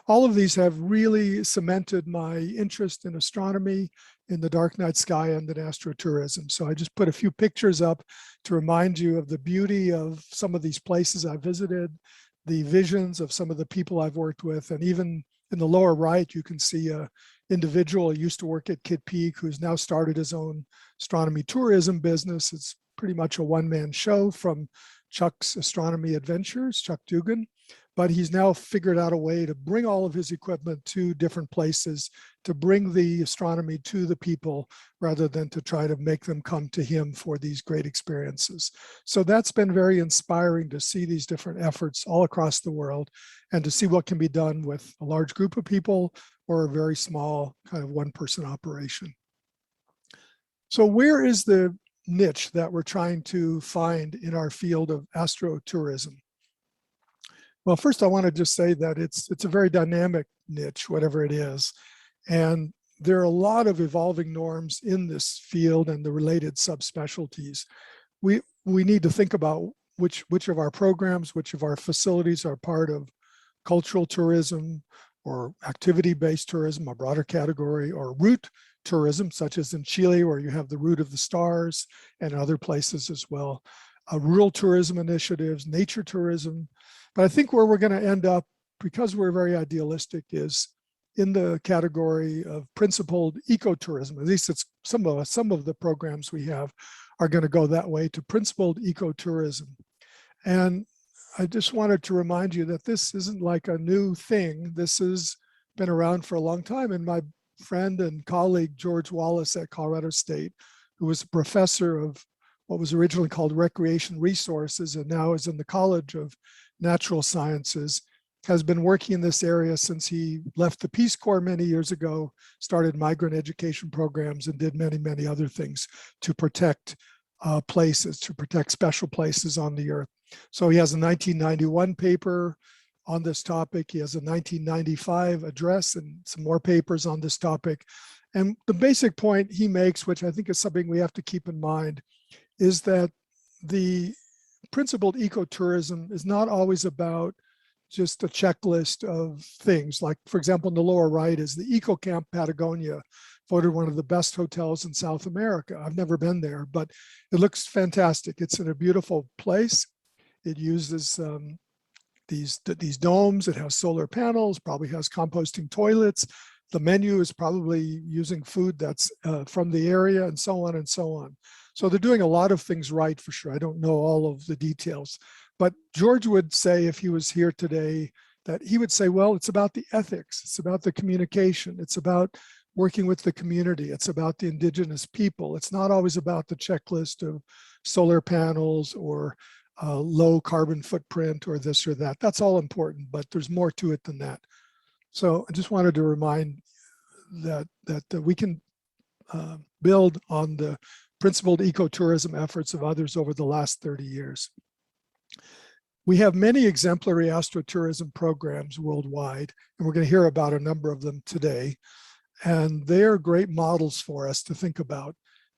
All of these have really cemented my interest in astronomy, in the dark night sky, and in astrotourism. So I just put a few pictures up to remind you of the beauty of some of these places I visited, the visions of some of the people I've worked with, and even in the lower right, you can see a individual who used to work at Kitt Peak who's now started his own astronomy tourism business. It's pretty much a one-man show from Chuck's Astronomy Adventures, Chuck Dugan, but he's now figured out a way to bring all of his equipment to different places, to bring the astronomy to the people rather than to try to make them come to him for these great experiences. So that's been very inspiring to see these different efforts all across the world and to see what can be done with a large group of people or a very small kind of one-person operation. So where is the niche that we're trying to find in our field of astrotourism? Well, first I want to just say that it's a very dynamic niche, whatever it is. And there are a lot of evolving norms in this field and the related subspecialties. We need to think about which of our programs, which of our facilities are part of cultural tourism or activity-based tourism, a broader category, or route tourism, such as in Chile, where you have the Route of the Stars, and other places as well. Rural tourism initiatives, nature tourism. But I think where we're going to end up, because we're very idealistic, is in the category of principled ecotourism. At least it's some of the programs we have are going to go that way, to principled ecotourism. And I just wanted to remind you that this isn't like a new thing. This has been around for a long time. And my friend and colleague, George Wallace at Colorado State, who was a professor of what was originally called recreation resources and now is in the College of Natural Sciences, has been working in this area since he left the Peace Corps many years ago, started migrant education programs, and did many, many other things to protect places, to protect special places on the earth. So he has a 1991 paper on this topic. He has a 1995 address and some more papers on this topic. And the basic point he makes, which I think is something we have to keep in mind, is that the principled ecotourism is not always about just a checklist of things. Like, for example, in the lower right is the Eco Camp Patagonia, voted one of the best hotels in South America. I've never been there, but it looks fantastic. It's in a beautiful place. It uses these domes. It has solar panels, probably has composting toilets. The menu is probably using food that's from the area, and so on and so on. So they're doing a lot of things right, for sure. I don't know all of the details, but George would say, if he was here today, that he would say, well, it's about the ethics. It's about the communication. It's about working with the community. It's about the indigenous people. It's not always about the checklist of solar panels or low carbon footprint or this or that. That's all important, but there's more to it than that. So I just wanted to remind that we can build on the principled ecotourism efforts of others over the last 30 years. We have many exemplary astrotourism programs worldwide, and we're going to hear about a number of them today. And they are great models for us to think about.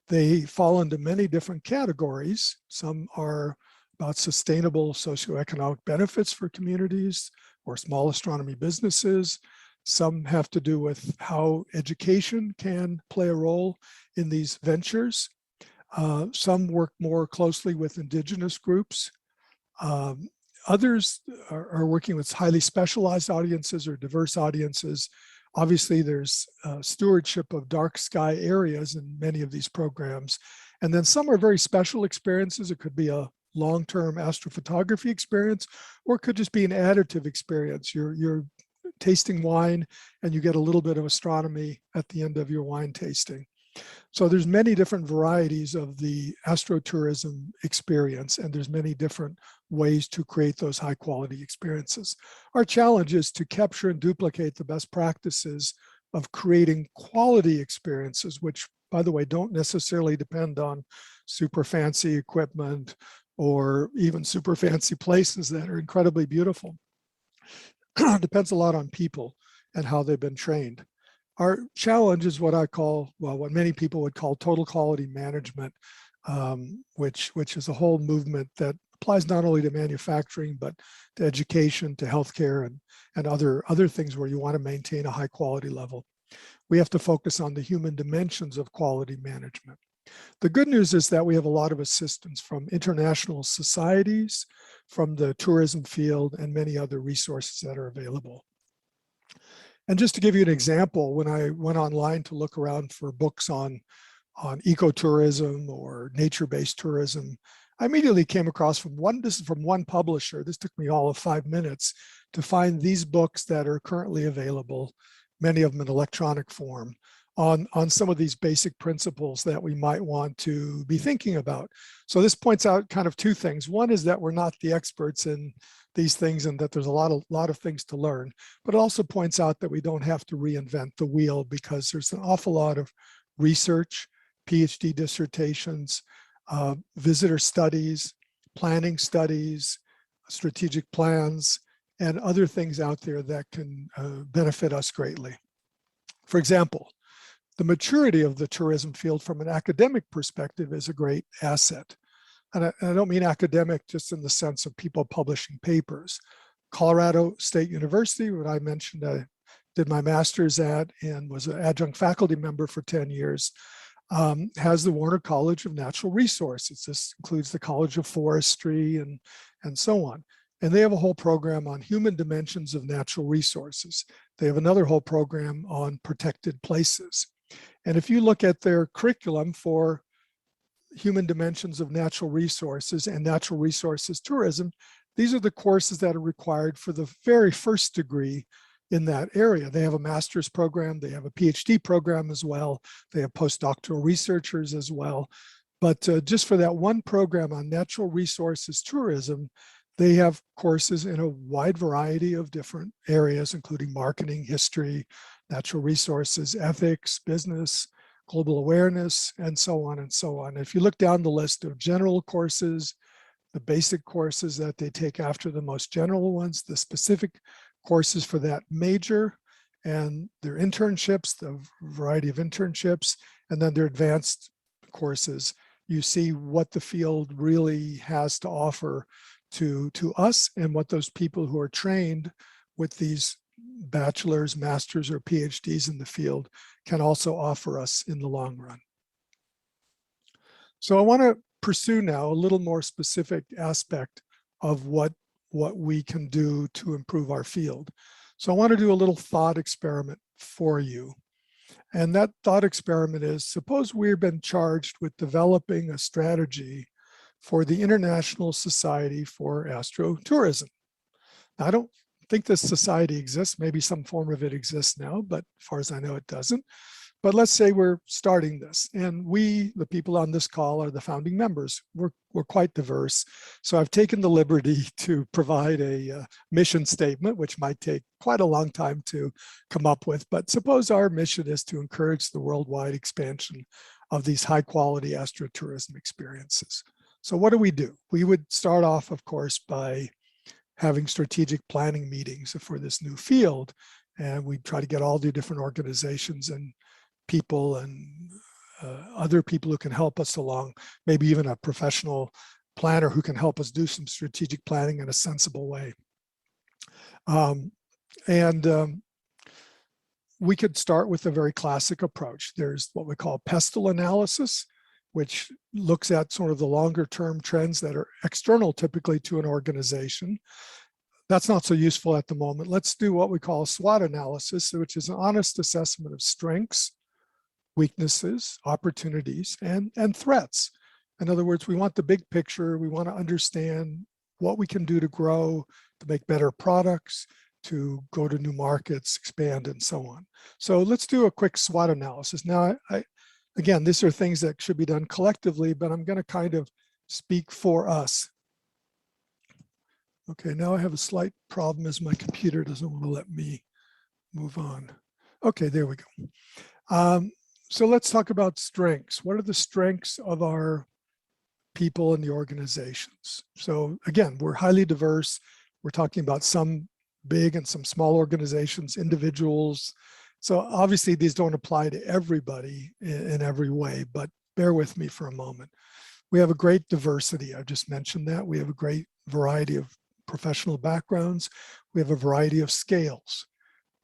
They fall into many different categories. Some are about sustainable socioeconomic benefits for communities or small astronomy businesses. Some have to do with how education can play a role in these ventures. Some work more closely with indigenous groups. Others are working with highly specialized audiences or diverse audiences. Obviously, there's stewardship of dark sky areas in many of these programs. And then some are very special experiences. It could be a long-term astrophotography experience, or it could just be an additive experience. You're tasting wine and you get a little bit of astronomy at the end of your wine tasting. So there's many different varieties of the astrotourism experience, and there's many different ways to create those high quality experiences. Our challenge is to capture and duplicate the best practices of creating quality experiences, which, by the way, don't necessarily depend on super fancy equipment or even super fancy places that are incredibly beautiful. It depends a lot on people and how they've been trained. Our challenge is what I call, well, what many people would call total quality management, which is a whole movement that applies not only to manufacturing, but to education, to healthcare, and other things where you want to maintain a high quality level. We have to focus on the human dimensions of quality management. The good news is that we have a lot of assistance from international societies, from the tourism field, and many other resources that are available. And just to give you an example, when I went online to look around for books on ecotourism or nature-based tourism, I immediately came across this is from one publisher. This took me all of 5 minutes to find these books that are currently available, many of them in electronic form, on some of these basic principles that we might want to be thinking about. So this points out kind of two things. One is that we're not the experts in these things and that there's a lot of things to learn, but it also points out that we don't have to reinvent the wheel because there's an awful lot of research, PhD dissertations, visitor studies, planning studies, strategic plans, and other things out there that can benefit us greatly. For example, the maturity of the tourism field from an academic perspective is a great asset. And I don't mean academic just in the sense of people publishing papers. Colorado State University, what I mentioned I did my master's at and was an adjunct faculty member for 10 years, has the Warner College of Natural Resources. This includes the College of Forestry and so on. And they have a whole program on human dimensions of natural resources. They have another whole program on protected places. And if you look at their curriculum for human dimensions of natural resources and natural resources tourism, these are the courses that are required for the very first degree in that area. They have a master's program, they have a PhD program as well, they have postdoctoral researchers as well. But just for that one program on natural resources tourism, they have courses in a wide variety of different areas, including marketing, history, natural resources, ethics, business, global awareness, and so on and so on. If you look down the list of general courses, the basic courses that they take after the most general ones, the specific courses for that major, and their internships, the variety of internships, and then their advanced courses, you see what the field really has to offer to us and what those people who are trained with these bachelor's, master's, or PhDs in the field can also offer us in the long run. So I want to pursue now a little more specific aspect of what we can do to improve our field. So I want to do a little thought experiment for you. And that thought experiment is, suppose we've been charged with developing a strategy for the International Society for Astrotourism. Now, I don't think this society exists. Maybe some form of it exists now, but as far as I know, it doesn't. But let's say we're starting this, and we, the people on this call, are the founding members. We're quite diverse. So I've taken the liberty to provide a mission statement, which might take quite a long time to come up with. But suppose our mission is to encourage the worldwide expansion of these high quality astrotourism experiences. So what do? We would start off, of course, by having strategic planning meetings for this new field. And we try to get all the different organizations and people and other people who can help us along, maybe even a professional planner who can help us do some strategic planning in a sensible way. We could start with a very classic approach. There's what we call pestle analysis, which looks at sort of the longer term trends that are external typically to an organization. That's not so useful at the moment. Let's do what we call a SWOT analysis, which is an honest assessment of strengths, weaknesses, opportunities, and threats. In other words, we want the big picture. We want to understand what we can do to grow, to make better products, to go to new markets, expand, and so on. So let's do a quick SWOT analysis. Now, again, these are things that should be done collectively, but I'm going to kind of speak for us. Okay, now I have a slight problem as my computer doesn't want to let me move on. Okay, there we go. So let's talk about strengths. What are the strengths of our people in the organizations? So again, we're highly diverse. We're talking about some big and some small organizations, individuals. So obviously these don't apply to everybody in every way, but bear with me for a moment. We have a great diversity. I just mentioned that. We have a great variety of professional backgrounds. We have a variety of scales.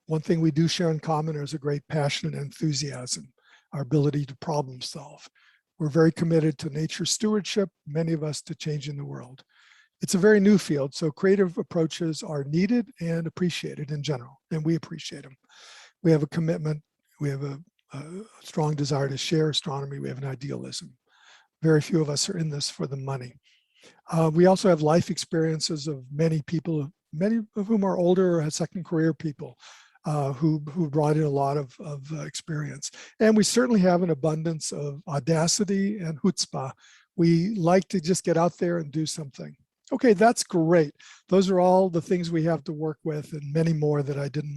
One thing we do share in common is a great passion and enthusiasm, our ability to problem solve. We're very committed to nature stewardship, many of us to changing the world. It's a very new field, so creative approaches are needed and appreciated in general, and we appreciate them. We have a commitment, we have a strong desire to share astronomy, we have an idealism. Very few of us are in this for the money. We also have life experiences of many people, many of whom are older or have second career people who brought in a lot of experience. And we certainly have an abundance of audacity and chutzpah. We like to just get out there and do something. Okay, that's great. Those are all the things we have to work with, and many more that I didn't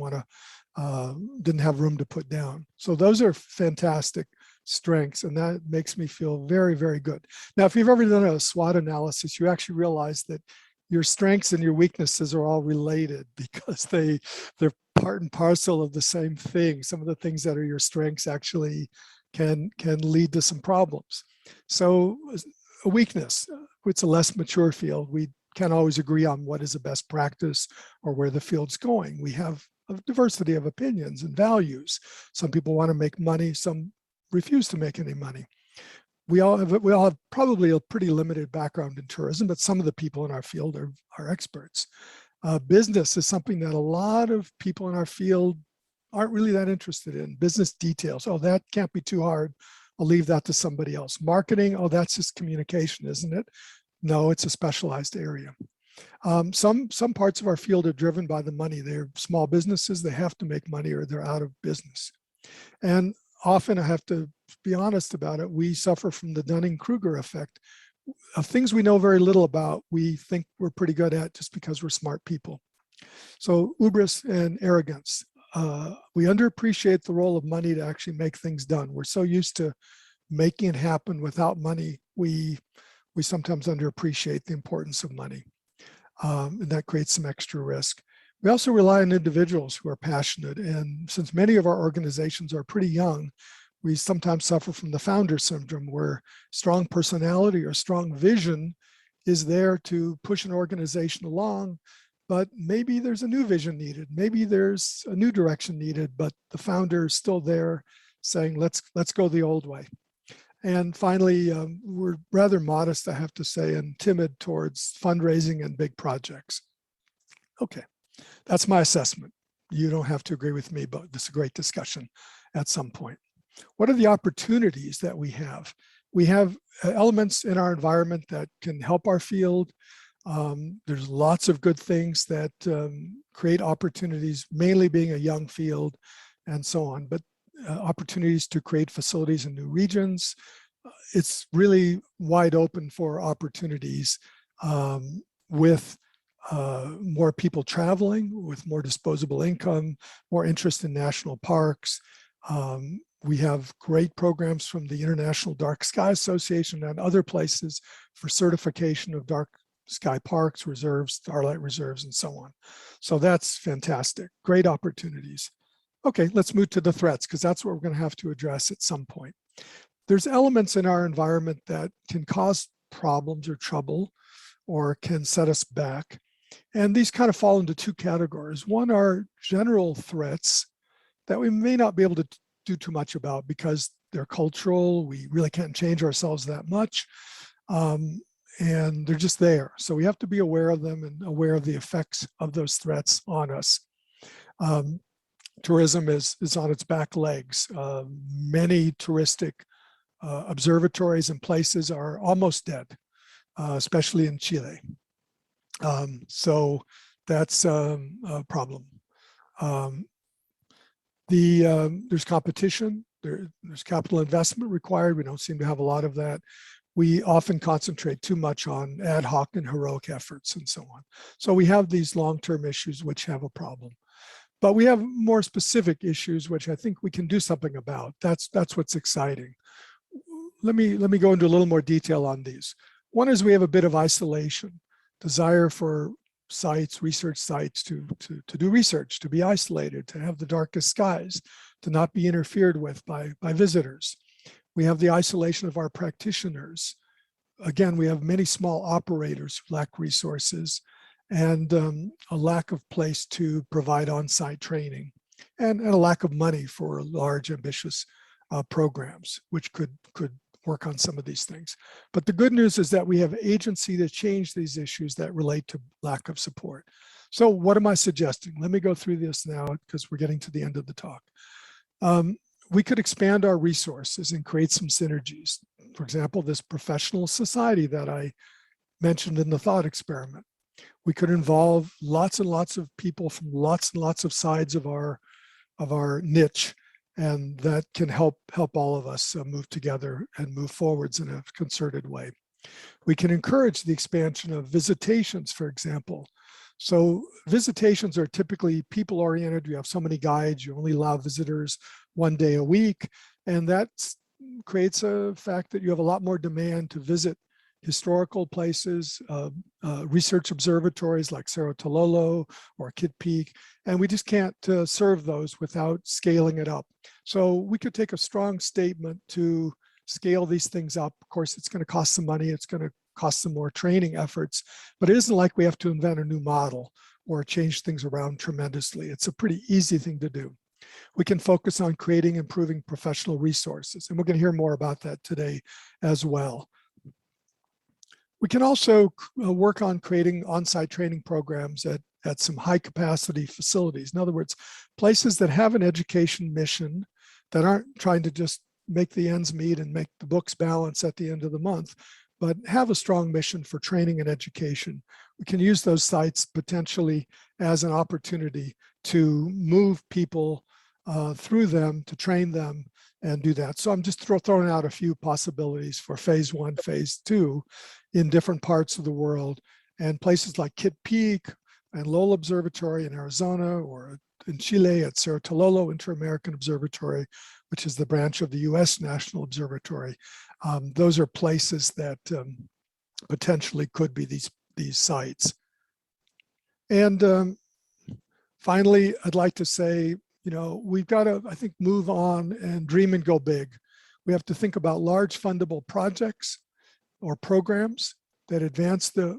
have room to put down. So those are fantastic strengths, and that makes me feel very, very good. Now, if you've ever done a SWOT analysis, you actually realize that your strengths and your weaknesses are all related because they're part and parcel of the same thing. Some of the things that are your strengths actually can lead to some problems. So a weakness, it's a less mature field. We can't always agree on what is the best practice or where the field's going. We have a diversity of opinions and values. Some people want to make money, some refuse to make any money. We all have probably a pretty limited background in tourism, but some of the people in our field are experts. Business is something that a lot of people in our field aren't really that interested in. Business details, oh, that can't be too hard. I'll leave that to somebody else. Marketing, oh, that's just communication, isn't it? No, it's a specialized area. Some parts of our field are driven by the money. They're small businesses, they have to make money or they're out of business. And often, I have to be honest about it, we suffer from the Dunning-Kruger effect of things we know very little about, we think we're pretty good at just because we're smart people. So hubris and arrogance. We underappreciate the role of money to actually make things done. We're so used to making it happen without money, we sometimes underappreciate the importance of money. And that creates some extra risk. We also rely on individuals who are passionate. And since many of our organizations are pretty young, we sometimes suffer from the founder syndrome, where strong personality or strong vision is there to push an organization along, but maybe there's a new vision needed. Maybe there's a new direction needed, but the founder is still there saying, let's go the old way. And finally, we're rather modest, I have to say, and timid towards fundraising and big projects. Okay, that's my assessment. You don't have to agree with me, but this is a great discussion at some point. What are the opportunities that we have? We have elements in our environment that can help our field. There's lots of good things that create opportunities, mainly being a young field and so on, but opportunities to create facilities in new regions. It's really wide open for opportunities with more people traveling, with more disposable income, more interest in national parks. We have great programs from the International Dark Sky Association and other places for certification of dark sky parks, reserves, starlight reserves, and so on. So that's fantastic. Great opportunities. Okay, let's move to the threats, because that's what we're going to have to address at some point. There's elements in our environment that can cause problems or trouble or can set us back. And these kind of fall into two categories. One are general threats that we may not be able to do too much about because they're cultural. We really can't change ourselves that much. And they're just there. So we have to be aware of them and aware of the effects of those threats on us. Tourism is on its back legs. Many touristic observatories and places are almost dead, especially in Chile. So that's a problem. There's competition, there's capital investment required. We don't seem to have a lot of that. We often concentrate too much on ad hoc and heroic efforts and so on. So we have these long-term issues which have a problem. But we have more specific issues which I think we can do something about. That's what's exciting. Let me go into a little more detail on these. One is we have a bit of isolation, desire for sites, research sites to do research, to be isolated, to have the darkest skies, to not be interfered with by visitors. We have the isolation of our practitioners. Again, we have many small operators who lack resources and a lack of place to provide on-site training and a lack of money for large, ambitious programs, which could work on some of these things. But the good news is that we have agency to change these issues that relate to lack of support. So what am I suggesting? Let me go through this now because we're getting to the end of the talk. We could expand our resources and create some synergies. For example, this professional society that I mentioned in the thought experiment. We could involve lots and lots of people from lots and lots of sides of our niche, and that can help all of us move together and move forwards in a concerted way. We can encourage the expansion of visitations, for example. So visitations are typically people-oriented. You have so many guides, you only allow visitors 1 day a week, and that creates a fact that you have a lot more demand to visit historical places, research observatories like Cerro Tololo or Kitt Peak, and we just can't serve those without scaling it up. So we could take a strong statement to scale these things up. Of course, it's going to cost some money. It's going to cost some more training efforts, but it isn't like we have to invent a new model or change things around tremendously. It's a pretty easy thing to do. We can focus on creating, improving professional resources, and we're going to hear more about that today as well. We can also work on creating on-site training programs at some high capacity facilities. In other words, places that have an education mission that aren't trying to just make the ends meet and make the books balance at the end of the month, but have a strong mission for training and education. We can use those sites potentially as an opportunity to move people through them, to train them and do that. So I'm just throwing out a few possibilities for phase 1, phase 2 in different parts of the world, and places like Kitt Peak and Lowell Observatory in Arizona, or in Chile at Cerro Tololo Inter-American Observatory, which is the branch of the US National Observatory. Those are places that potentially could be these sites. And finally, I'd like to say, we've got to, I think, move on and dream and go big. We have to think about large fundable projects or programs that advance the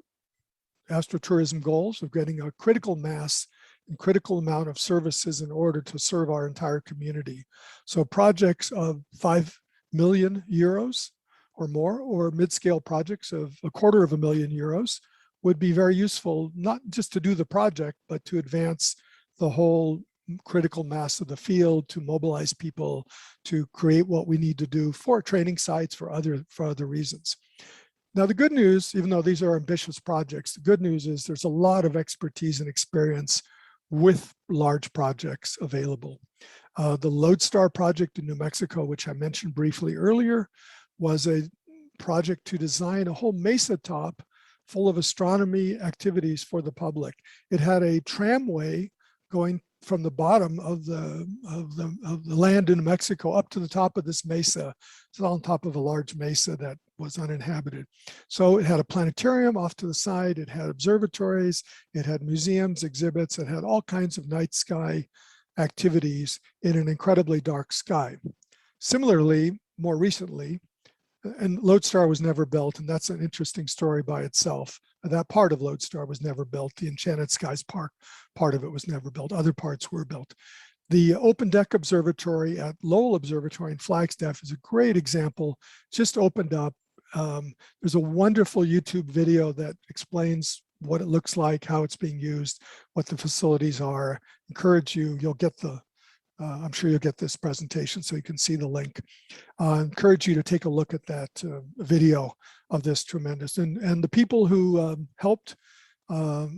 astrotourism goals of getting a critical mass and critical amount of services in order to serve our entire community. So projects of 5 million euros or more, or mid-scale projects of €250,000 would be very useful, not just to do the project, but to advance the whole critical mass of the field, to mobilize people, to create what we need to do for training sites, for other reasons. Now, the good news, even though these are ambitious projects, the good news is there's a lot of expertise and experience with large projects available. The Lodestar project in New Mexico, which I mentioned briefly earlier, was a project to design a whole mesa top full of astronomy activities for the public. It had a tramway going from the bottom of the land in New Mexico up to the top of this mesa. It's on top of a large mesa that was uninhabited. So it had a planetarium off to the side. It had observatories. It had museums, exhibits. It had all kinds of night sky activities in an incredibly dark sky. Part more recently, and Lodestar was never built, and that's an interesting story by itself. That part of Lodestar was never built. The Enchanted Skies part of it was never built. Other parts were built. The Open Deck Observatory at Lowell Observatory in Flagstaff is a great example, just opened up. There's a wonderful YouTube video that explains what it looks like, how it's being used, what the facilities are. Encourage you, you'll get the, I'm sure you'll get this presentation so you can see the link. Encourage you to take a look at that video of this tremendous. And the people who helped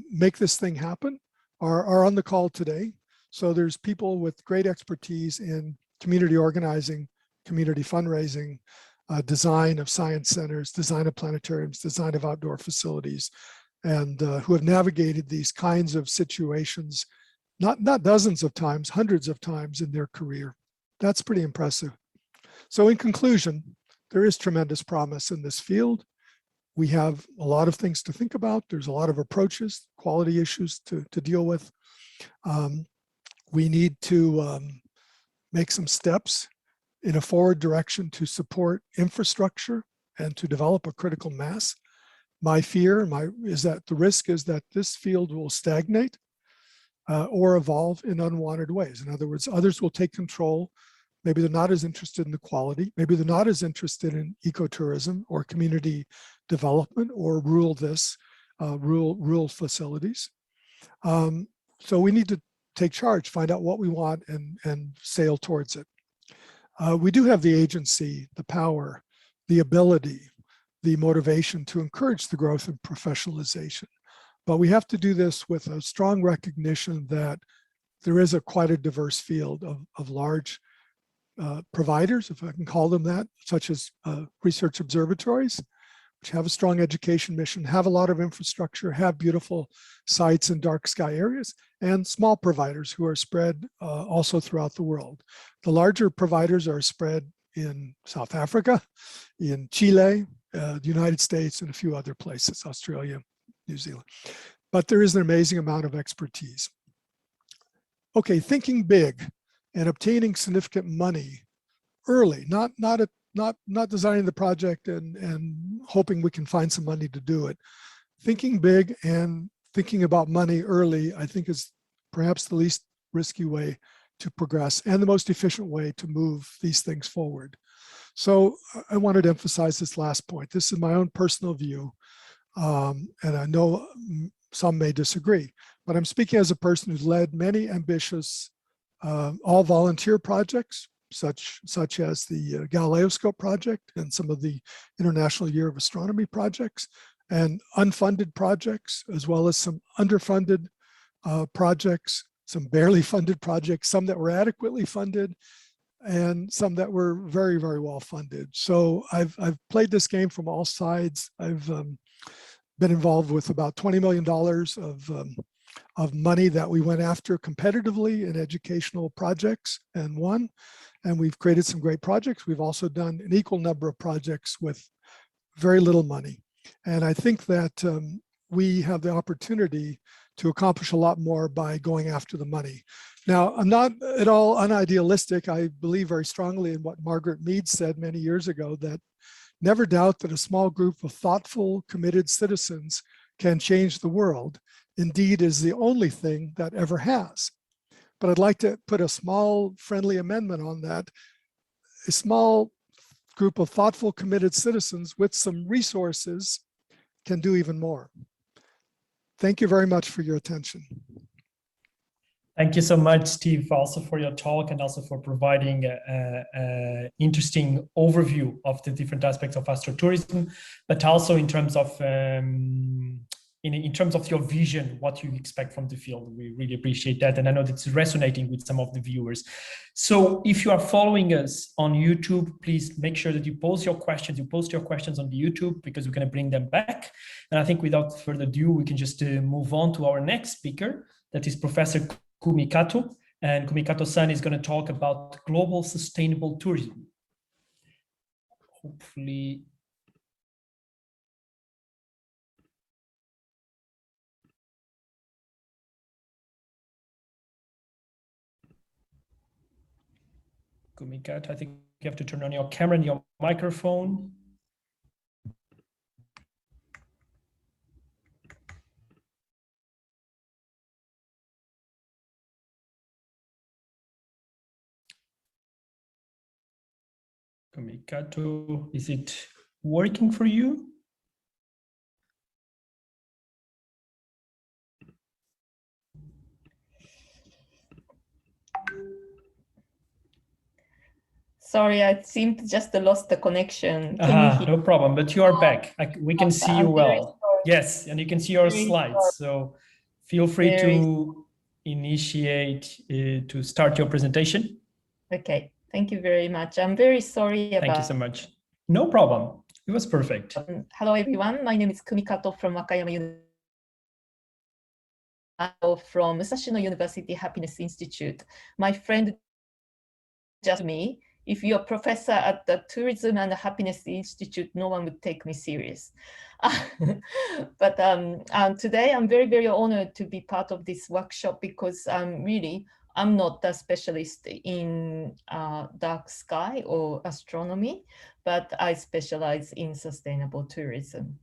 make this thing happen are on the call today. So there's people with great expertise in community organizing, community fundraising, design of science centers, design of planetariums, design of outdoor facilities, and who have navigated these kinds of situations, not dozens of times, hundreds of times in their career. That's pretty impressive. So in conclusion, there is tremendous promise in this field. We have a lot of things to think about. There's a lot of approaches, quality issues to deal with. We need to make some steps in a forward direction to support infrastructure and to develop a critical mass. My fear is that the risk is that this field will stagnate or evolve in unwanted ways. In other words, others will take control. Maybe they're not as interested in the quality. Maybe they're not as interested in ecotourism or community development or rural facilities. So we need to take charge, find out what we want, and sail towards it. We do have the agency, the power, the ability, the motivation to encourage the growth and professionalization. But we have to do this with a strong recognition that there is quite a diverse field of large providers, if I can call them that, such as research observatories, which have a strong education mission, have a lot of infrastructure, have beautiful sites in dark sky areas, and small providers who are spread also throughout the world. The larger providers are spread in South Africa, in Chile, the United States, and a few other places, Australia, New Zealand. But there is an amazing amount of expertise. Okay, thinking big and obtaining significant money early, not designing the project and hoping we can find some money to do it. Thinking big and thinking about money early, I think, is perhaps the least risky way to progress and the most efficient way to move these things forward. So I wanted to emphasize this last point. This is my own personal view, and I know some may disagree, but I'm speaking as a person who's led many ambitious all volunteer projects, such as the Galileoscope project and some of the International Year of Astronomy projects, and unfunded projects, as well as some underfunded projects, some barely funded projects, some that were adequately funded, and some that were very, very well funded. So I've played this game from all sides. I've been involved with about $20 million of money that we went after competitively in educational projects and won. And we've created some great projects. We've also done an equal number of projects with very little money. And I think that we have the opportunity to accomplish a lot more by going after the money. Now, I'm not at all unidealistic. I believe very strongly in what Margaret Mead said many years ago, that never doubt that a small group of thoughtful, committed citizens can change the world. Indeed, is the only thing that ever has. But I'd like to put a small friendly amendment on that. A small group of thoughtful, committed citizens with some resources can do even more. Thank you very much for your attention. Thank you so much, Steve, also for your talk and also for providing an interesting overview of the different aspects of astrotourism, but also in terms of in terms of your vision, what you expect from the field. We really appreciate that. And I know that's resonating with some of the viewers. So if you are following us on YouTube, please make sure that you post your questions. You post your questions on the YouTube, because we're going to bring them back. And I think without further ado, we can just move on to our next speaker. That is Professor Kumi Kato. And Kumi Kato-san is going to talk about global sustainable tourism. Hopefully. Kumi Kato, I think you have to turn on your camera and your microphone. Kumi Kato, is it working for you? Sorry, I seem to just lost the connection. Can you hear? No problem, but you are back. We can see you well. Yes, and you can see your Very slides. So feel free to initiate, to start your presentation. Okay, thank you very much. I'm very sorry about. Thank you so much. No problem. It was perfect. Hello, everyone. My name is Kumi Kato from Wakayama University. From Musashino University Happiness Institute. My friend just me. If you're a professor at the Tourism and Happiness Institute, no one would take me serious. But today I'm very, very honored to be part of this workshop, because I'm not a specialist in dark sky or astronomy, but I specialize in sustainable tourism.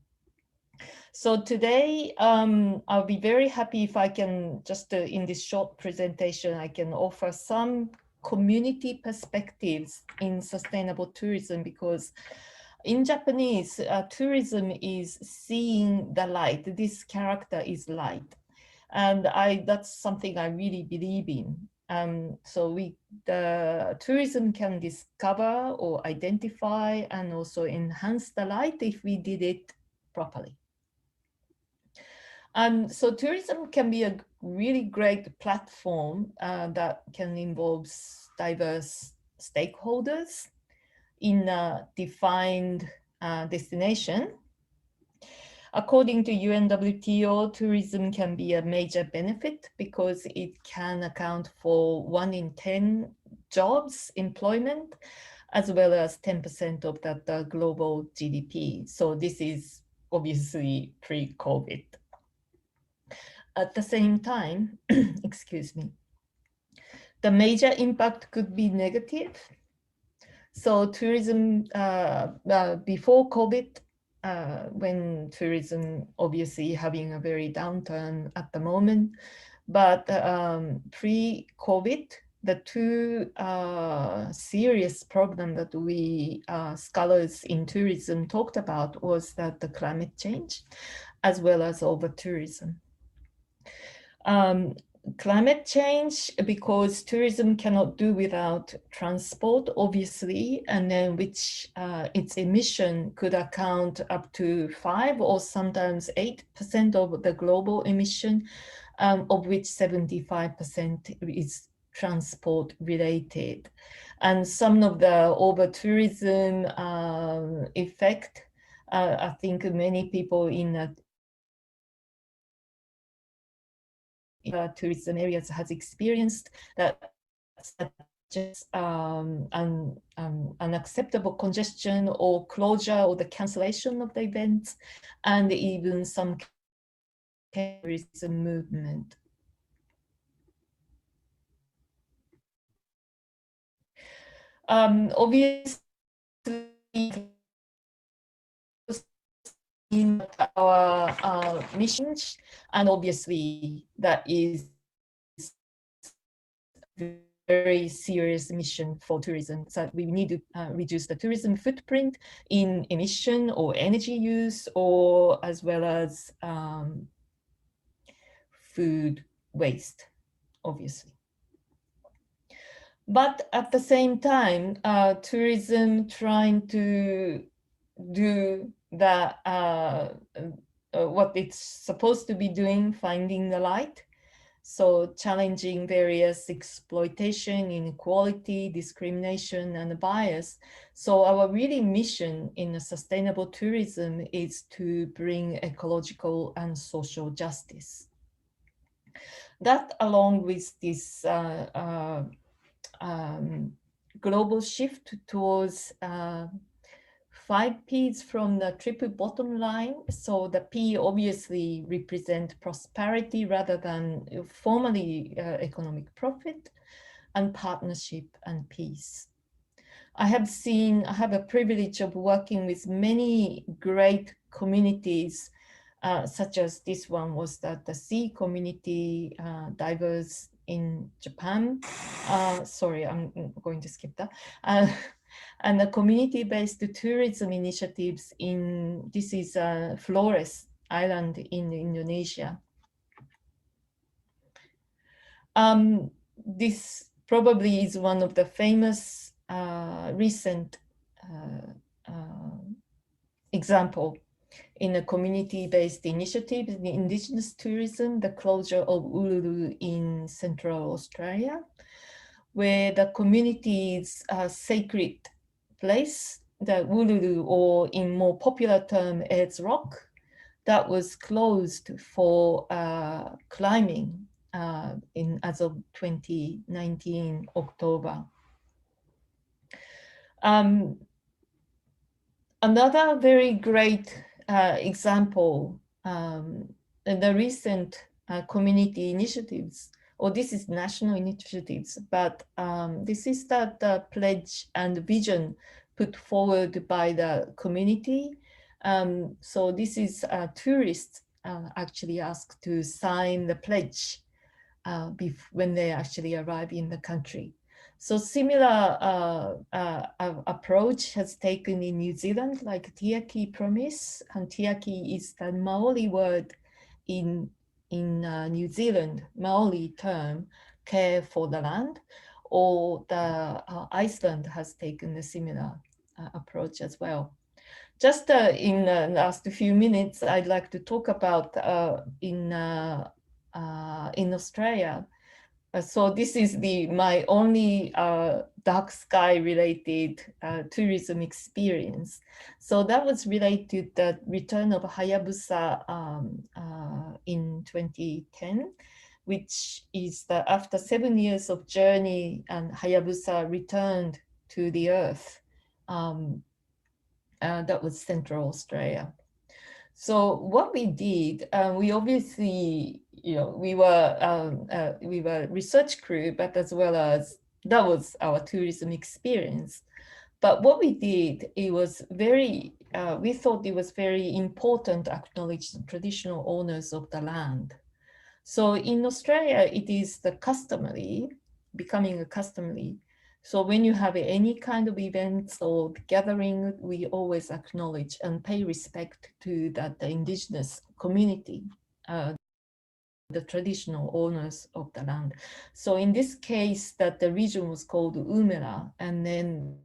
So today, I'll be very happy if I can just, in this short presentation, I can offer some community perspectives in sustainable tourism, because in Japanese, tourism is seeing the light. This character is light. And that's something I really believe in. So the tourism can discover or identify and also enhance the light if we did it properly. So tourism can be a really great platform that can involve diverse stakeholders in a defined destination. According to UNWTO, tourism can be a major benefit because it can account for 1 in 10 jobs, employment, as well as 10% of the global GDP. So this is obviously pre-COVID. At the same time, excuse me, the major impact could be negative. So tourism before COVID, when tourism obviously having a very downturn at the moment, but pre-COVID, the two serious problem that we scholars in tourism talked about was that the climate change, as well as over tourism. Climate change, because tourism cannot do without transport, obviously, and then which its emission could account up to 5 or sometimes 8% of the global emission, of which 75% is transport related. And some of the over tourism effect, I think many people in tourism areas has experienced that, such as unacceptable congestion or closure or the cancellation of the events, and even some tourism movement. Obviously, in our missions, and obviously that is a very serious mission for tourism. So we need to reduce the tourism footprint in emission or energy use, or as well as food waste, obviously. But at the same time, tourism trying to do the what it's supposed to be doing, finding the light. So challenging various exploitation, inequality, discrimination, and bias. So our really mission in sustainable tourism is to bring ecological and social justice. That, along with this global shift towards 5 P's from the triple bottom line. So the P obviously represent prosperity rather than formally economic profit, and partnership and peace. I have a privilege of working with many great communities, such as this one was that the sea community, diverse in Japan. Sorry, I'm going to skip that. And the community-based tourism initiatives in, this is Flores Island in Indonesia. This probably is one of the famous recent example in a community-based initiative in indigenous tourism, the closure of Uluru in Central Australia, where the community's sacred place, the Uluru, or in more popular term, Ayers Rock, that was closed for climbing as of 2019 October. Another very great example in the recent community initiatives, or this is national initiatives, but this is the pledge and vision put forward by the community. So this is tourists actually asked to sign the pledge when they actually arrive in the country. So similar approach has taken in New Zealand, like Tiaki Promise, and Tiaki is the Maori word in New Zealand, Maori term, care for the land, or the Iceland has taken a similar approach as well. Just in the last few minutes, I'd like to talk about in Australia. So this is my only dark sky related tourism experience. So that was related to the return of Hayabusa in 2010, which is after 7 years of journey, and Hayabusa returned to the Earth. That was Central Australia. So what we did, we obviously, we were research crew, but as well as that was our tourism experience. But what we did, it was we thought it was very important to acknowledge the traditional owners of the land. So in Australia, it is becoming a customary. So when you have any kind of events or gathering, we always acknowledge and pay respect to the indigenous community, the traditional owners of the land. So in this case, that the region was called Umera, and then